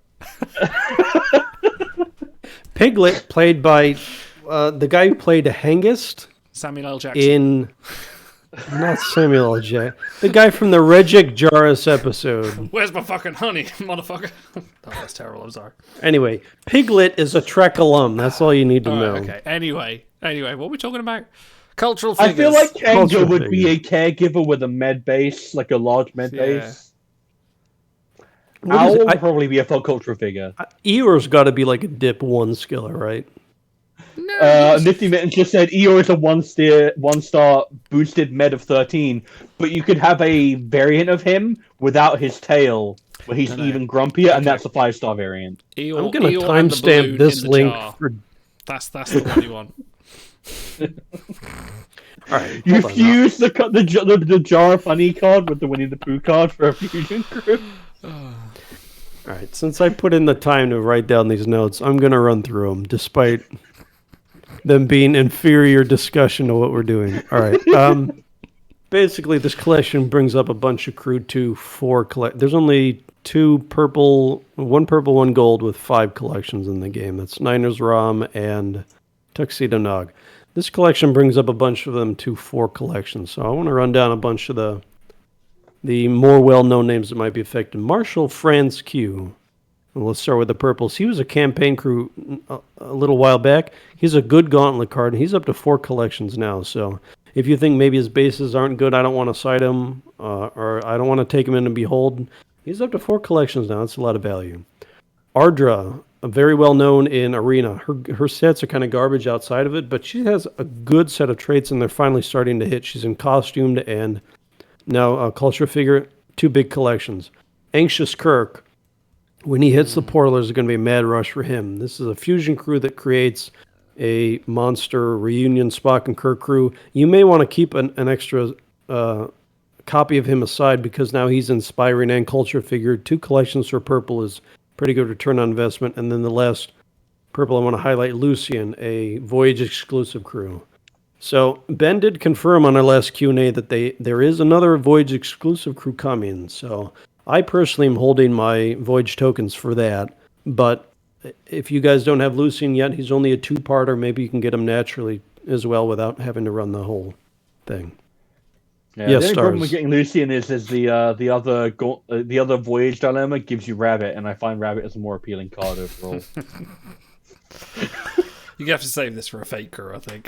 Piglet, played by the guy who played Hengist Samuel L. Jackson. Not Samuel L. Jackson. The guy from the Rejik Jarrus episode. Where's my fucking honey, motherfucker? Oh, that's terrible. I'm sorry. Anyway, Piglet is a Trek alum. That's all you need to know. Okay. Anyway, what are we talking about? Cultural figures. I feel like Kenga would be a caregiver with a med base, like a large med base. Owl would probably be a full cultural figure. Eeyore's got to be like a Dip 1 skiller, right? Nifty Mittens just said Eeyore is a one-star boosted med of 13, but you could have a variant of him without his tail, where he's even grumpier, and that's a 5-star variant. Eeyore, I'm going to timestamp this link for... That's the one you want. Alright, you fuse the jar of honey card with the Winnie the Pooh card for a fusion crew. Alright, since I put in the time to write down these notes, I'm going to run through them, despite them being inferior discussion to what we're doing. Alright, basically this collection brings up a bunch of crew to 4 There's only 2 purple, 1 purple, 1 gold with 5 collections in the game. That's Niners Rom and Tuxedo Nog. This collection brings up a bunch of them to 4 collections, so I want to run down a bunch of the more well-known names that might be affected. Marshall Franz Q. Well, let's start with the purples. He was a campaign crew a little while back. He's a good gauntlet card, and he's up to 4 collections now. So if you think maybe his bases aren't good, I don't want to cite him, or I don't want to take him in and behold, he's up to 4 collections now. That's a lot of value. Ardra, very well-known in Arena. Her stats are kind of garbage outside of it, but she has a good set of traits, and they're finally starting to hit. She's in costumed and... Now, a culture figure, 2 big collections. Anxious Kirk, when he hits the portal, there's going to be a mad rush for him. This is a fusion crew that creates a monster reunion Spock and Kirk crew. You may want to keep an extra copy of him aside because now he's inspiring and culture figure. 2 collections for purple is pretty good return on investment. And then the last purple I want to highlight, Lucian, a Voyage exclusive crew. So Ben did confirm on our last Q&A that there is another Voyage exclusive crew coming. So I personally am holding my Voyage tokens for that. But if you guys don't have Lucian yet, he's only a 2-parter. Maybe you can get him naturally as well without having to run the whole thing. Yeah, yes, the only problem with getting Lucian is the other Voyage dilemma gives you Rabbit, and I find Rabbit is a more appealing card overall. You have to save this for a fake crew, I think.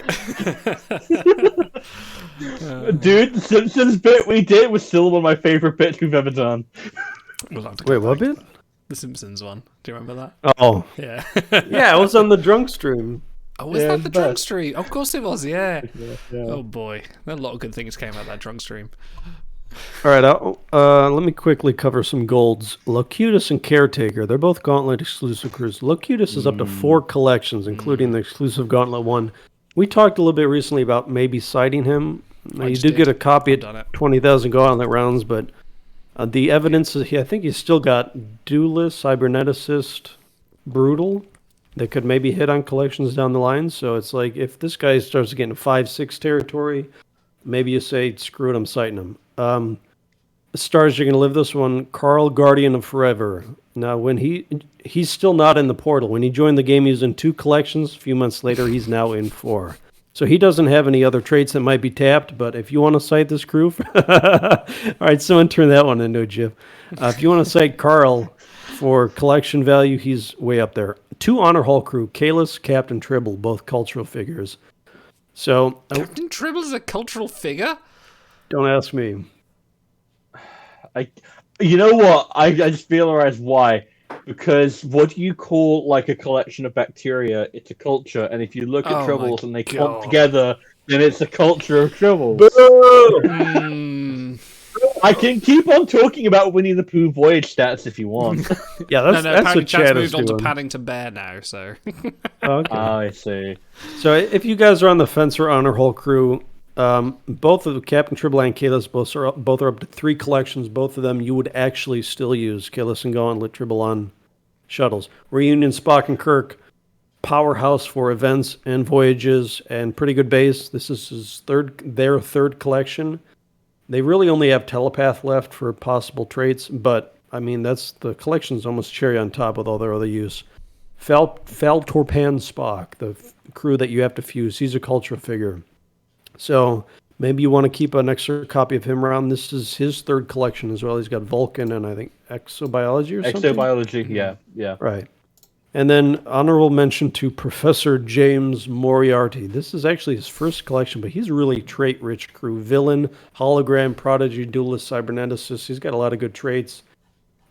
Dude, the Simpsons bit we did was still one of my favorite bits we've ever done. Wait, what bit? The Simpsons one. Do you remember that? Oh. Yeah. Yeah, it was on the drunk stream. Oh, was that the drunk stream? Of course it was, yeah. Oh boy. A lot of good things came out of that drunk stream. Alright, let me quickly cover some golds. Locutus and Caretaker, they're both Gauntlet exclusive crews. Locutus is up to 4 collections, including the exclusive Gauntlet one. We talked a little bit recently about maybe citing him. Now, you did get a copy at 20,000 Gauntlet rounds, but the evidence is I think he's still got Duelist, Cyberneticist, Brutal that could maybe hit on collections down the line. So it's like if this guy starts getting 5-6 territory, maybe you say, screw it, I'm citing him. Stars, you're going to live this one. Carl, Guardian of Forever. Now, when he's still not in the portal. When he joined the game, he was in 2 collections. A few months later, he's now in 4. So he doesn't have any other traits that might be tapped, but if you want to cite this crew... All right, someone turn that one into a GIF. If you want to cite Carl for collection value, he's way up there. 2 Honor Hall crew, Kalis, Captain Tribble, both cultural figures. So Captain Tribble is a cultural figure? Don't ask me. You know what? I just realized why. Because what do you call like a collection of bacteria? It's a culture, and if you look at tribbles and they clump together, then it's a culture of tribbles. I can keep on talking about Winnie the Pooh voyage stats if you want. Yeah, that's what Chat's Chad moved is on to doing. Paddington Bear now, so... Okay. I see. So if you guys are on the fence for Honor Hall crew, both of the Captain Tribble and Kalis both are up to 3 collections. Both of them you would actually still use. Kalis and Gauntlet, Tribble on shuttles. Reunion, Spock and Kirk, powerhouse for events and voyages, and pretty good base. This is their third collection. They really only have Telepath left for possible traits, but I mean the collection's almost cherry on top with all their other use. Faltorpan Spock, the crew that you have to fuse. He's a cultural figure. So maybe you want to keep an extra copy of him around. This is his third collection as well. He's got Vulcan and I think exobiology or something. Exobiology, yeah. Right. And then honorable mention to Professor James Moriarty. This is actually his first collection, but he's a really trait-rich crew. Villain, hologram, prodigy, duelist, cyberneticist. He's got a lot of good traits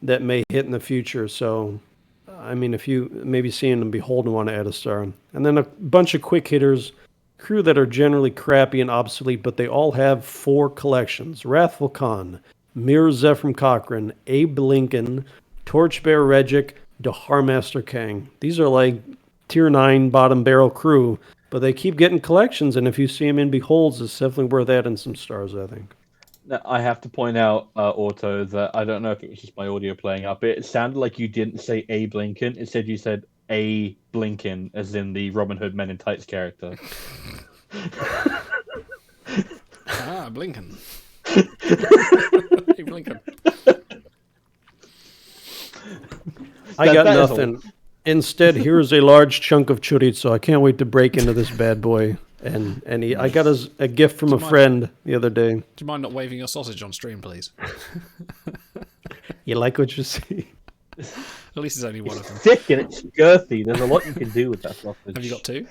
that may hit in the future. So, I mean, if you maybe seeing them behold and want to add a star. And then a bunch of quick hitters, crew that are generally crappy and obsolete, but they all have 4 collections. Wrathful Khan, Mir Zephram Cochrane, Abe Lincoln, Torchbearer Regic, Daharmaster Kang. These are like tier 9 bottom barrel crew, but they keep getting collections, and if you see them in Beholds, it's definitely worth adding some stars, I think. Now, I have to point out, Otto, that I don't know if it was just my audio playing up, but it sounded like you didn't say Abe Lincoln. Instead, you said A. Blinken, as in the Robin Hood Men in Tights character. Blinken. Hey, Blinken. I got nothing. Instead, here's a large chunk of chorizo. I can't wait to break into this bad boy. And I got a gift from a friend the other day. Do you mind not waving your sausage on stream, please? You like what you see? At least it's only one of them. Thick and it's girthy. There's a lot you can do with that sausage. Have you got 2?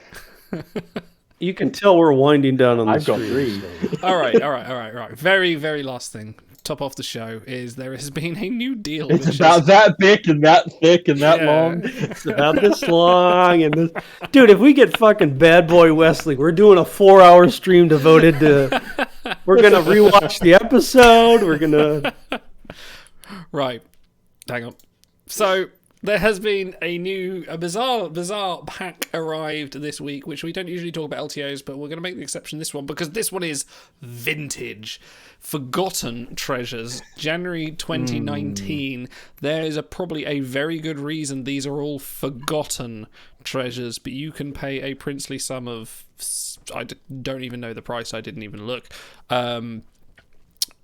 You can tell we're winding down on the I've got stream. 3. All right. Very, very last thing. Top off the show is there has been a new deal. It's about that big and that thick and that long. It's about this long and this. Dude, if we get fucking Bad Boy Wesley, we're doing a 4-hour stream devoted to. We're gonna rewatch the episode. We're gonna. Right, hang on. So there has been a bizarre pack arrived this week, which we don't usually talk about LTOs, but we're going to make the exception this one because this one is vintage. Forgotten Treasures, January 2019. There is probably a very good reason these are all forgotten treasures, but you can pay a princely sum of... I don't even know the price, I didn't even look.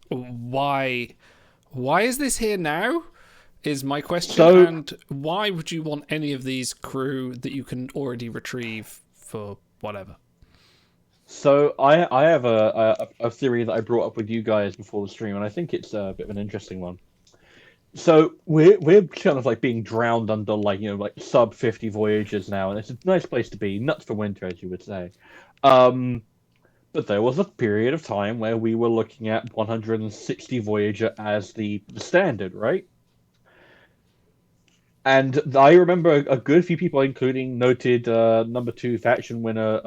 Why is this here now? Is my question, and why would you want any of these crew that you can already retrieve for whatever? So I have a theory that I brought up with you guys before the stream, and I think it's a bit of an interesting one. So we're kind of like being drowned under like sub 50 voyages now, and it's a nice place to be, nuts for winter, as you would say. But there was a period of time where we were looking at 160 Voyager as the standard, right? And I remember a good few people, including noted number 2 faction winner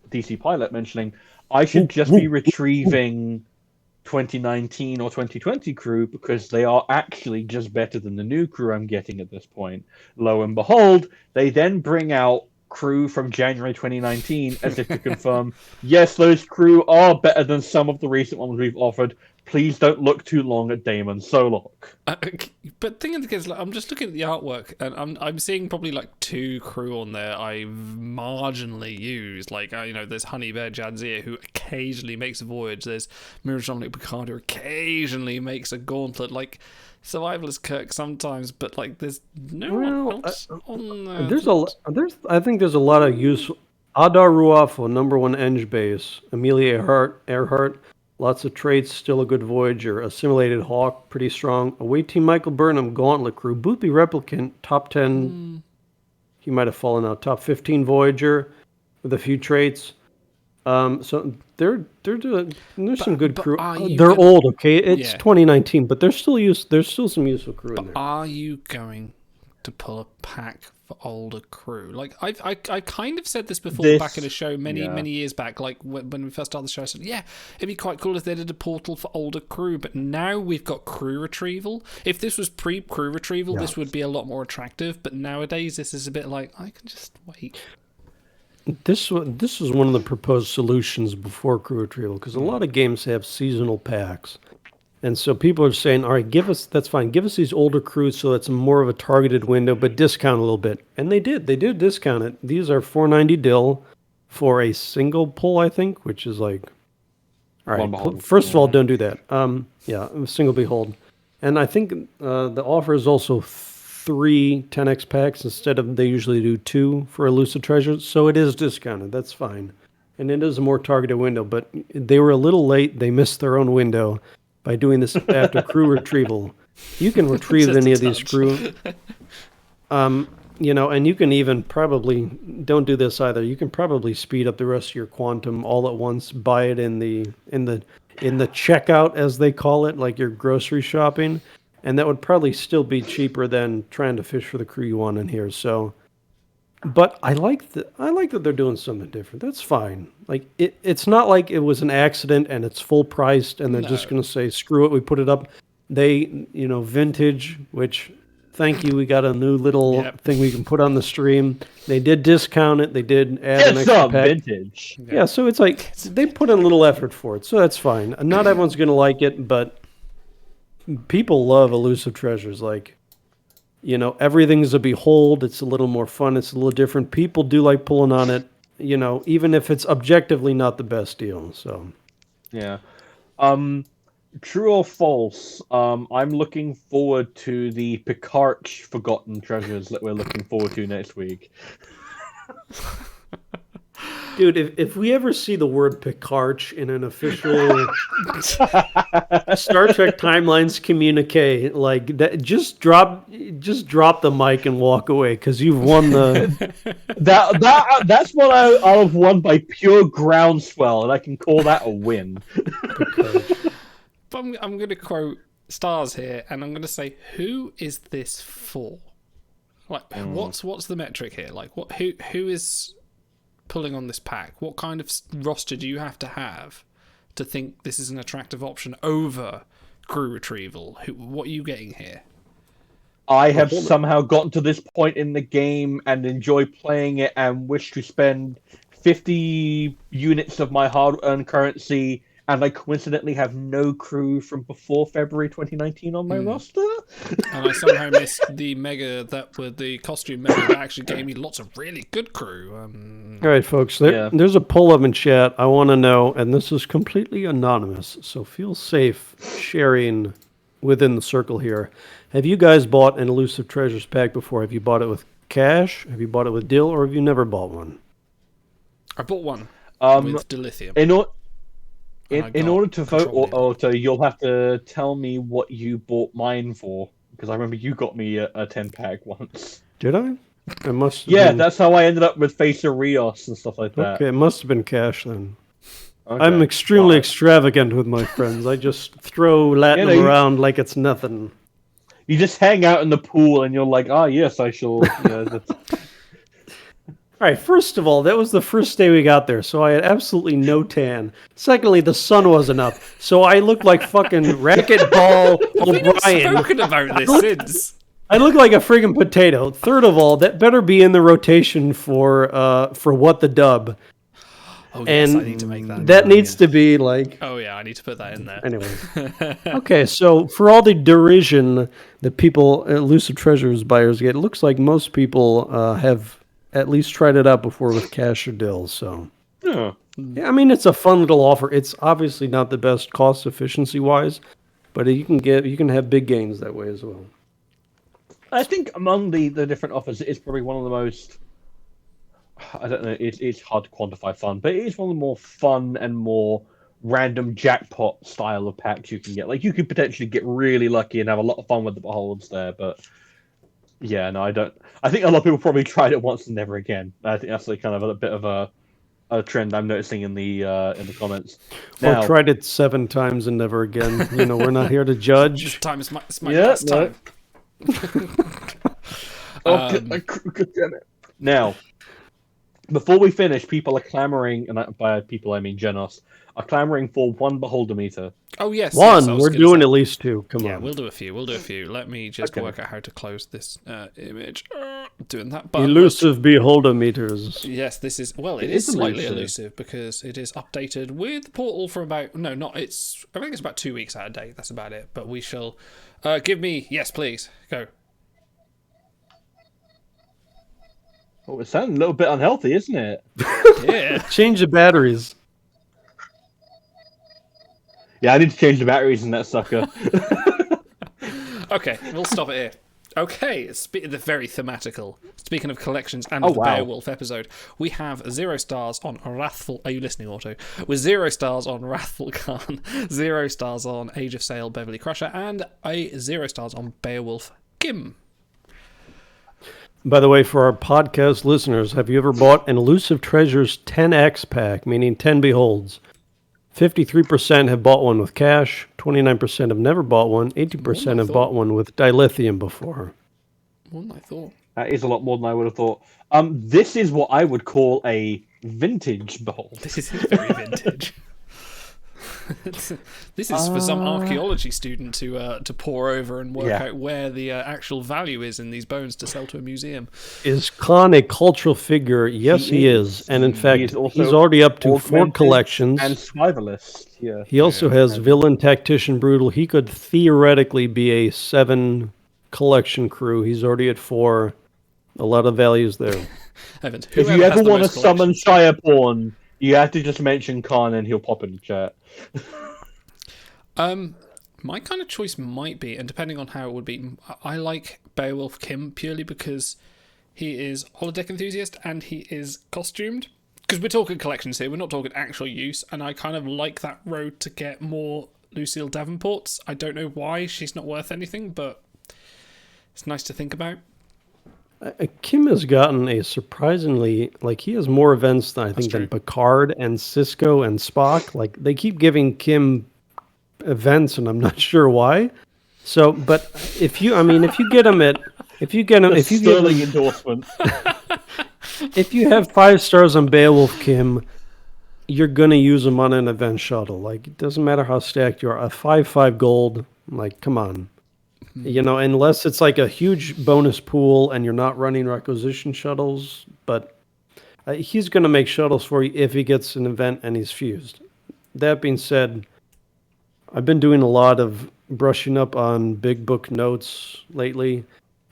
DC Pilot, mentioning I should just be retrieving 2019 or 2020 crew because they are actually just better than the new crew I'm getting at this point. Lo and behold, they then bring out crew from January 2019 as if to confirm, yes, those crew are better than some of the recent ones we've offered. Please don't look too long at Damon Solok. But thing of the case, I'm just looking at the artwork, and I'm seeing probably like 2 crew on there I've marginally used. Like, there's Honey Bear Jadzia, who occasionally makes a voyage. There's Mirror Dominic Picard, who occasionally makes a gauntlet. Like, Survivalist Kirk sometimes, but like, there's no one else on there. I think there's a lot of Adar Ruafo, number 1 Eng base. Amelia Earhart, lots of traits, still a good Voyager. Assimilated Hawk, pretty strong. Away Team Michael Burnham, Gauntlet Crew. Boothby Replicant, top 10. He might have fallen out. Top 15 Voyager with a few traits. So they're doing. There's some good crew. They're old, okay. It's 2019, but there's still some useful crew in there. Are you going to pull a pack for older crew? Like I kind of said this before back in a show many years back. Like when we first started the show, I said, yeah, it'd be quite cool if they did a portal for older crew. But now we've got crew retrieval. If this was pre-crew retrieval, this would be a lot more attractive. But nowadays, this is a bit like I can just wait. This was one of the proposed solutions before crew retrieval, because a lot of games have seasonal packs, and so people are saying, all right, that's fine, give us these older crews so it's more of a targeted window, but discount a little bit. And they did discount it. These are $4.90 DIL for a single pull, I think, which is like, all right, first of all, don't do that. Single behold. And I think the offer is also 3 10x packs instead of they usually do 2 for Elusive Treasures, so it is discounted. That's fine, and it is a more targeted window. But they were a little late. They missed their own window by doing this after crew retrieval. You can retrieve any of these crew, and you can even probably don't do this either. You can probably speed up the rest of your quantum all at once. Buy it in the checkout, as they call it, like your grocery shopping. And that would probably still be cheaper than trying to fish for the crew you want in here. So, but I like that they're doing something different. That's fine. Like it's not like it was an accident and it's full priced and they're just going to say screw it. We put it up. They Vintage, which thank you. We got a new little thing we can put on the stream. They did discount it. They did add an extra pack. Vintage. Yeah, so it's like they put in a little effort for it. So that's fine. Not everyone's going to like it, but people love Elusive Treasures. Like, everything's a behold. It's a little more fun. It's a little different. People do like pulling on it, even if it's objectively not the best deal. So, yeah. True or false? I'm looking forward to the Picard Forgotten Treasures that we're looking forward to next week. Dude, if we ever see the word Picard in an official Star Trek Timelines communique, like that, just drop the mic and walk away, because you've won the. That's what I'll have won by pure groundswell, and I can call that a win. But I'm going to quote Stars here, and I'm going to say, who is this for? Like, what's the metric here? Like, who is pulling on this pack? What kind of roster do you have to think this is an attractive option over crew retrieval? What are you getting here? I have somehow gotten to this point in the game and enjoy playing it and wish to spend 50 units of my hard-earned currency, and I coincidentally have no crew from before February 2019 on my roster. And I somehow missed the costume mega that actually gave me lots of really good crew. All right, folks, there's a poll up in chat. I want to know, and this is completely anonymous, so feel safe sharing within the circle here. Have you guys bought an Elusive Treasures pack before? Have you bought it with cash? Have you bought it with DIL? Or have you never bought one? I bought one with dilithium. In order to vote, Otto, you'll have to tell me what you bought mine for, because I remember you got me a 10-pack once. Did I? It must. Yeah, that's how I ended up with Face of Rios and stuff like that. Okay, it must have been cash then. Okay. I'm extremely extravagant with my friends. I just throw Latin around like it's nothing. You just hang out in the pool and you're like, yes, I shall. All right, first of all, that was the first day we got there, so I had absolutely no tan. Secondly, the sun wasn't up, so I looked like fucking Racquetball O'Brien. We've spoken about this since. I look like a friggin' potato. Third of all, that better be in the rotation for What the Dub. Oh, yes, I need to make that. That needs to be like... Oh, yeah, I need to put that in there. Anyway. Okay, so for all the derision that people, Elusive Treasures buyers get, it looks like most people have at least tried it out before with cash or DIL, so... Yeah, I mean, it's a fun little offer. It's obviously not the best cost efficiency-wise, but you can have big gains that way as well. I think among the different offers, it's probably one of the most... I don't know. It's hard to quantify fun, but it is one of the more fun and more random jackpot style of packs you can get. Like you could potentially get really lucky and have a lot of fun with the beholds there, but yeah, no, I don't. I think a lot of people probably tried it once and never again. I think that's like kind of a bit of a trend I'm noticing in the comments. Or tried it 7 times and never again. You know, we're not here to judge. This time is my last time. Damn it. Now, before we finish, people are clamoring, and by people I mean Genos, are clamoring for 1 beholder meter. Oh yes, one. Yes, we're doing at least 2. Come on. Yeah, we'll do a few. Let me just work out how to close this image. Doing that. But Elusive beholder meters. yes, this is it is slightly elusive because it is updated with Portal for about I think it's about 2 weeks out of date. That's about it. But we shall give me yes, please go. Oh, it's sounding a little bit unhealthy, isn't it? Yeah. Change the batteries. Yeah, I need to change the batteries in that sucker. Okay, we'll stop it here. Okay, they're very thematical. Speaking of collections and Oh, the wow. Beowulf episode, we have 0 stars on Wrathful. Are you listening, Auto? With 0 stars on Wrathful Khan, 0 stars on Age of Sail Beverly Crusher, and a 0 stars on Beowulf Kim. By the way, for our podcast listeners, have you ever bought an Elusive Treasures 10X pack, meaning 10 beholds? 53% have bought one with cash, 29% have never bought one, 18% have bought one with dilithium before. More than I thought. That is a lot more than I would have thought. This is what I would call a vintage behold. This is very vintage. This is for some archaeology student to pore over and work out where the actual value is in these bones to sell to a museum. Is Khan a cultural figure? Yes, he is. And in fact, he's already up to 4 collections. And survivalist. Yeah. He also has Villain, Tactician, Brutal. He could theoretically be a 7 collection crew. He's already at 4. A lot of values there. Evans, if you ever want to summon Shireporn, you have to just mention Khan and he'll pop in the chat. My kind of choice might be, and depending on how it would be, I like Beowulf Kim purely because he is holodeck enthusiast and he is costumed. Because we're talking collections here, we're not talking actual use, and I kind of like that road to get more Lucille Davenports. I don't know why she's not worth anything, but it's nice to think about. Kim has gotten a surprisingly, he has more events than I think than Picard and Cisco and Spock. Like, they keep giving Kim events, and I'm not sure why. So, but if you get him endorsement. If you have 5 stars on Beowulf Kim, you're gonna use him on an event shuttle. Like, it doesn't matter how stacked you are. A 5/5 gold, like, come on. You know, unless it's like a huge bonus pool and you're not running requisition shuttles, but he's going to make shuttles for you if he gets an event and he's fused. That being said, I've been doing a lot of brushing up on big book notes lately,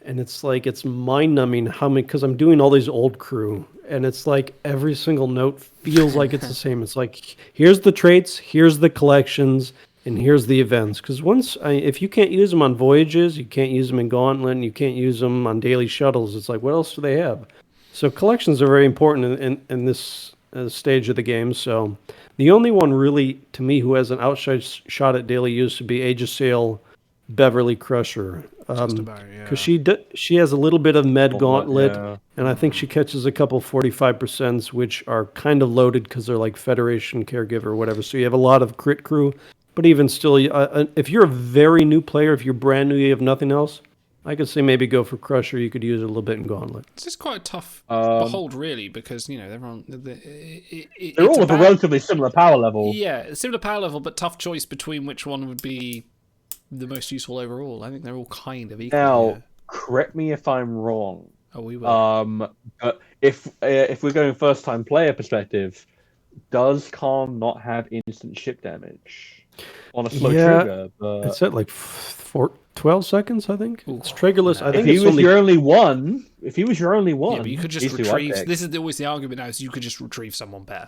and it's mind-numbing how many, because I'm doing all these old crew, and it's like every single note feels like it's the same. It's like, here's the traits, here's the collections, and here's the events. Because if you can't use them on voyages, you can't use them in Gauntlet, and you can't use them on daily shuttles, it's like, what else do they have? So collections are very important in this stage of the game. So the only one really, to me, who has an outside shot at daily use would be Age of Sail Beverly Crusher. Because she has a little bit of Med Gauntlet, and I think she catches a couple 45%, which are kind of loaded because they're like Federation Caregiver or whatever. So you have a lot of crit crew. But even still, if you're a very new player, if you're brand new, you have nothing else, I could say maybe go for Crusher. You could use it a little bit in Gauntlet. This is quite a tough behold, really, because they're on. They're all of a relatively similar power level. Yeah, similar power level, but tough choice between which one would be the most useful overall. I think they're all kind of equal. Now, correct me if I'm wrong. Oh, we will. But if we're going first time player perspective, does Khan not have instant ship damage? On a slow trigger, but it's at like 12 seconds, I think. Ooh, it's triggerless. I think if he was your only one, yeah, but you could just retrieve. This is always the argument now: is you could just retrieve someone better.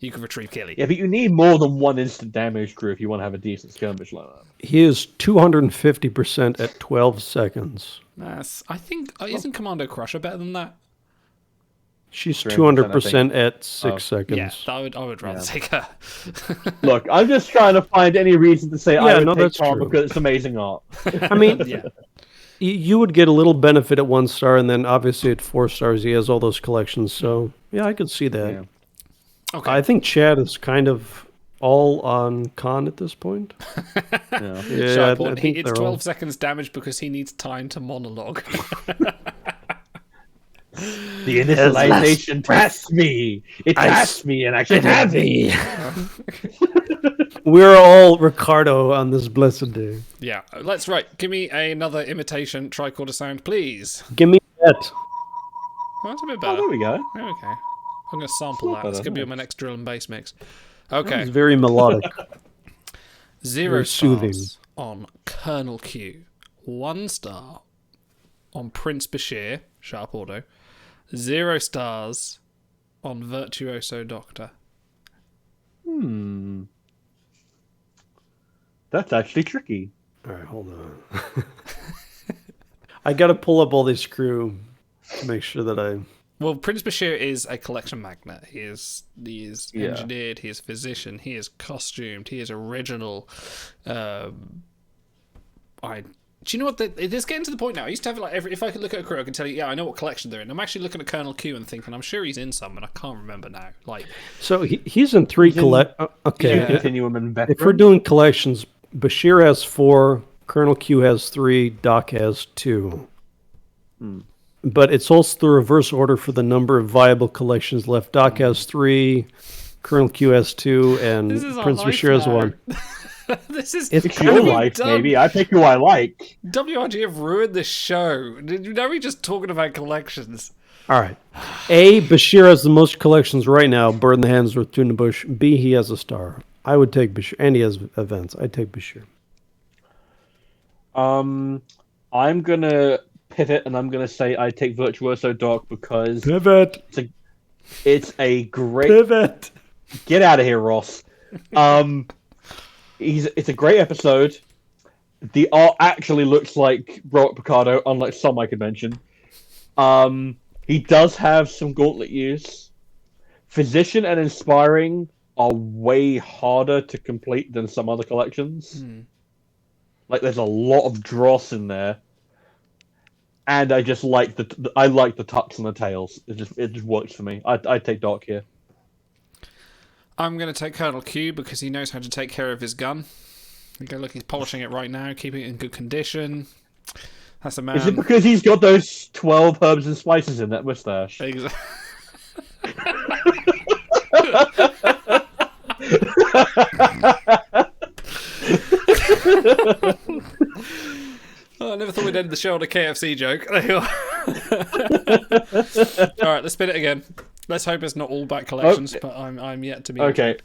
You could retrieve Killy. Yeah, but you need more than one instant damage crew if you want to have a decent skirmish lineup. He is 250% at 12 seconds. I think isn't Commando Crusher better than that? She's 300%, 200% at 6 seconds. Yeah, I would rather take her. Look, I'm just trying to find any reason to say I would take that's Tom true. because it's amazing art. I mean, Yeah. you would get a little benefit at 1 star, and then obviously at 4 stars, he has all those collections. So, yeah, I could see that. Yeah. Okay. I think Chad is kind of all on Khan at this point. Yeah. Yeah, Sharp I think it's they're 12 all... seconds damage because he needs time to monologue. The initialization tasked me. It tasked me, and I should have it. We're all Ricardo on this blessed day. Yeah, let's give me another imitation tricorder sound, please. Give me that. Oh, that's a bit Oh, better. there we go. Okay. I'm going to sample that. It's going to be on my next drill and bass mix. Okay. It's very melodic. 0 very soothing. stars on Colonel Q. 1 star on Prince Bashir, Sharp Auto. 0 stars on Virtuoso Doctor. That's actually tricky. All right, hold on. I got to pull up all this crew to make sure that I... Well, Prince Bashir is a collection magnet. He is engineered. He is physician. He is costumed. He is original. Do you know what? It is getting to the point now. I used to have it like if I could look at a crew, I can tell you, yeah, I know what collection they're in. I'm actually looking at Colonel Q and thinking, I'm sure he's in some, and I can't remember now. Like, so he's in 3 okay. Yeah. Continuum and veteran. If we're doing collections, Bashir has 4, Colonel Q has 3, Doc has 2. But it's also the reverse order for the number of viable collections left. Doc has 3, Colonel Q has 2, and This is our Prince life Bashir has now. 1. this is It's It's your life, baby. I pick who I like. WRG have ruined the show. Did you know we just talking about collections? All right. A, Bashir has the most collections right now. Bird in the Hands with Tuna Bush. B, he has a star. I would take Bashir. And he has events. I'd take Bashir. I'm gonna pivot and I'm gonna say I take Virtuoso Doc because Pivot. it's a great Pivot. Get out of here, Ross. It's a great episode. The art actually looks like Robert Picardo, unlike some I could mention. He does have some gauntlet use. Physician and Inspiring are way harder to complete than some other collections. Like there's a lot of dross in there, and I just like the tucks and the tails. It just works for me. I take Doc here. I'm going to take Colonel Q because he knows how to take care of his gun. Look, he's polishing it right now, keeping it in good condition. That's a man. Is it because he's got those 12 herbs and spices in that mustache? Exactly. Oh, I never thought we'd end the show on a KFC joke. There you are. All right, let's spin it again. Let's hope it's not all back collections, but I'm yet to be. Okay.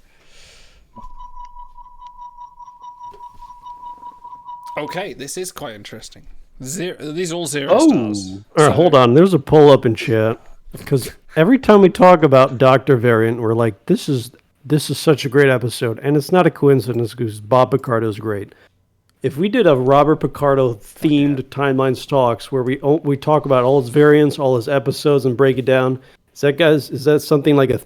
Okay, this is quite interesting. These are all 0 stars. All right, hold on. There's a poll up in chat because every time we talk about Doctor Variant, we're like, this is such a great episode, and it's not a coincidence because Bob Picardo is great. If we did a Robert Picardo themed Timelines Talks where we talk about all his variants, all his episodes, and break it down, is that something like a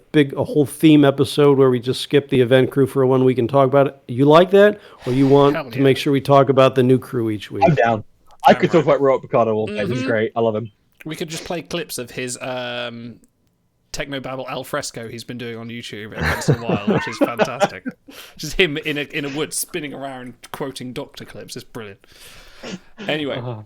whole theme episode where we just skip the event crew for 1 week and talk about it? You like that, or you want to make sure we talk about the new crew each week? I'm down. I could talk about Robert Picardo all day. He's great. I love him. We could just play clips of his Technobabble al fresco he's been doing on YouTube every once in a while, which is fantastic. Just him in a wood spinning around quoting Doctor clips. It's brilliant. Anyway,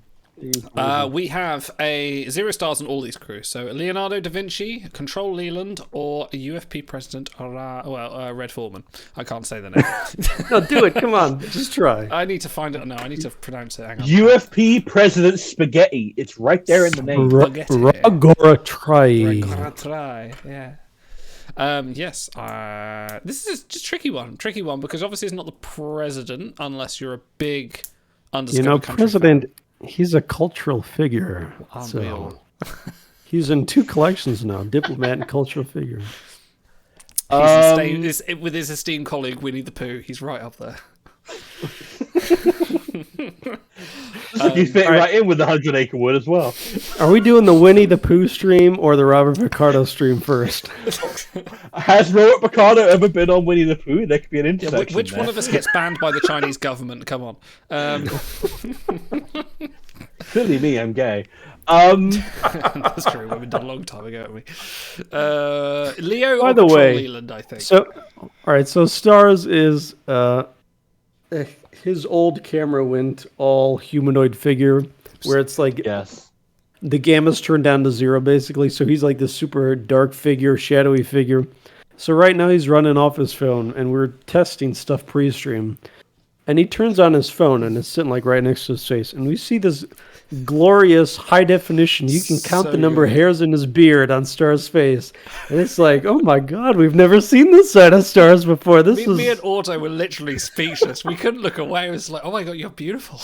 we have a 0 stars on all these crews. So Leonardo da Vinci, Control Leland, or a UFP President, Red Foreman. I can't say the name. No, do it. Come on. Just try. I need to find it. No, I need to pronounce it. Hang on. UFP President Spaghetti. It's right there in the name. Ragora Try. Yeah. Yes. This is just tricky one because obviously it's not the president unless you're a big undiscovered country President, fan. He's a cultural figure. So he's in 2 collections now, diplomat and cultural figure. With his esteemed colleague Winnie the Pooh, he's right up there. You fit right in with the 100-acre wood as well. Are we doing the Winnie the Pooh stream or the Robert Picardo stream first? Has Robert Picardo ever been on Winnie the Pooh? There could be an intersection. Which one of us gets banned by the Chinese government? Come on. Clearly me, I'm gay. That's true. We've been done a long time ago, haven't we? Leo By or the way, Leland, I think. So, all right. So Stars is his old camera went all humanoid figure, where it's like the gamma's turned down to 0 basically. So he's like this super dark figure, shadowy figure. So right now he's running off his phone, and we're testing stuff pre-stream. And he turns on his phone, and it's sitting like right next to his face, and we see this glorious high definition. You can count the number of hairs in his beard on Star's face, and it's like, oh my god, we've never seen this side of Stars before. Me and Auto were literally speechless. We couldn't look away. It was like, oh my god, you're beautiful.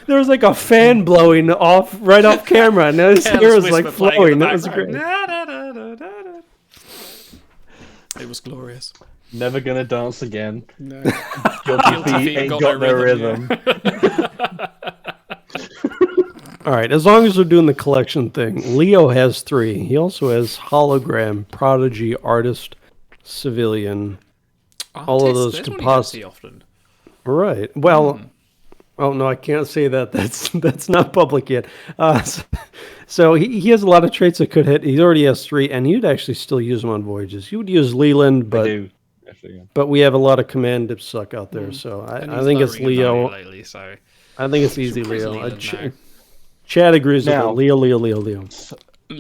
There was like a fan blowing right off camera, and his hair was like flowing. That was great. It was glorious. Never gonna dance again. No. Guilty feet ain't got no rhythm. All right, as long as we're doing the collection thing, Leo has 3. He also has Hologram, Prodigy, Artist, Civilian. All of those could possibly. Often. Right. Well, oh no, I can't say that. That's not public yet. So he has a lot of traits that could hit. He already has 3, and you'd actually still use them on voyages. You would use Leland, but but we have a lot of command that suck out there. So I think it's Leo. Lately, so. I think it's easy, Leo. Chad agrees with that. Leo.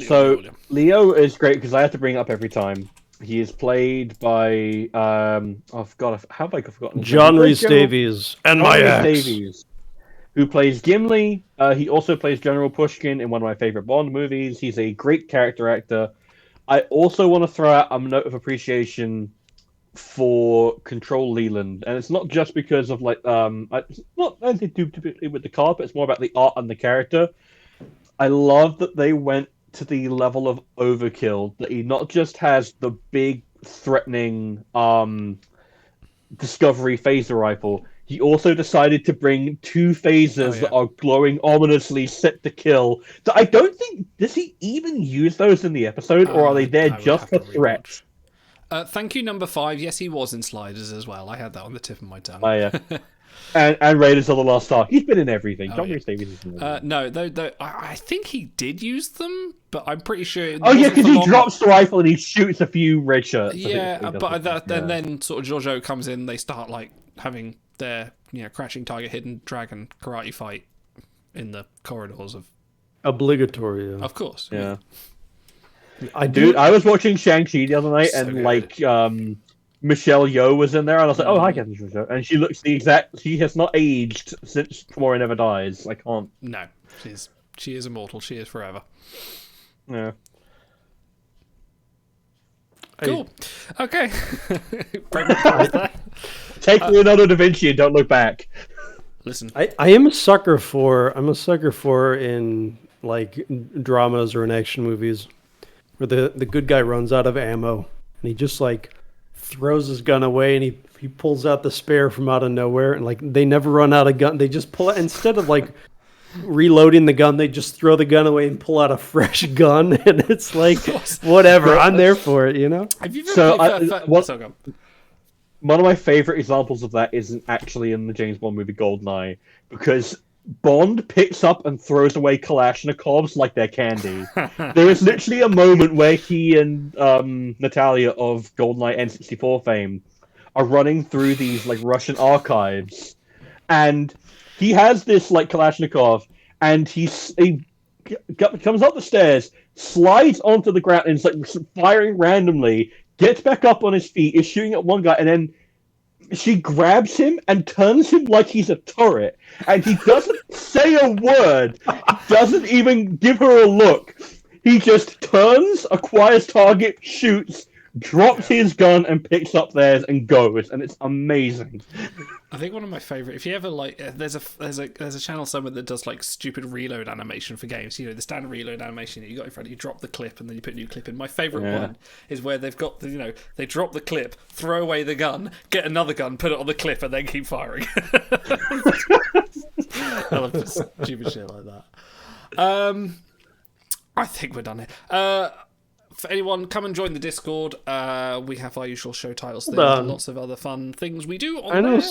So Leo is great because I have to bring it up every time. He is played by how have I forgotten? John Rhys Davies and my ex. Davies, who plays Gimli. He also plays General Pushkin in one of my favorite Bond movies. He's a great character actor. I also want to throw out a note of appreciation for Control Leland, and it's not just because of like it's not anything to do with the card, but it's more about the art and the character. I love that they went to the level of overkill, that he not just has the big threatening Discovery phaser rifle, he also decided to bring 2 phasers that are glowing ominously set to kill. So I don't think, does he even use those in the episode, or are they there just for threats? Thank you, number 5. Yes, he was in Sliders as well. I had that on the tip of my tongue. Oh, yeah. and Raiders of the Lost Ark. He's been in everything. John Rhys Davies is in everything. No, though I think he did use them, but I'm pretty sure... Oh, yeah, because he drops the rifle and he shoots a few red shirts. Yeah, but then sort of Giorgio comes in, they start like having their crouching tiger, hidden dragon karate fight in the corridors of... Obligatory, yeah. Of course. Yeah. I was watching Shang-Chi the other night, and good. Michelle Yeoh was in there, and I was like, "Oh, hi, Captain Giorgio," and she looks the exact. She has not aged since Tomorrow Never Dies. I can't. No, she is immortal. She is forever. Yeah. Cool. Okay. Take Leonardo da Vinci and don't look back. Listen, I am a sucker for. I'm a sucker for in like dramas or in action movies, where the good guy runs out of ammo and he just like throws his gun away and he pulls out the spare from out of nowhere, and like they never run out of gun. They just pull it instead of like reloading the gun. They just throw the gun away and pull out a fresh gun, and it's like whatever. I'm there for it, you know. Have you ever one of my favorite examples of that isn't actually in the James Bond movie Goldeneye, because Bond picks up and throws away Kalashnikovs like they're candy. There is literally a moment where he and Natalia of GoldenEye N64 fame are running through these like Russian archives, and he has this like Kalashnikov, and he comes up the stairs, slides onto the ground, and is like firing randomly. Gets back up on his feet, is shooting at one guy, and then she grabs him and turns him like he's a turret. And he doesn't say a word. He doesn't even give her a look. He just turns, acquires target, shoots, drops his gun and picks up theirs and goes, and it's amazing. I think one of my favorite. If you ever there's a channel somewhere that does like stupid reload animation for games. You know, the standard reload animation that you got in front of you, drop the clip and then you put a new clip in. My favorite one is where they've got they drop the clip, throw away the gun, get another gun, put it on the clip, and then keep firing. I love just stupid shit like that. I think we're done here. For anyone, come and join the Discord. We have our usual show titles there. Lots of other fun things we do on there.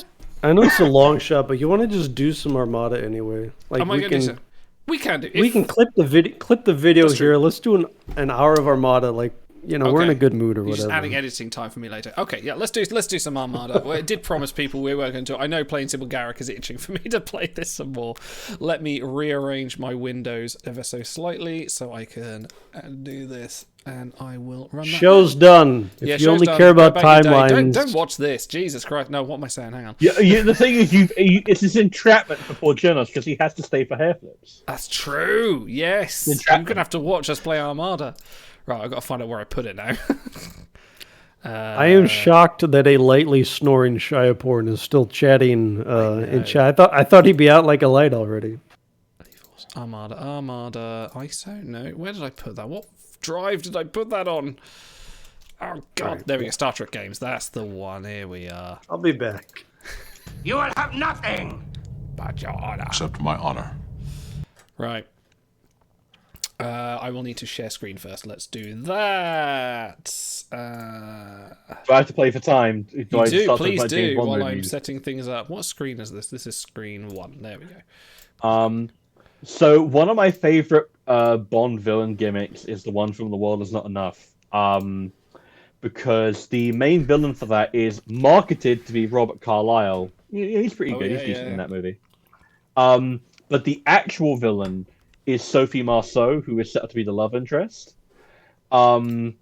I know it's a long shot, but you want to just do some Armada anyway. Like Am I going to do so? We can do. We can clip the video here. Let's do an hour of Armada. Like, we're in a good mood or whatever. Just adding editing time for me later. Okay, yeah, let's do some Armada. Well, it did promise people we were going to. I know Plain Simple Garrick is itching for me to play this some more. Let me rearrange my windows ever so slightly so I can do this, and I will run that. Show's done. If you only care about timelines, don't watch this. Jesus Christ! No, what am I saying? Hang on. Yeah, the thing is, it's this entrapment for poor Jonas because he has to stay for hair flips. That's true. Yes, you're gonna have to watch us play Armada. Right, I've got to find out where I put it now. I am shocked that a lightly snoring Shiaporn is still chatting in chat. I thought he'd be out like a light already. Armada, ISO? No, where did I put that? What drive did I put that on? Oh, God. Right, there we go. Star Trek games. That's the one. Here we are. I'll be back. You will have nothing but your honor. Except my honor. Right. I will need to share screen first. Let's do that. Do I have to play for time? Please do, while I'm setting things up. What screen is this? This is screen 1. There we go. So one of my favorite Bond villain gimmicks is the one from The World Is Not Enough. Because the main villain for that is marketed to be Robert Carlyle. He's pretty good. He's decent in that movie. But the actual villain is Sophie Marceau, who is set up to be the love interest. And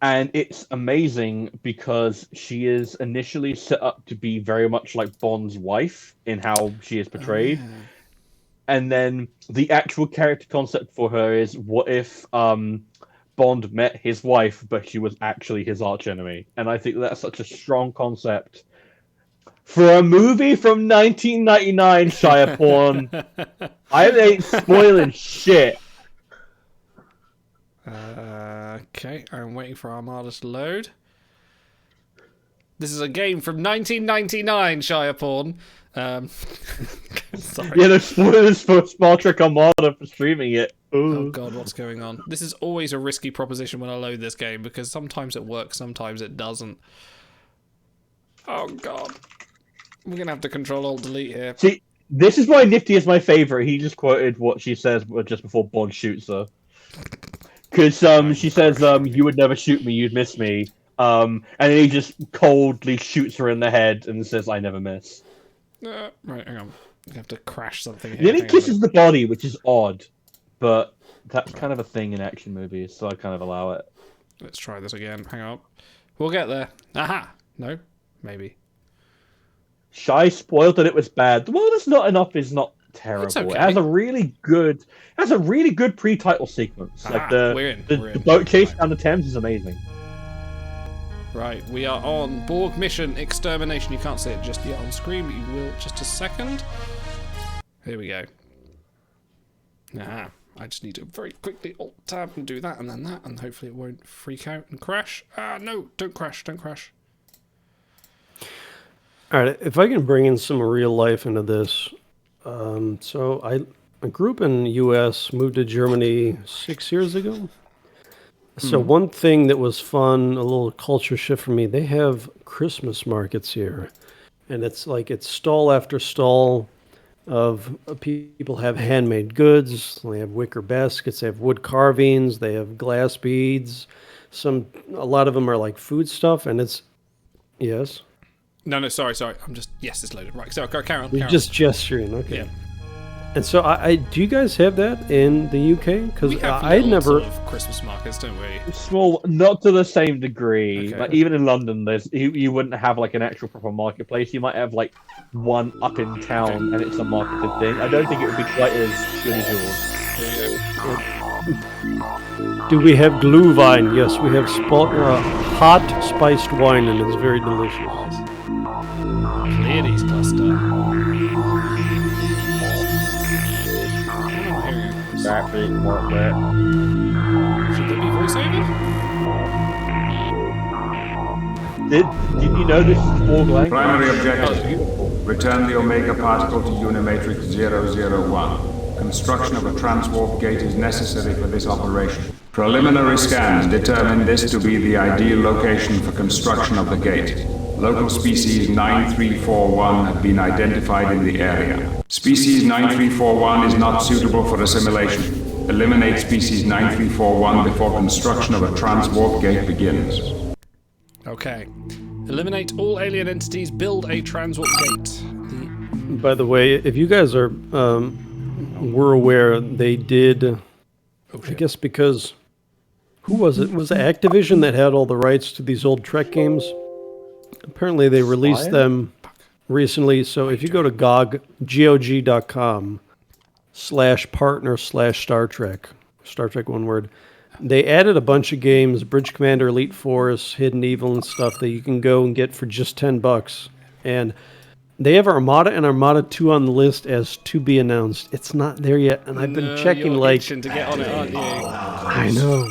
it's amazing because she is initially set up to be very much like Bond's wife in how she is portrayed. Oh, yeah. And then the actual character concept for her is, what if Bond met his wife, but she was actually his archenemy? And I think that's such a strong concept. For a movie from 1999, Shiaporn, I ain't spoiling shit. Okay, I'm waiting for Armada to load. This is a game from 1999, Shiaporn. Sorry. Yeah, there's spoilers for Star Trek Armada for streaming it. Ooh. Oh god, what's going on? This is always a risky proposition when I load this game, because sometimes it works, sometimes it doesn't. Oh god. We're going to have to Control-Alt-Delete here. See, this is why Nifty is my favourite. He just quoted what she says just before Bond shoots her. Because she says, you would never shoot me, you'd miss me. And then he just coldly shoots her in the head and says, I never miss. Right, hang on. We have to crash something here. Then he kisses the body, which is odd. But that's kind of a thing in action movies, so I kind of allow it. Let's try this again. Hang on. We'll get there. Aha! No? Maybe. Shy spoiled that it was bad. The World Is Not Enough is not terrible. It's okay. It has a really good pre-title sequence. Like the boat chase down the Thames is amazing. Right, we are on Borg mission extermination. You can't see it just yet on screen, but you will just a second. Here we go. Aha. I just need to very quickly Alt-Tab and do that and then that, and hopefully it won't freak out and crash. No, don't crash, don't crash. All right, if I can bring in some real life into this. So I grew up in the U.S., moved to Germany 6 years ago. So one thing that was fun, a little culture shift for me, they have Christmas markets here. And it's like it's stall after stall of people have handmade goods. They have wicker baskets, they have wood carvings, they have glass beads. A lot of them are like food stuff, and it's, yes? No, sorry. I'm just, yes, it's loaded. Right, so carry on. You're just gesturing, okay. Yeah. And so, do you guys have that in the UK? Because I had never. Sort of Christmas markets, don't we? Small, not to the same degree. Okay. Like even in London, you wouldn't have like an actual proper marketplace. You might have like one up in town, and it's a marketed thing. I don't think it would be quite as good as yours. Do we have Glühwein? Yes, we have hot spiced wine, and it's very delicious. Pleiades cluster. Backbeat, more bit. Should there be voiceover? Didn't you know this is Borg language? Primary Oh, objective. beautiful. Return the Omega particle to Unimatrix 001. Construction of a transwarp gate is necessary for this operation. Preliminary scans determine this to be the ideal location for construction of the gate. Local species 9341 have been identified in the area. Species 9341 is not suitable for assimilation. Eliminate species 9341 before construction of a transwarp gate begins. Okay. Eliminate all alien entities, build a transwarp gate. By the way, if you guys are were aware, they did. I guess because who was it? Was it Activision that had all the rights to these old Trek games? Apparently, they released them recently. So if you go to GOG.com/partner/Star Trek, Star Trek one word, they added a bunch of games, Bridge Commander, Elite Force, Hidden Evil, and stuff that you can go and get for just $10. And they have Armada and Armada 2 on the list as to be announced. It's not there yet, and I've been checking you're like. itching to get on it, aren't you? I know.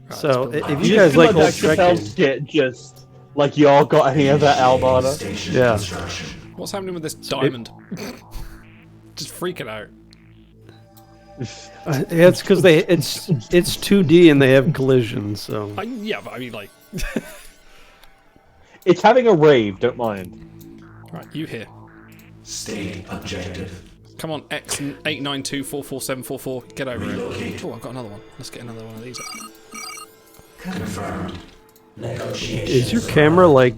So if you You guys like that old Trek Chappelle games, skit, just like y'all got any of that Armada? yeah. What's happening with this diamond? Just freaking out. It's because it's 2D and they have collisions. So Yeah, but I mean, like... It's having a rave, don't mind. Right, you here. State objective. Come on, X89244744, get over it. Oh, I've got another one. Let's get another one of these. Confirmed. Negotiation. is your camera like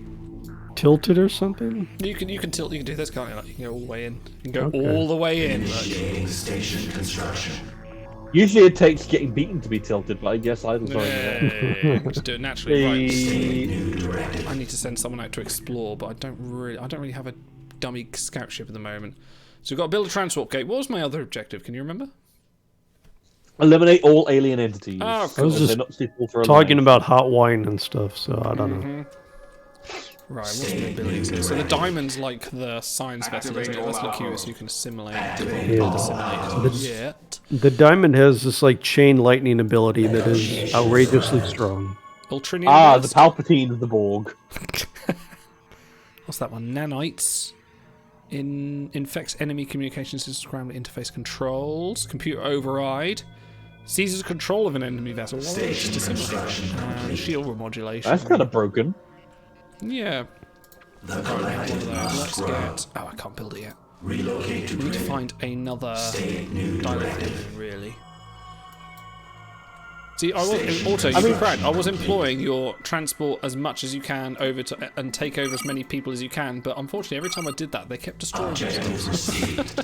tilted or something? You can tilt. You can do this, can't you? Like, you can go all the way in. You can go Okay. all the way in. Initiating station construction. Usually it takes getting beaten to be tilted, but I guess I was on Yeah, just do it naturally. Right. New directive. I need to send someone out to explore, but I don't really have a dummy scout ship at the moment. So we've got to build a transwarp gate. What was my other objective? Can you remember? Eliminate all alien entities. Oh, I was cool. just They're not suitable for talking elimination. about hot wine and stuff. So I don't know. Right, what's the abilities here? So the diamond's like the science vessel, isn't it? Let's look here so you can assimilate. Build assimilate yet. The diamond has this like chain lightning ability that is outrageously strong. Ultrinium Ah, the burst. Palpatine of the Borg. What's that one? Nanites. Infects enemy communication system, scramble interface controls. Computer override. Seizes control of an enemy vessel. Station construction complete. Shield remodulation. That's kind of broken. Yeah. The Let's collective get... Oh, I can't build it yet. relocate to We need to bridge. find another State new directive. dilithium, really. See, I was also. You be proud. I was employing your transport as much as you can over to and take over as many people as you can, but unfortunately, every time I did that, they kept destroying Objective themselves. received.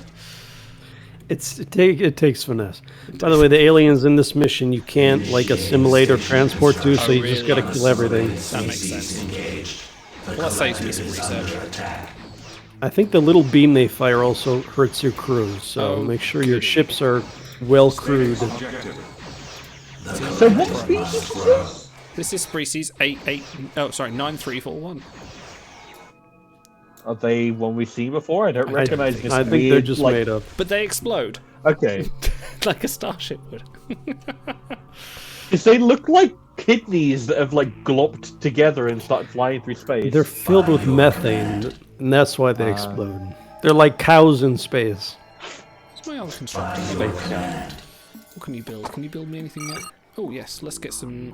It takes finesse. By the way, the aliens in this mission you can't like assimilate or transport to, so you just gotta kill everything. That makes sense. Engaged. The Well, that saves me some collective is research. under attack. I think the little beam they fire also hurts your crew, so Oh, make sure your ships are well crewed. Objective. So what species is this? This is species 9341. Are they one we've seen before? I don't recognize this I think weird, they're just like... made up. But they explode Okay. like a starship would. Because they look like kidneys that have like glopped together and started flying through space. They're filled with methane, and that's why they explode. They're like cows in space. What's my other constructor? What can you build? Can you build me anything yet? Oh yes, let's get some.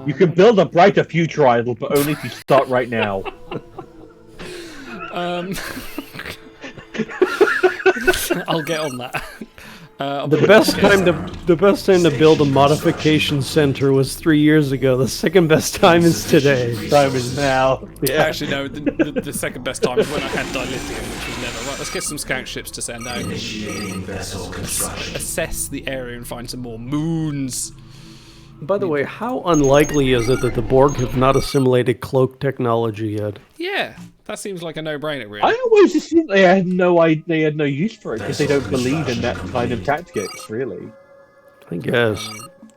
You can build a brighter future, Idol, but only if you start right now. I'll get on that. The best time to build a modification center was 3 years ago. The second best time is today. Time is now. Yeah. Actually, no. The second best time is when I had dilithium, which was never. Right, let's get some scout ships to send out. Initiating vessel construction. Assess the area and find some more moons. By the way, how unlikely is it that the Borg have not assimilated cloak technology yet? Yeah, that seems like a no-brainer, really. I always assumed they had no use for it because they don't believe in that kind of tactics, really. I guess.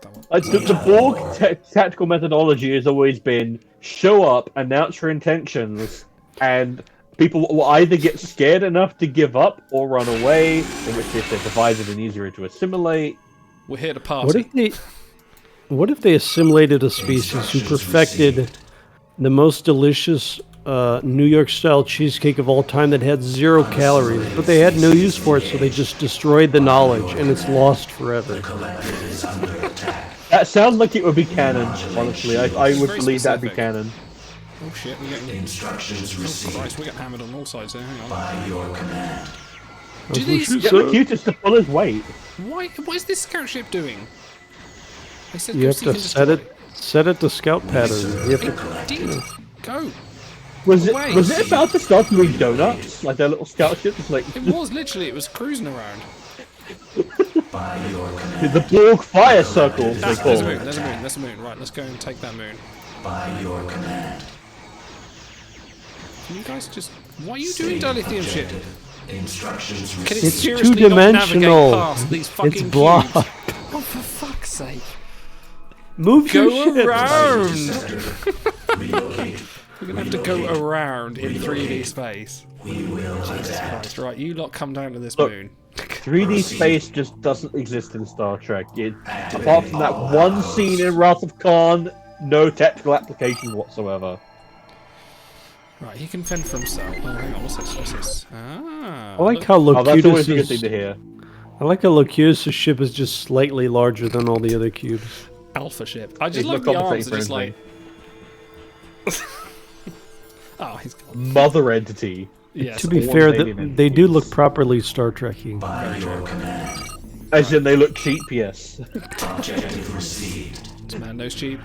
That one. The Borg tactical methodology has always been show up, announce your intentions, and people will either get scared enough to give up or run away, in which case they're divided and easier to assimilate. We're here to party. What if they assimilated a species who perfected the most delicious New York-style cheesecake of all time that had 0 calories, but they had no use for it, so they just destroyed the knowledge, and it's lost forever. That sounds like it would be canon, honestly. I would believe that'd be canon. Oh shit, we're getting instructions received. Christ, we got hammered on all sides there. Hang on. By your command. Do these get the cutest to pull his weight? What is this scout ship doing? They said You have to set it to scout pattern. You have to go. Was it about to start doing donuts like their little scout ships? Like it was literally. It was cruising around. By your command. The Borg fire circles. There's a moon. There's a moon. Right, let's go and take that moon. By your command. Can you guys just? What are you doing, dilithium ship? Instructions Can it It's seriously not navigate two-dimensional. past these fucking It's blocked. cubes? Oh, for fuck's sake! Move your Go ship. around. We're gonna have to go around in 3D space. We will Jesus Christ! Right, you lot come down to this Look, moon. 3D space just doesn't exist in Star Trek. Apart from that one scene in Wrath of Khan, no technical application whatsoever. Right, he can fend for himself. Oh, hang on, what's this? What's this? Ah. I like how that's always a good thing Locutus's to hear. I like how Locutus's ship is just slightly larger than all the other cubes. Alpha ship. I just He's love not the arms. compensating Are just for like. Oh, he's got Mother entity. yes. To be One fair, alien they do look properly Star Trek-y. By your command. As in, they look cheap, yes. Objective received. This man knows cheap.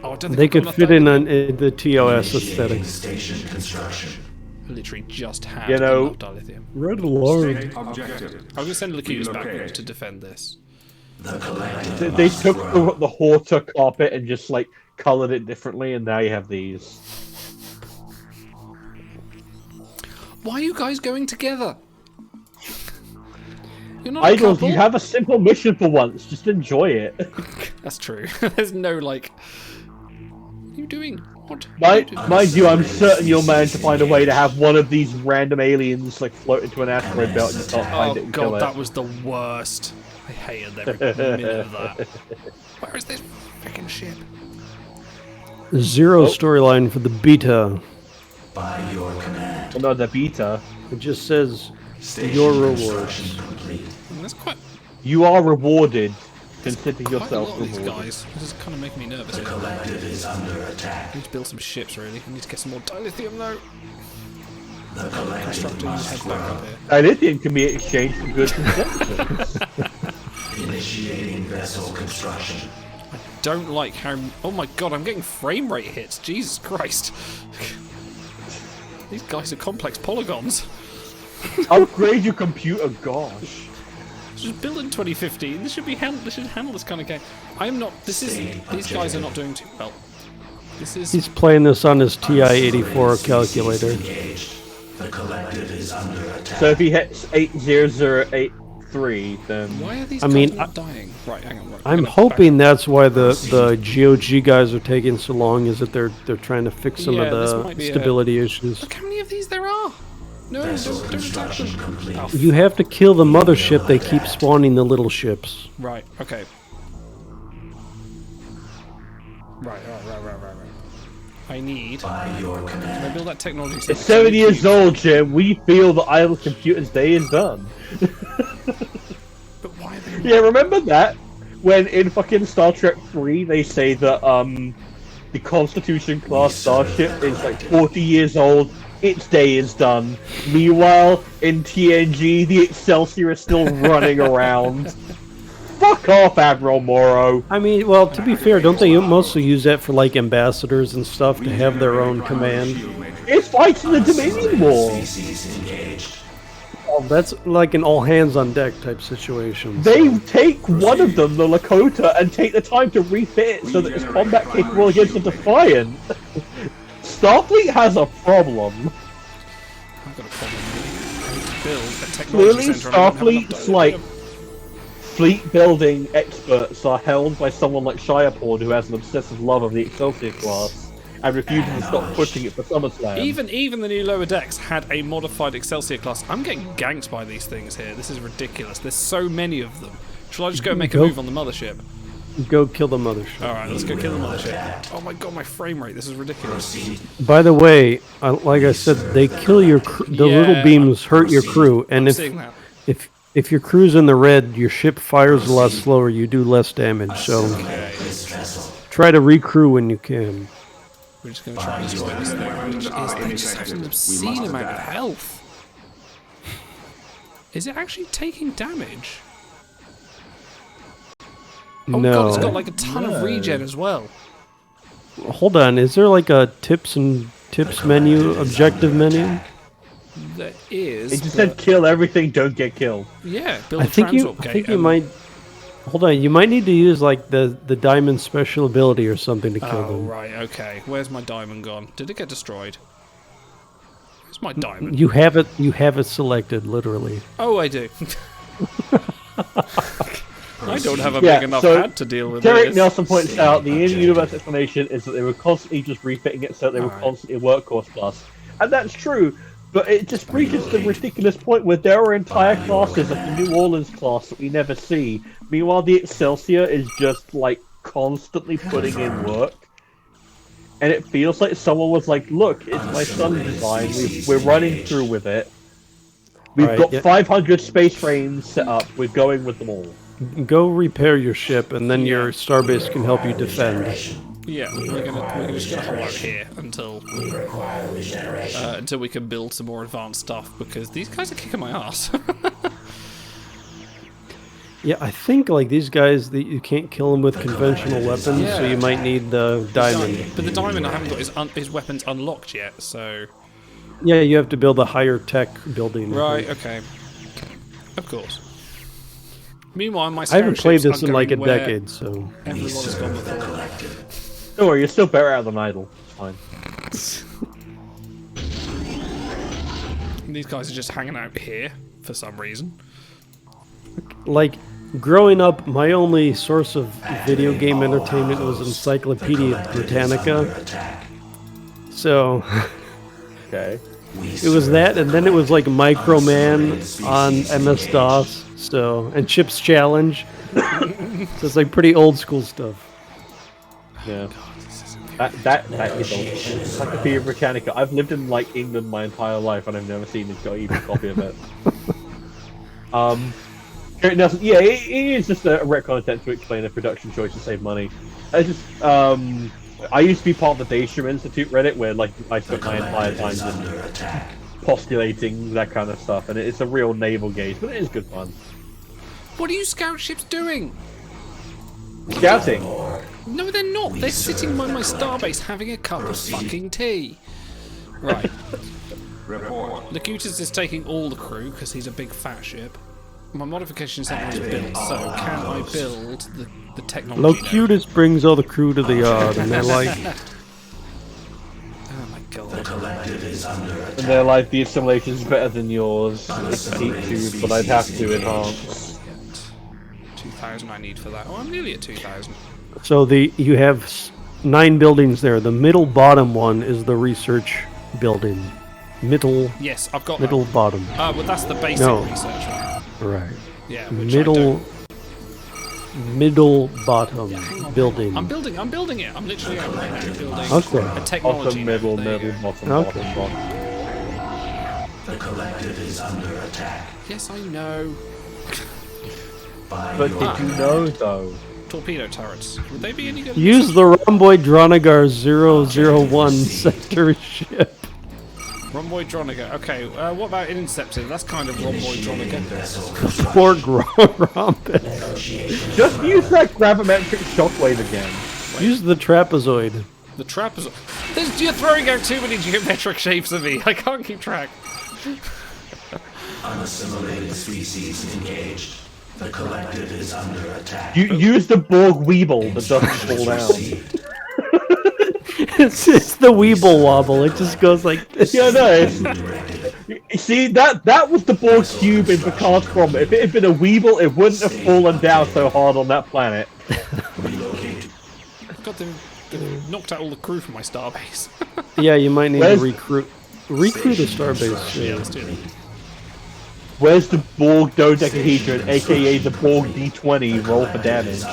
Oh, I don't think They I've got could enough fit time. in the TOS aesthetic. Initiating station construction. I literally just have You know- enough dilithium. Red alarm. Objective. I'm going to send Locutus back Relocate. to defend this. The collective. They took the Horta carpet and just like colored it differently, and now you have these. Why are you guys going together? You're not a Idols, couple. you have a simple mission for once. Just enjoy it. That's true. There's no like. What are you doing? What? are you doing? Mind you, I'm certain you'll manage to find a way to have one of these random aliens like float into an asteroid belt and you can't find it Oh and kill god, it. that was the worst. I hated every minute of that. Where is this fucking ship? Zero storyline for the beta. By your command. Oh, no, the beta. It just says Station your reward. construction complete. That's quite You are rewarded. Consider quite a yourself lot of these rewarded. guys. This is kind of making me nervous. The collective is under attack. I need to build some ships, really. I need to get some more dilithium, though. The collective Constructing must head back up grow. here. Dilithium can be exchanged for goods and services. Initiating vessel construction. Don't like how. Oh my god, I'm getting frame rate hits. Jesus Christ. These guys are complex polygons. Upgrade your computer, gosh. This was built in 2015. This should be this should handle this kind of game. I'm not. These guys are not doing too well. This is. He's playing this on his TI-84 calculator. Engaged. The collective is under attack. So if he hits 80083, then Why are these I guys mean, not dying? Right, hang on. Right, I'm gonna hoping that's why the GOG guys are taking so long, is that they're trying to fix some Yeah, this of might the be stability issues. Look how many of these there are. No, Vessel don't attack construction them. complete. Oh, You have to kill the mothership. They keep spawning the little ships. right. Okay. Right. I need. By your Can I command. build that technology? it's center? 7 years old, Jim. We feel the idle computer's day is done. But why are they? Yeah, remember that? When in fucking Star Trek 3 they say that the Constitution class starship is like 40 years old, its day is done. Meanwhile, in TNG, the Excelsior is still running around. Fuck off, Admiral Morrow. I mean, well, to be fair, don't they mostly use that for like ambassadors and stuff to have their own command? It's fighting the Dominion War. Species engaged. Oh, that's like an all hands on deck type situation. They take one of them, the Lakota, and take the time to refit it so that it's combat capable against the Defiant. Starfleet has a problem. I've got a problem. I need to build a technology Clearly, center. I don't have enough Starfleet's like dilithium. fleet building experts are held by someone like Shireporn, who has an obsessive love of the Excelsior class and refuses to stop pushing it for SummerSlam. Even the new lower decks had a modified Excelsior class. I'm getting ganked by these things here. This is ridiculous. There's so many of them. Shall I just go make a move on the mothership? Go kill the mothership. Alright, let's go kill the mothership. Oh my god, my frame rate. This is ridiculous. By the way, like I said, they kill your the little beams hurt your crew, and if your crew's in the red, your ship fires a lot slower. You do less damage. So try to recrew when you can. We're just going to try and destroy this thing. They just have an obscene amount of health. Is it actually taking damage? Oh god, it's got like a ton of regen as well. Hold on, is there like a tips menu, objective menu? There is. It just said kill everything, don't get killed. Yeah, build I a think transwarp gate. you might. Hold on, you might need to use like the diamond special ability or something to kill them. Right, okay. Where's my diamond gone? Did it get destroyed? Where's my diamond? You have it selected, literally. Oh, I do. I don't have a big enough head to deal with Derek this. Nelson points out the in-universe explanation is that they were constantly just refitting it so they were constantly workhorse plus. And that's true, but it just reaches the ridiculous point where there are entire classes of the New Orleans class that we never see. Meanwhile, the Excelsior is just, like, constantly putting in work. And it feels like someone was like, look, it's my son's design, we're running through with it. We've got 500 space frames set up, we're going with them all. Go repair your ship, and then your starbase can help you defend. Yeah, we're just gonna hold out here until we can build some more advanced stuff, because these guys are kicking my ass. Yeah, I think like these guys, you can't kill them with conventional weapons, so you might need the diamond. But the diamond, I haven't got his weapons unlocked yet, so. Yeah, you have to build a higher tech building. Right. Okay. Of course. Meanwhile, my I haven't played this in like a decade, so. Everyone has gone before. Don't worry, you're still better out than Idle. It's fine. These guys are just hanging out here for some reason. Like, growing up, my only source of video game entertainment was Encyclopedia Britannica. So. Okay. It was that, and then it was like Microman on MS-DOS. So, and Chip's Challenge. So it's like pretty old school stuff. Yeah. That is old. Encyclopedia Britannica. I've lived in like England my entire life and I've never seen even a copy of it. Yeah, it is just a retcon attempt to explain a production choice to save money. I used to be part of the Daystrom Institute Reddit where like I spent my entire time postulating that kind of stuff, and it's a real navel gaze, but it is good fun. What are you scout ships doing? Scouting? No, they're not. They're sitting by my starbase having a cup of fucking tea. Right. Locutus is taking all the crew because he's a big fat ship. My modification center is built, so can I build the technology? Locutus brings all the crew to the yard, and they're like. Oh my god. The collective is under attack. And they're like, the assimilation's better than yours. It's a heat tube, but I'd have to enhance. 2,000 I need for that. Oh, I'm nearly at 2,000. So you have 9 buildings there. The middle bottom one is the research building. Yes, I've got middle that. bottom. Well, that's the basic research one. Right. Yeah, middle bottom building. I'm building it. I'm literally building a technology. Middle, bottom. The collective is under attack. Yes, I know. But did you know though? Torpedo turrets. Would they be any good? Use the Rhomboid Dronigar 001 sector ship. Rhomboid Dronigar. Okay, what about Interceptor? That's kind of Rhomboid Dronigar. Poor Rhombus. Just use that gravimetric shockwave again. Use the trapezoid. The trapezoid. You're throwing out too many geometric shapes of me. I can't keep track. Unassimilated species engaged. The collective is under attack. You use the Borg Weeble that doesn't fall down. It's the Weeble wobble. It just goes like this. Yeah, no. See, that was the Borg cube in Picard's problem. If it had been a Weeble, it wouldn't have fallen down so hard on that planet. God, they've knocked out all the crew from my starbase. Yeah, you might need to recruit the starbase. Yeah, let's do that. Where's the Borg dodecahedron, aka the Borg D20, roll for damage?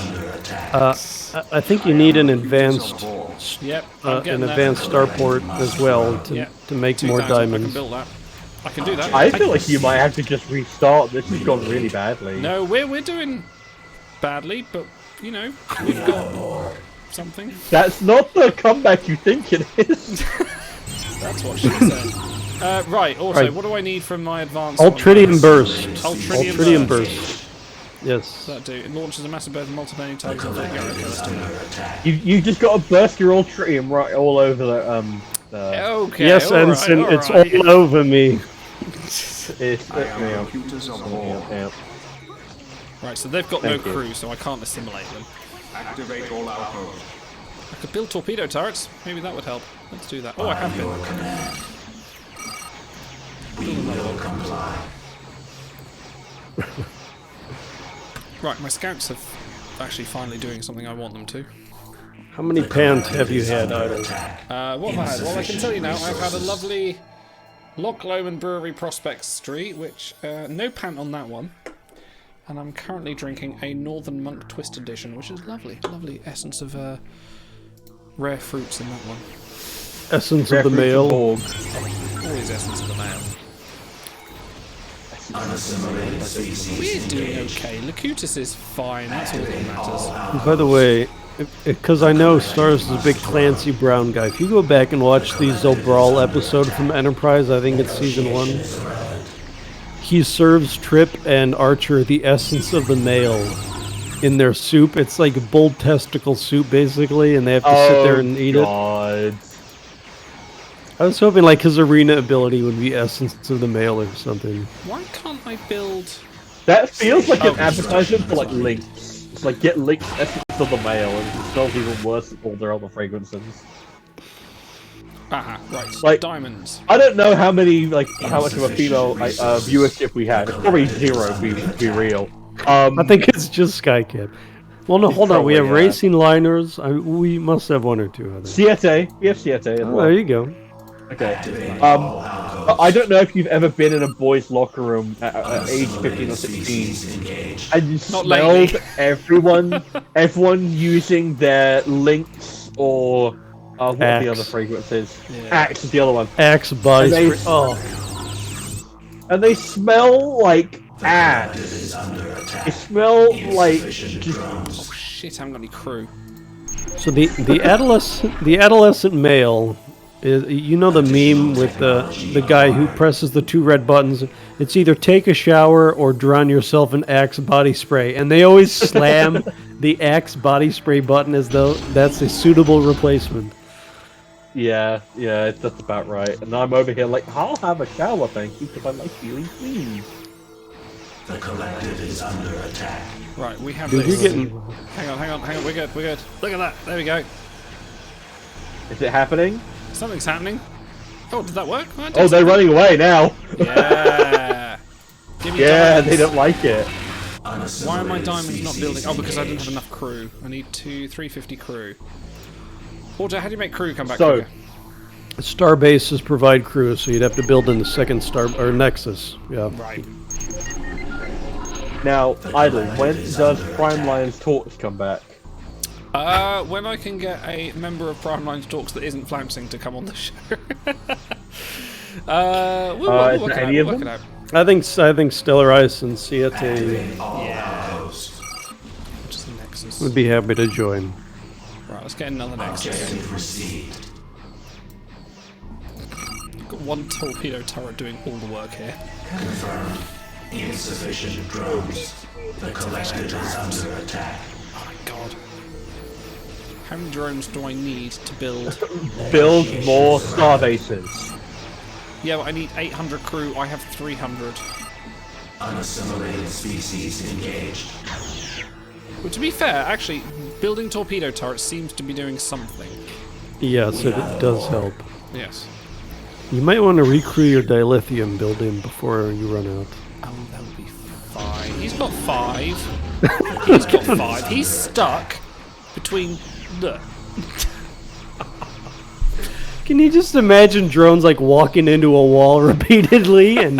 I think you need an advanced, an advanced starport as well to make more diamonds. I can build that. I can do that. I feel like you might have to just restart. This has gone really badly. No, we're doing badly, but you know we've got something. That's not the comeback you think it is. That's what she said. Right. Also, what do I need from my advanced? Ultradium burst. Ultradium burst. Yes. That do. It launches a massive burst of multi-planning targets. You just got to burst your Ultradium right all over the Okay. Yes, Ensign, it's all over me. Right, so they've got no crew, so I can't assimilate them. Activate all outposts. I could build torpedo turrets. Maybe that would help. Let's do that. Oh, I have built. We will comply. Right, my scouts have actually finally doing something I want them to. How many pants have you had idle? What have I had? Well, I can tell you now, I've had a lovely Loch Lomond Brewery Prospect Street, which, no pant on that one. And I'm currently drinking a Northern Monk Twist Edition, which is lovely. Lovely essence of rare fruits in that one. Essence of the male. Always essence of the male. We're doing okay. Locutus is fine, that's all that matters. By the way, because I know Stars is a big Clancy Brown guy, if you go back and watch the Zobral episode from Enterprise, I think it's season 1, he serves Trip and Archer the essence of the male in their soup. It's like bull testicle soup, basically, and they have to sit there and eat it. I was hoping like his arena ability would be essence of the male or something. Why can't I build... That feels like an advertisement for like Lynx. It's like get Lynx essence of the male, and it smells even worse than all their other fragrances. Aha, right. Like diamonds. I don't know how many, like, how much of a female viewership we had. It's probably 0. Be real. I think it's just Skycap. Well, no, hold on. We have racing liners. We must have 1 or 2 others. Siete. We have Siete as well. There you go. Okay. I don't know if you've ever been in a boys' locker room at age 15 or 16, and you smelled everyone using their Lynx or what are the other fragrances? Yeah. Axe is the other one. Axe body spray. And they smell like ass. They smell like just... Oh shit! I haven't got any crew. So the adolescent male. You know the meme with the guy who presses the 2 red buttons? It's either take a shower or drown yourself in Axe body spray. And they always slam the Axe body spray button as though that's a suitable replacement. Yeah, that's about right. And I'm over here like, I'll have a shower, thank you, because I like feeling clean. The collective is under attack. Right, we have this. Hang on, we're good. Look at that, there we go. Is it happening? Something's happening. Oh, did that work? Oh, they're running away now. Yeah. Give me diamonds. They don't like it. Why are my diamonds not building? Oh, because I didn't have enough crew. I need 350 crew. Porter, how do you make crew come back? So, starbases provide crew, so you'd have to build in the second star or nexus. Yeah. Right. Now, Idle, when does Prime Lion's Torch come back? When I can get a member of Prime Line's Talks that isn't flouncing to come on the show. We'll work it out. I think Stellar Ice and Siete would be happy to join. Right, let's get another Nexus. Got 1 torpedo turret doing all the work here. Confirmed. Insufficient drones. The collective is under attack. Oh my god. How many drones do I need to build? Build more starbases. Yeah, well, I need 800 crew. I have 300. Unassimilated species engaged. Well, to be fair, actually, building torpedo turrets seems to be doing something. Yes, it does help. Yes. You might want to recrew your dilithium building before you run out. Oh, that'll be fine. He's got 5. He's got 5. He's stuck between the... Can you just imagine drones like walking into a wall repeatedly and...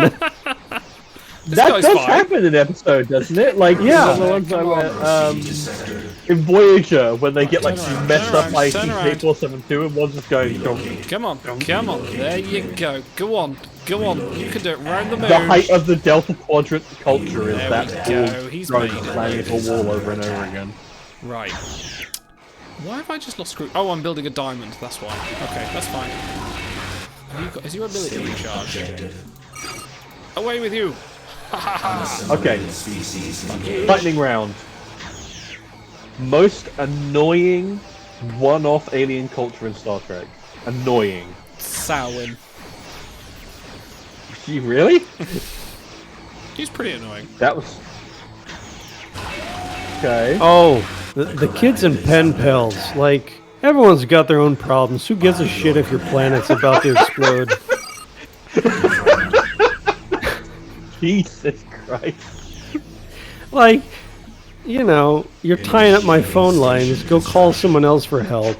That does happen in episode, doesn't it? Like, yeah. The ones I went, in Voyager, when they get like messed up by K472 and one's just going... Come on, come on, there you go. Go on, you can do it round the moon. The height of the Delta Quadrant culture is there that go. He's made slamming into a wall over and over again. Right. Why have I just lost screw? Oh, I'm building a diamond, that's why. Okay, that's fine. Is your ability recharged? Away with you! Okay. Lightning round. Most annoying one-off alien culture in Star Trek. Annoying. Samhain. Really? He's pretty annoying. That was... Okay. Oh, the kids in pen pals. Like, everyone's got their own problems. Who gives a shit if your planet's about to explode? Jesus Christ. Like, you know, you're tying up my phone lines. Go call someone else for help.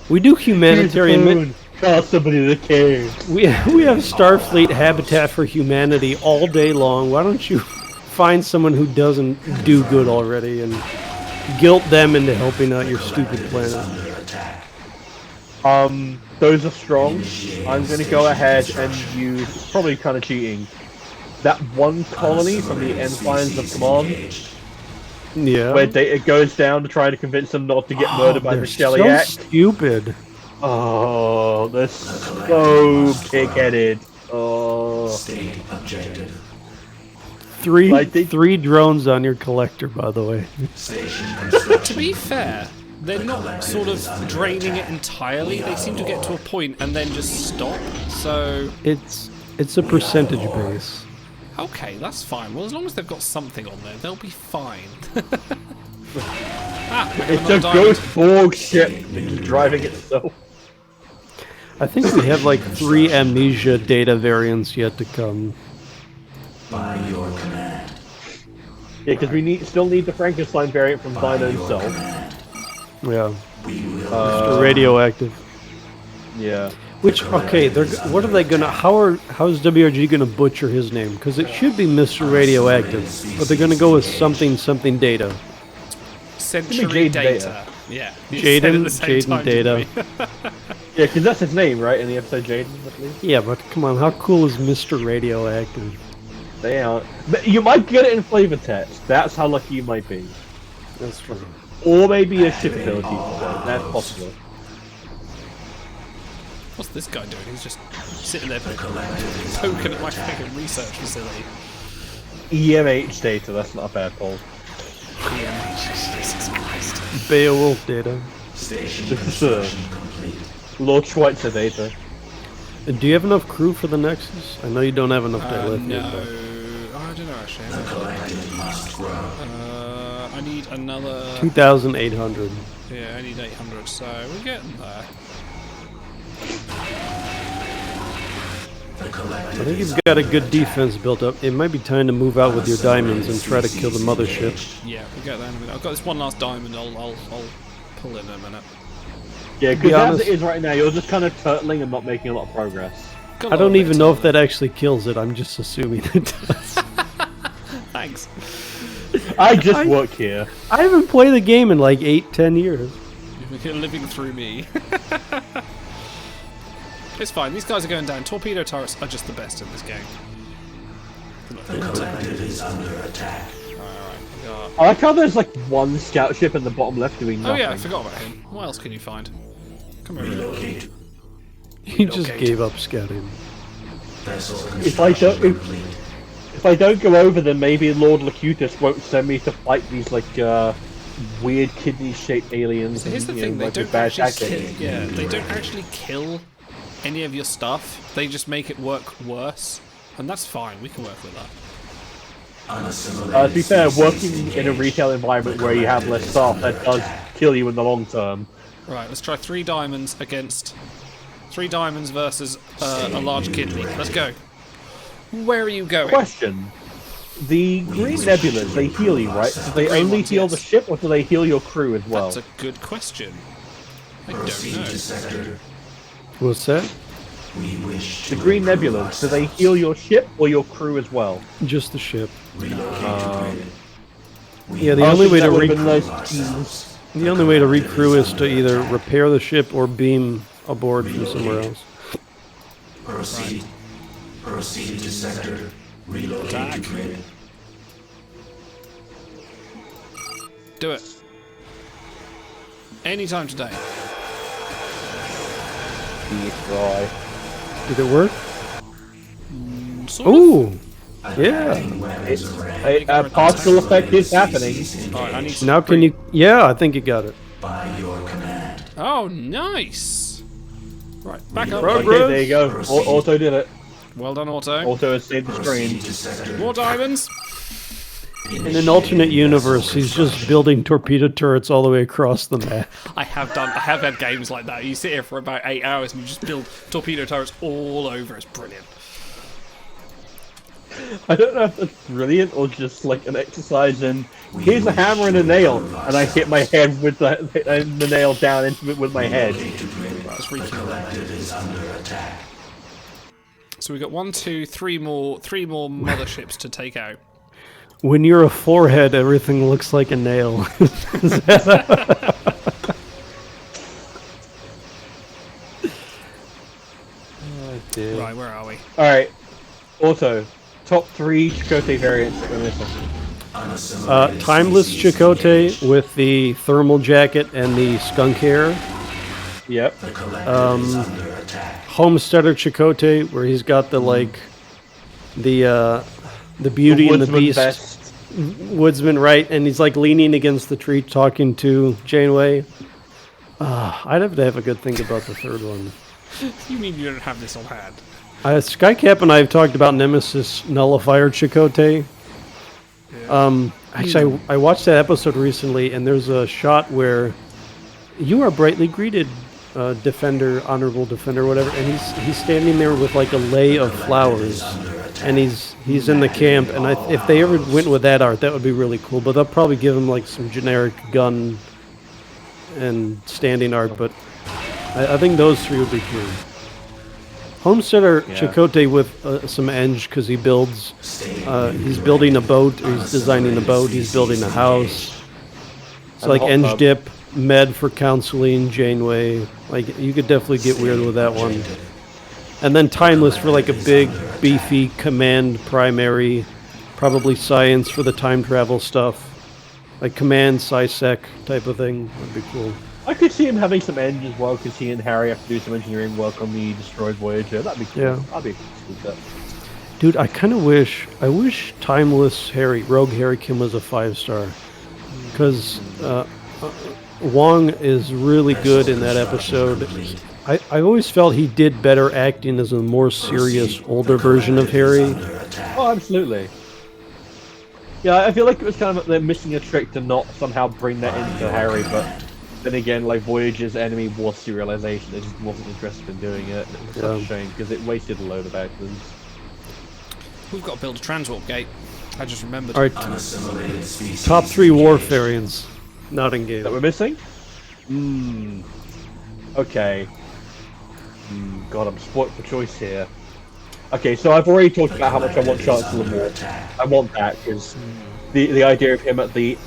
We do humanitarian... Call somebody that cares. We have Starfleet Habitat for Humanity all day long. Why don't you find someone who doesn't do good already and guilt them into helping out your stupid planet? Those are strong. I'm going to go ahead and use... Probably kind of cheating. That one colony from the Ensigns of Command, yeah, where Data goes down to try to convince them not to get murdered by the Shellyak. So stupid. Oh, they're so pig-headed. Oh. State objective. Three drones on your collector, by the way. To be fair, they're not sort of draining it entirely. They seem to get to a point and then just stop. So it's a percentage base. Okay, that's fine. Well, as long as they've got something on there, they'll be fine. It's a ghost Borg ship driving itself. I think we have like 3 amnesia data variants yet to come. By your command. Yeah, because we still need the Frankenstein variant from Dino himself. Yeah. Mr. Radioactive. Yeah. Which, okay, what are they gonna, how is WRG gonna butcher his name? Because it should be Mr. Radioactive, but they're gonna go with something data. Century data. Yeah. Jaden Data. Yeah, because that's his name, right, in the episode Jaden, at least? Yeah, but come on, how cool is Mr. Radioactive? They are. But you might get it in flavor text. That's how lucky you might be. That's true. Or maybe a ship ability. That's possible. What's this guy doing? He's just sitting there poking at my fucking research facility. EMH data, that's not a bad poll. EMH, Jesus Christ. Beowulf data. Lord Schweitzer data. And do you have enough crew for the Nexus? I know you don't have enough dilithium. No. I don't know actually. I need another... 2,800. Yeah, I need 800, so we're getting there. I think you've got a good defense built up. It might be time to move out with your diamonds and try to kill the mothership. Yeah, we'll get there in a minute. I've got this one last diamond. I'll pull in a minute. Yeah, because as it is right now, you're just kind of turtling and not making a lot of progress. I don't even know if that actually kills it. I'm just assuming it does. Thanks. I just work here. I haven't played the game in like 8-10 years. You're living through me. It's fine. These guys are going down. Torpedo turrets are just the best in this game. The collective is under attack. Alright. I like how there's like one scout ship in the bottom left doing nothing. Oh yeah, I forgot about him. What else can you find? Come over here. He just gave up scouting. If I don't go over, then maybe Lord Locutus won't send me to fight these like weird kidney-shaped aliens. So here's the thing: they don't actually kill any of your stuff. They just make it work worse, and that's fine. We can work with that. To be fair, working in a retail environment where you have less staff, that does kill you in the long term. Right, let's try 3 diamonds against 3 diamonds versus a large kidney. Let's go. Where are you going? Question. The green nebulas, they heal you, right? Do they only heal the ship, or do they heal your crew as well? That's a good question. I don't know. What's that? The green nebulas, do they heal your ship or your crew as well? Just the ship. Yeah, the only way to the only way to recrew is to either repair the ship or beam aboard from somewhere else. Proceed. Proceed to sector. Relocate to grid. Do it. Anytime today. Did it work? Sort of. Ooh! Yeah. A partial effect is happening. Alright, I need some Now can you... Yeah, I think you got it. By your command. Oh, nice! Right, back up. Okay, there you go. Auto did it. Well done, Auto. Auto has saved the screen. More diamonds. In an alternate universe, he's just building torpedo turrets all the way across the map. I have had games like that. You sit here for about 8 hours and you just build torpedo turrets all over. It's brilliant. I don't know if that's brilliant or just like an exercise in here's a hammer and a nail, and I hit my head with the nail down into it with my head. That's so we got 1, 2, 3 more motherships to take out. When you're a forehead, everything looks like a nail. Right, where are we? Alright, Auto. Top 3 Chakotay variants that we're missing. Timeless Chakotay with the thermal jacket and the skunk hair. Yep. Homesteader Chakotay, where he's got the the Beauty and the Beast vest. woodsman, right? And he's like leaning against the tree talking to Janeway. I'd have to have a good think about the third one. You mean you don't have this on hand? Skycap and I have talked about Nemesis Nullifier Chakotay. Actually, I watched that episode recently, and there's a shot where you are brightly greeted, defender, honorable defender, whatever, and he's standing there with like a lei of flowers, and he's in the camp. And if they ever went with that art, that would be really cool. But they'll probably give him like some generic gun and standing art. But I think those 3 would be cool. Homesteader Chakotay with some Eng, because he builds, he's building a boat, or he's designing a boat, he's building a house. It's like Eng Dip, Med for counseling, Janeway. Like, you could definitely get weird with that one. And then Timeless for like a big, beefy command primary, probably science for the time travel stuff. Like command, sci-sec type of thing. That'd be cool. I could see him having some Eng as well, because he and Harry have to do some engineering work on the destroyed Voyager. That'd be cool. Yeah. I'd be cool with that. Dude, I wish Timeless Harry, Rogue Harry Kim was a 5-star. Because Wong is really good in that episode. I always felt he did better acting as a more serious, older version of Harry. Oh, absolutely. Yeah, I feel like it was kind of they're missing a trick to not somehow bring that into Harry, but then again, like Voyager's enemy was serialization. They just wasn't interested in doing it. And it was such a shame because it wasted a load of actors. We've got to build a transwarp gate. I just remembered. Alright, top 3 wharf variants. Not in game. That we're missing? Okay. God, I'm spoilt for choice here. Okay, so I've already talked about how much I want Chancellor Moore. I want that because the idea of him at the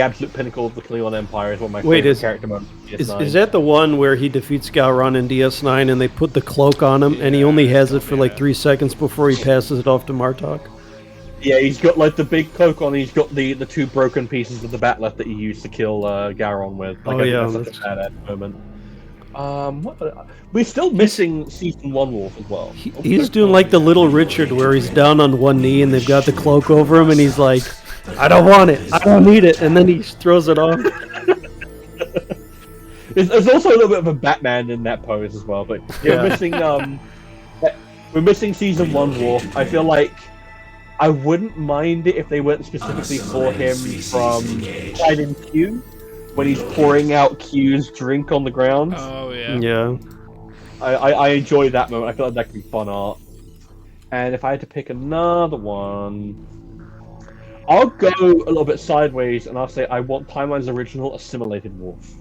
absolute pinnacle of the Klingon Empire is one of my favorite character moments. Is that the one where he defeats Gowron in DS9 and they put the cloak on him and he only has it for like 3 seconds before he passes it off to Martok? Yeah, he's got like the big cloak on. He's got the 2 broken pieces of the bat'leth that he used to kill Gowron with. Like, that's such a badass moment. We're still missing Season 1 Wolf as well. He's doing like the Little Richard where he's down on one knee and they've got the cloak over him and he's like, I don't want it, I don't need it, and then he throws it off. There's also a little bit of a Batman in that pose as well, but yeah. We're missing Season 1 Wolf. I feel like I wouldn't mind it if they went specifically for him from Pride in Q, when he's pouring out Q's drink on the ground. Oh, yeah. Yeah. I enjoy that moment. I feel like that could be fun art. And if I had to pick another one, I'll go a little bit sideways, and I'll say I want Timeline's original Assimilated Worf.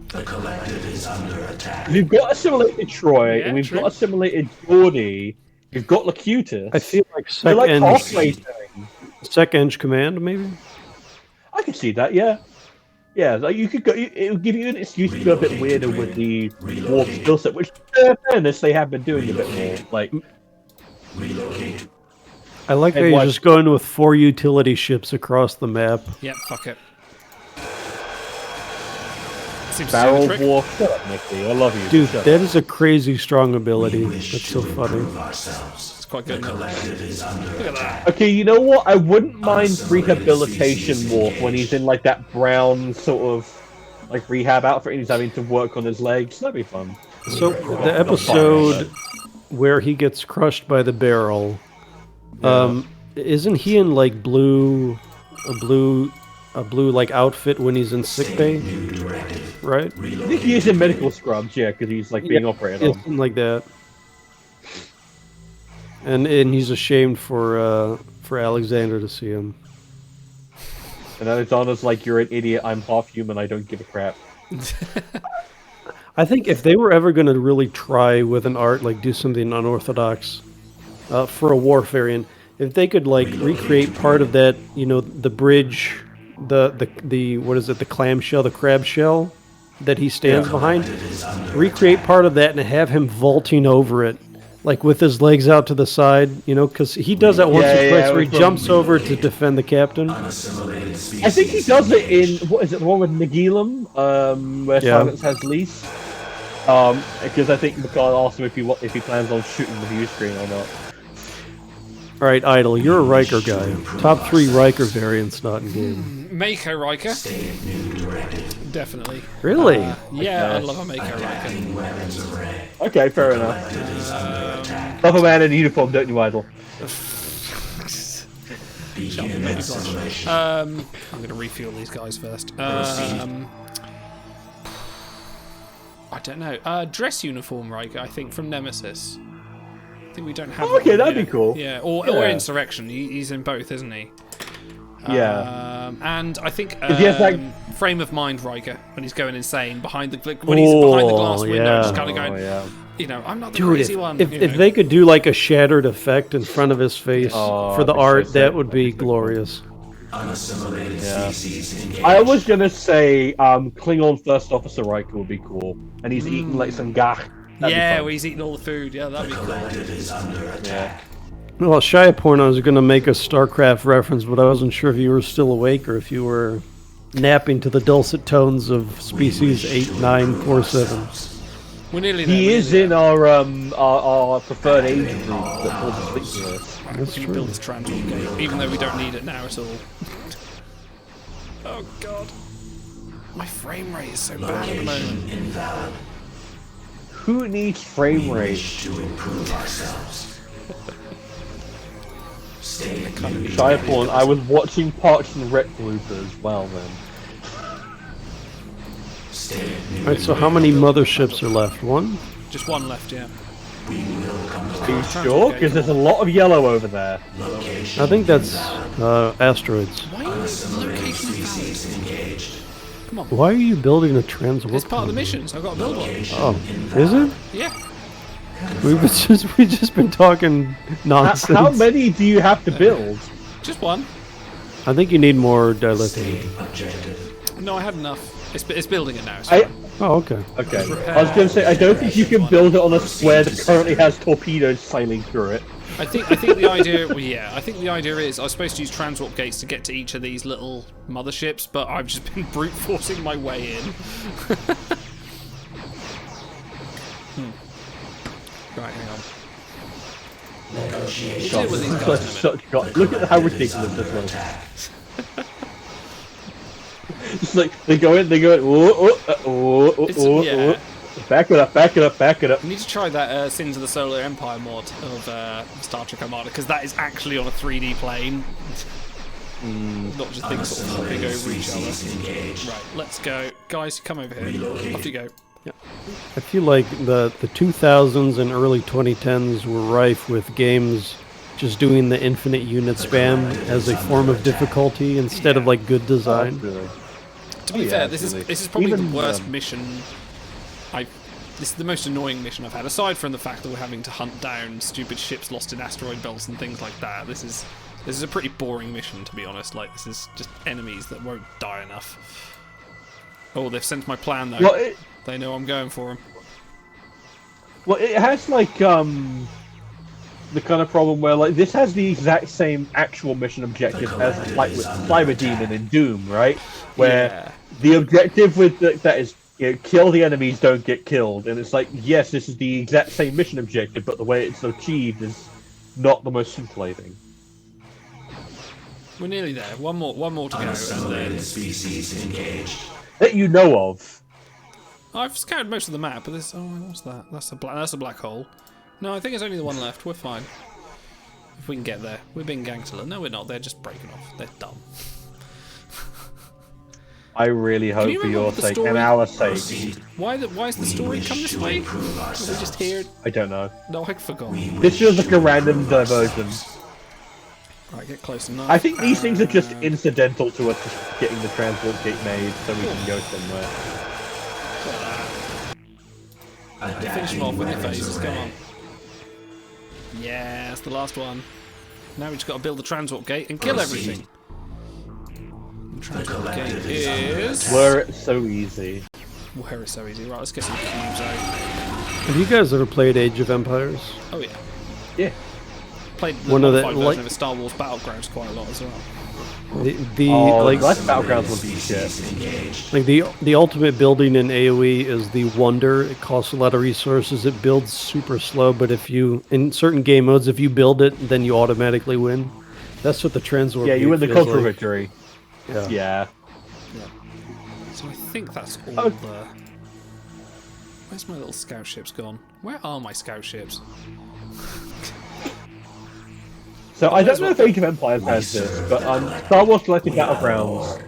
The collective is under attack. We've got Assimilated Troy, and we've got Assimilated Geordie. We've got Locutus. I feel like Sec-Eng Command, maybe? I can see that, yeah. Yeah, like you could go. It would give you an excuse to go a bit weirder with the Warp skill set, which, in fairness, they have been doing a bit more. Like, relocate. I like how you're just going with 4 utility ships across the map. Yep, fuck it. Barrel War. Shut up, Nicky. I love you. Dude, that is a crazy strong ability. That's so funny. It's quite good. Look at that. Okay, you know what? I wouldn't mind Rehabilitation Warp when he's in like that brown sort of like rehab outfit and he's having to work on his legs. That'd be fun. So the episode where he gets crushed by the barrel, isn't he in like a blue like outfit when he's in sickbay? Right? I think he is in medical scrubs, yeah, because he's like being operated on. Something like that. And he's ashamed for Alexander to see him. And Alexander's like, "You're an idiot. I'm half human. I don't give a crap." I think if they were ever going to really try with an art, like do something unorthodox for a Worf variant, if they could like recreate part of that, you know, the bridge, the what is it, the clamshell, the crab shell that he stands behind, recreate part of that and have him vaulting over it, like with his legs out to the side, you know, because he does that once or twice where he jumps over to defend the captain. I think he does it in, what is it, the one with Nagilum, where Silence has lease. Because I think McCall asked him if he plans on shooting the view screen or not. All right, Idle, you're a Riker guy. Top 3 Riker variants not in game. Mako Riker. Definitely. Really? Yeah, I love a Mako Riker. Okay, fair enough. Love a man in uniform, don't you, Idle? I'm going to refuel these guys first. I don't know. Dress uniform Riker, I think, from Nemesis. I think we don't have. Okay, that'd be cool. Yeah, or Insurrection. He's in both, isn't he? Yeah. And I think he has, like, Frame of Mind Riker when he's going insane behind the when he's behind the glass window, just kind of going. You know, I'm not the crazy one. If they could do like a shattered effect in front of his face for the art, that would be glorious. I was gonna say Klingon First Officer Riker would be cool, and he's eating like some gach. Yeah, where he's eating all the food. Yeah, that'd be cool. Yeah. Well, Shia Porno was going to make a StarCraft reference, but I wasn't sure if you were still awake or if you were napping to the dulcet tones of Species 8947. We're nearly there. He is in our preferred age group that falls asleep to us. That's true. Build this transport gate, even though we don't need it now at all. Oh god, my frame rate is so bad at the moment. Invalid. Who needs frame rate? To improve ourselves. Shireporn, I was watching Parks and Rec group as well then. Alright, so how many motherships are left? One? Just one left, yeah. Are you sure? Because there's a lot of yellow over there. I think that's asteroids. Why are you location invalid? Come on. Why are you building a transwarp? It's part of the mission, so I've got to build one. Oh, is it? Yeah. We've just been talking nonsense. How many do you have to build? Just one. I think you need more dilithium. No, I had enough. It's building it now. Oh, okay. Okay. I was going to say, I don't think you can build it on a square that currently has torpedoes sailing through it. I think the idea, well, yeah, I think the idea is I was supposed to use transwarp gates to get to each of these little motherships, but I've just been brute forcing my way in. Right, hang on. We'll deal with these guys in a minute. Look at how ridiculous this was. It's like they go in, Yeah. Back it up, back it up, back it up. We need to try that Sins of the Solar Empire mod of Star Trek Armada, because that is actually on a 3D plane. Not just things sort of hopping over each other. Right, let's go. Guys, come over here. Off you go. I feel like the 2000s and early 2010s were rife with games just doing the infinite unit spam as a form of difficulty instead of like good design. To be fair, this is probably the worst mission. This is the most annoying mission I've had, aside from the fact that we're having to hunt down stupid ships lost in asteroid belts and things like that. This is a pretty boring mission, to be honest. Like, this is just enemies that won't die enough. Oh, they've sensed my plan though. Well, they know I'm going for them. Well, it has like the kind of problem where like this has the exact same actual mission objective as like with Cyber Demon in Doom, right? Where the objective with that is, you know, kill the enemies, don't get killed, and it's like, yes, this is the exact same mission objective, but the way it's achieved is not the most scintillating. We're nearly there. One more to go. Unassimilated species engaged. That you know of. I've scoured most of the map, but this. Oh, what's that? That's a black hole. No, I think it's only the one left. We're fine. If we can get there. We're being gangster. No, we're not. They're just breaking off. They're dumb. I really hope for your sake and our sake. Why is the story come this way? Did we just hear it? I don't know. No, I forgot. This feels like a random diversion. Right, get close enough. I think these things are just incidental to us just getting the transport gate made so we can go somewhere. Finish them off with their faces, come on. Yeah, that's the last one. Now we just got to build the transport gate and kill everything. The transport gate is... Were it so easy. Where it's so easy. Right, let's get some cubes out. Have you guys ever played Age of Empires? Oh yeah. Yeah. Played the modified version of Star Wars Battlegrounds quite a lot as well. Like Battlegrounds would be shit. Like the ultimate building in AoE is the Wonder. It costs a lot of resources. It builds super slow, but if you in certain game modes, if you build it, then you automatically win. That's what the Transwarp. Yeah, you win the cultural victory. Yeah. So I think that's all the. Where's my little scout ships gone? Where are my scout ships? So I don't know if Age of Empires has this, but Star Wars Galactic Battlegrounds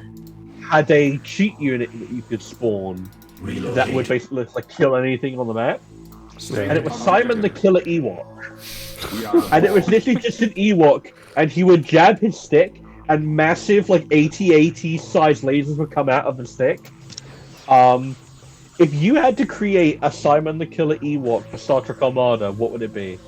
had a cheat unit that you could spawn that would basically like kill anything on the map, and it was Simon the Killer Ewok, and it was literally just an Ewok, and he would jab his stick, and massive like AT-AT sized lasers would come out of the stick. If you had to create a Simon the Killer Ewok for Star Trek Armada, what would it be?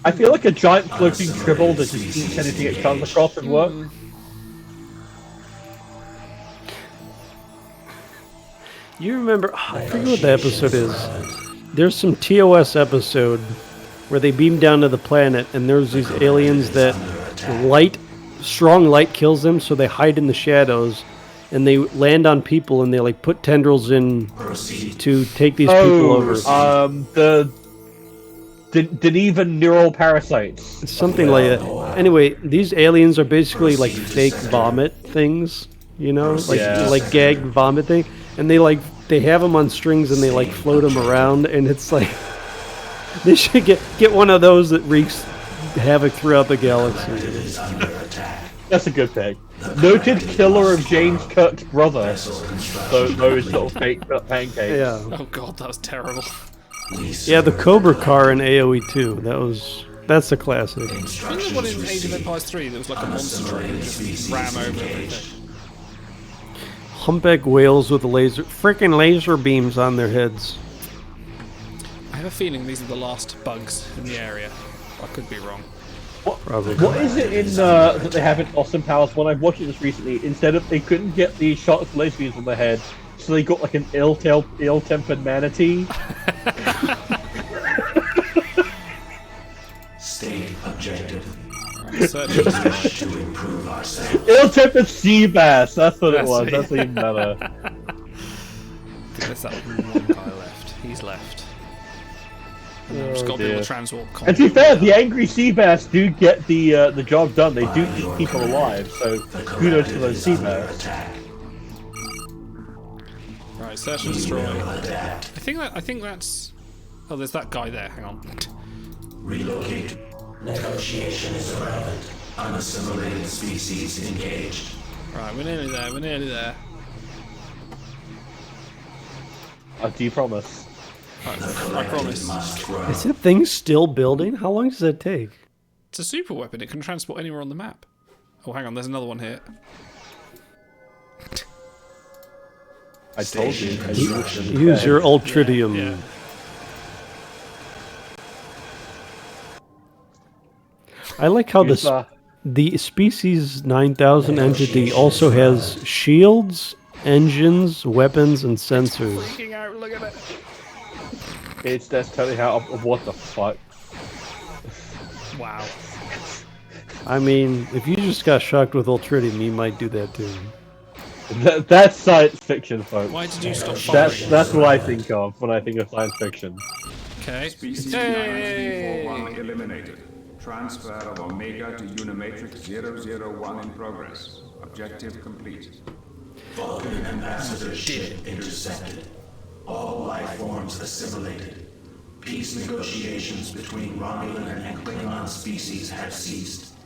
I feel like a giant floating tribble that just eats anything it comes across would work. You remember? I forget what the episode is. There's some TOS episode where they beam down to the planet, and there's these aliens that strong light kills them, so they hide in the shadows, and they land on people, and they like put tendrils in to take these people over. The Denevan neural parasites. Something like that. Anyway, these aliens are basically like fake vomit things, you know, like gagged vomit thing, and they have them on strings and they like float them around, and it's like they should get one of those that wreaks havoc throughout the galaxy. That's a good pick. Noted killer of James Kirk's brother. Those sort of fake pancakes. Yeah. Oh god, that was terrible. Yeah, the Cobra car in AoE 2. That's a classic. Wasn't there one in Age of Empires 3 that was like a monster train that just ram over everything? Humpback whales with freaking laser beams on their heads. I have a feeling these are the last bugs in the area. I could be wrong. What is it in that they have in Austin Powers? When I watched this recently, instead of they couldn't get the shots of laser beams on their head, so they got like an ill-tempered manatee. State objective. To improve ourselves. Ill-tempered sea bass. That's what it was. That's even better. There's that one guy left. He's left. And I've just got to build a transwarp. And to be fair, the angry sea bass do get the job done. They do keep people alive. So kudos to those sea bass. Right, search and destroy. I think that's. Oh, there's that guy there. Hang on. Relocate. Negotiation is irrelevant. Unassimilated species engaged. Right, we're nearly there. We're nearly there. Do you promise? I promise. Is that thing still building? How long does that take? It's a super weapon. It can transport anywhere on the map. Oh, hang on. There's another one here. I told you. Use your ultradium. Yeah. I like how the Species 9000 entity also has shields, engines, weapons, and sensors. Freaking out, look at it. That's totally how. What the fuck? Wow. I mean, if you just got shocked with ultradium, you might do that too. That's science fiction, folks. Why did you stop firing? That's what I think of when I think of science fiction. Okay. Species 9341 eliminated. Transfer of Omega to Unimatrix 001 in progress. Objective complete. Vulcan ambassador ship intercepted. All life forms assimilated. Peace negotiations between Romulan and Klingon species have ceased.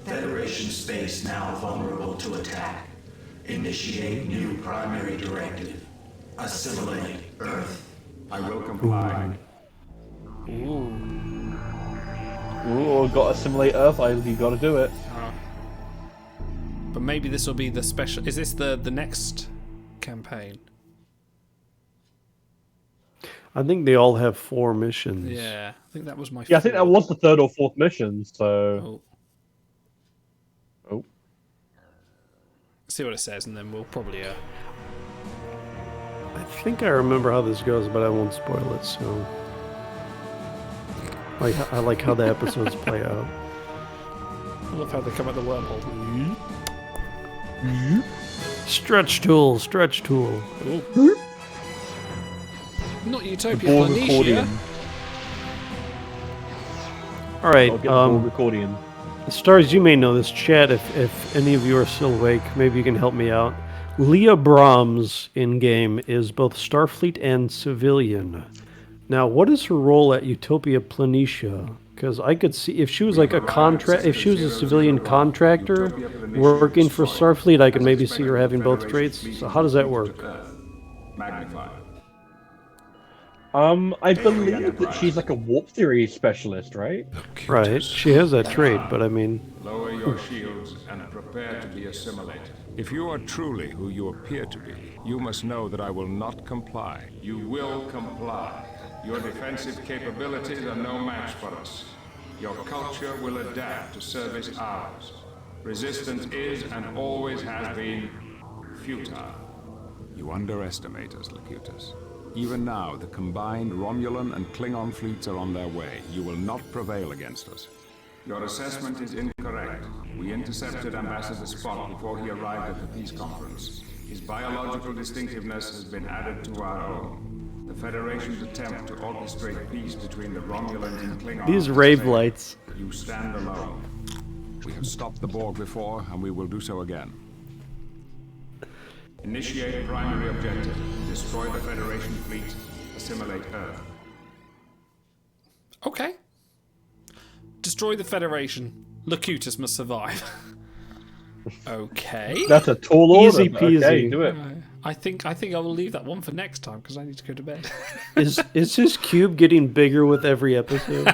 Federation space now vulnerable to attack. Initiate new primary directive. Assimilate Earth. I will comply. Ooh, got to assimilate Earth. You got to do it. But maybe this will be the special. Is this the next campaign? I think they all have 4 missions. Yeah, I think that was my. Yeah, I think that was the 3rd or 4th mission. So. Oh. See what it says, and then we'll probably. I think I remember how this goes, but I won't spoil it. So. I like how the episodes play out. I love how they come out the wormhole. Stretch tool, stretch tool. Ooh. Not Utopia Planitia. All right. Accordion. Stars, you may know this. Chat, if any of you are still awake, maybe you can help me out. Leah Brahms in game is both Starfleet and civilian. Now, what is her role at Utopia Planitia? Because I could see if she was like if she was a civilian contractor working for Starfleet, I could maybe see her having both traits. So how does that work? Magnify. I believe that she's like a warp theory specialist, right? Right. She has that trait, but I mean. Lower your shields and prepare to be assimilated. If you are truly who you appear to be, you must know that I will not comply. You will comply. Your defensive capabilities are no match for us. Your culture will adapt to service ours. Resistance is and always has been futile. You underestimate us, Locutus. Even now, the combined Romulan and Klingon fleets are on their way. You will not prevail against us. Your assessment is incorrect. We intercepted Ambassador Spock before he arrived at the peace conference. His biological distinctiveness has been added to our own. The Federation's attempt to orchestrate peace between the Romulans and Klingons. These rave lights. You stand alone. We have stopped the Borg before, and we will do so again. Initiate primary objective. Destroy the Federation fleet. Assimilate Earth. Okay. Destroy the Federation. Locutus must survive. Okay. That's a tall order. Easy peasy. Okay, do it. I think I will leave that one for next time because I need to go to bed. Is his cube getting bigger with every episode?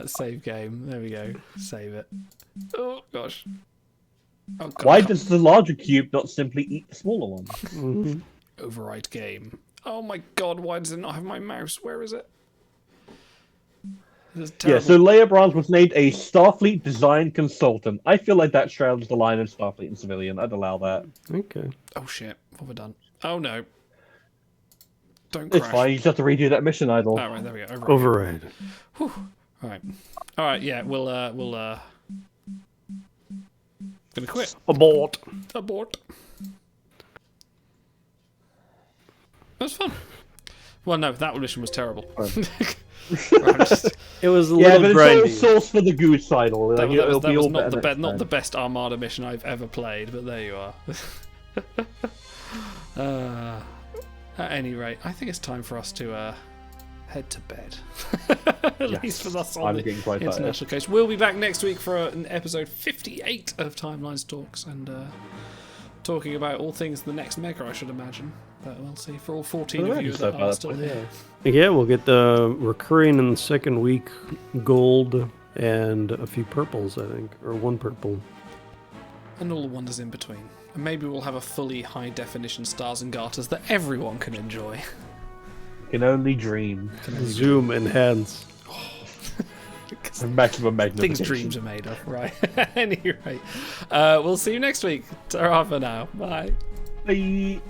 Save game. There we go. Save it. Oh gosh. Oh, God. Why does the larger cube not simply eat the smaller one? Mm-hmm. Override game. Oh my God! Why does it not have my mouse? Where is it? Yeah, so Leia Brahms was named a Starfleet design consultant. I feel like that straddles the line of Starfleet and civilian. I'd allow that. Okay. Oh shit! What have I done? Oh no! Don't crash. It's fine. You just have to redo that mission, Idol. All right, there we go. Override. Whew. All right. Yeah, we'll gonna quit. Abort. That was fun. Well, no, that mission was terrible. It was a yeah, little but grindy. it's all source for the goose idol. That was not not the best Armada mission I've ever played, but there you are. At any rate, I think it's time for us to head to bed. At least for us on I'm the getting quite tired. international coast. We'll be back next week for an episode 58 of Timelines Talks and talking about all things the next mega, I should imagine. But we'll see for all 14 of you that are still here. Yeah, we'll get the recurring in the second week gold and a few purples, I think, or one purple. And all the wonders in between. And maybe we'll have a fully high definition stars and garters that everyone can enjoy. Can only dream. Zoom enhance. Maximum magnification. Things dreams are made of, right? Anyway, we'll see you next week. Ta-ra for now. Bye. Bye.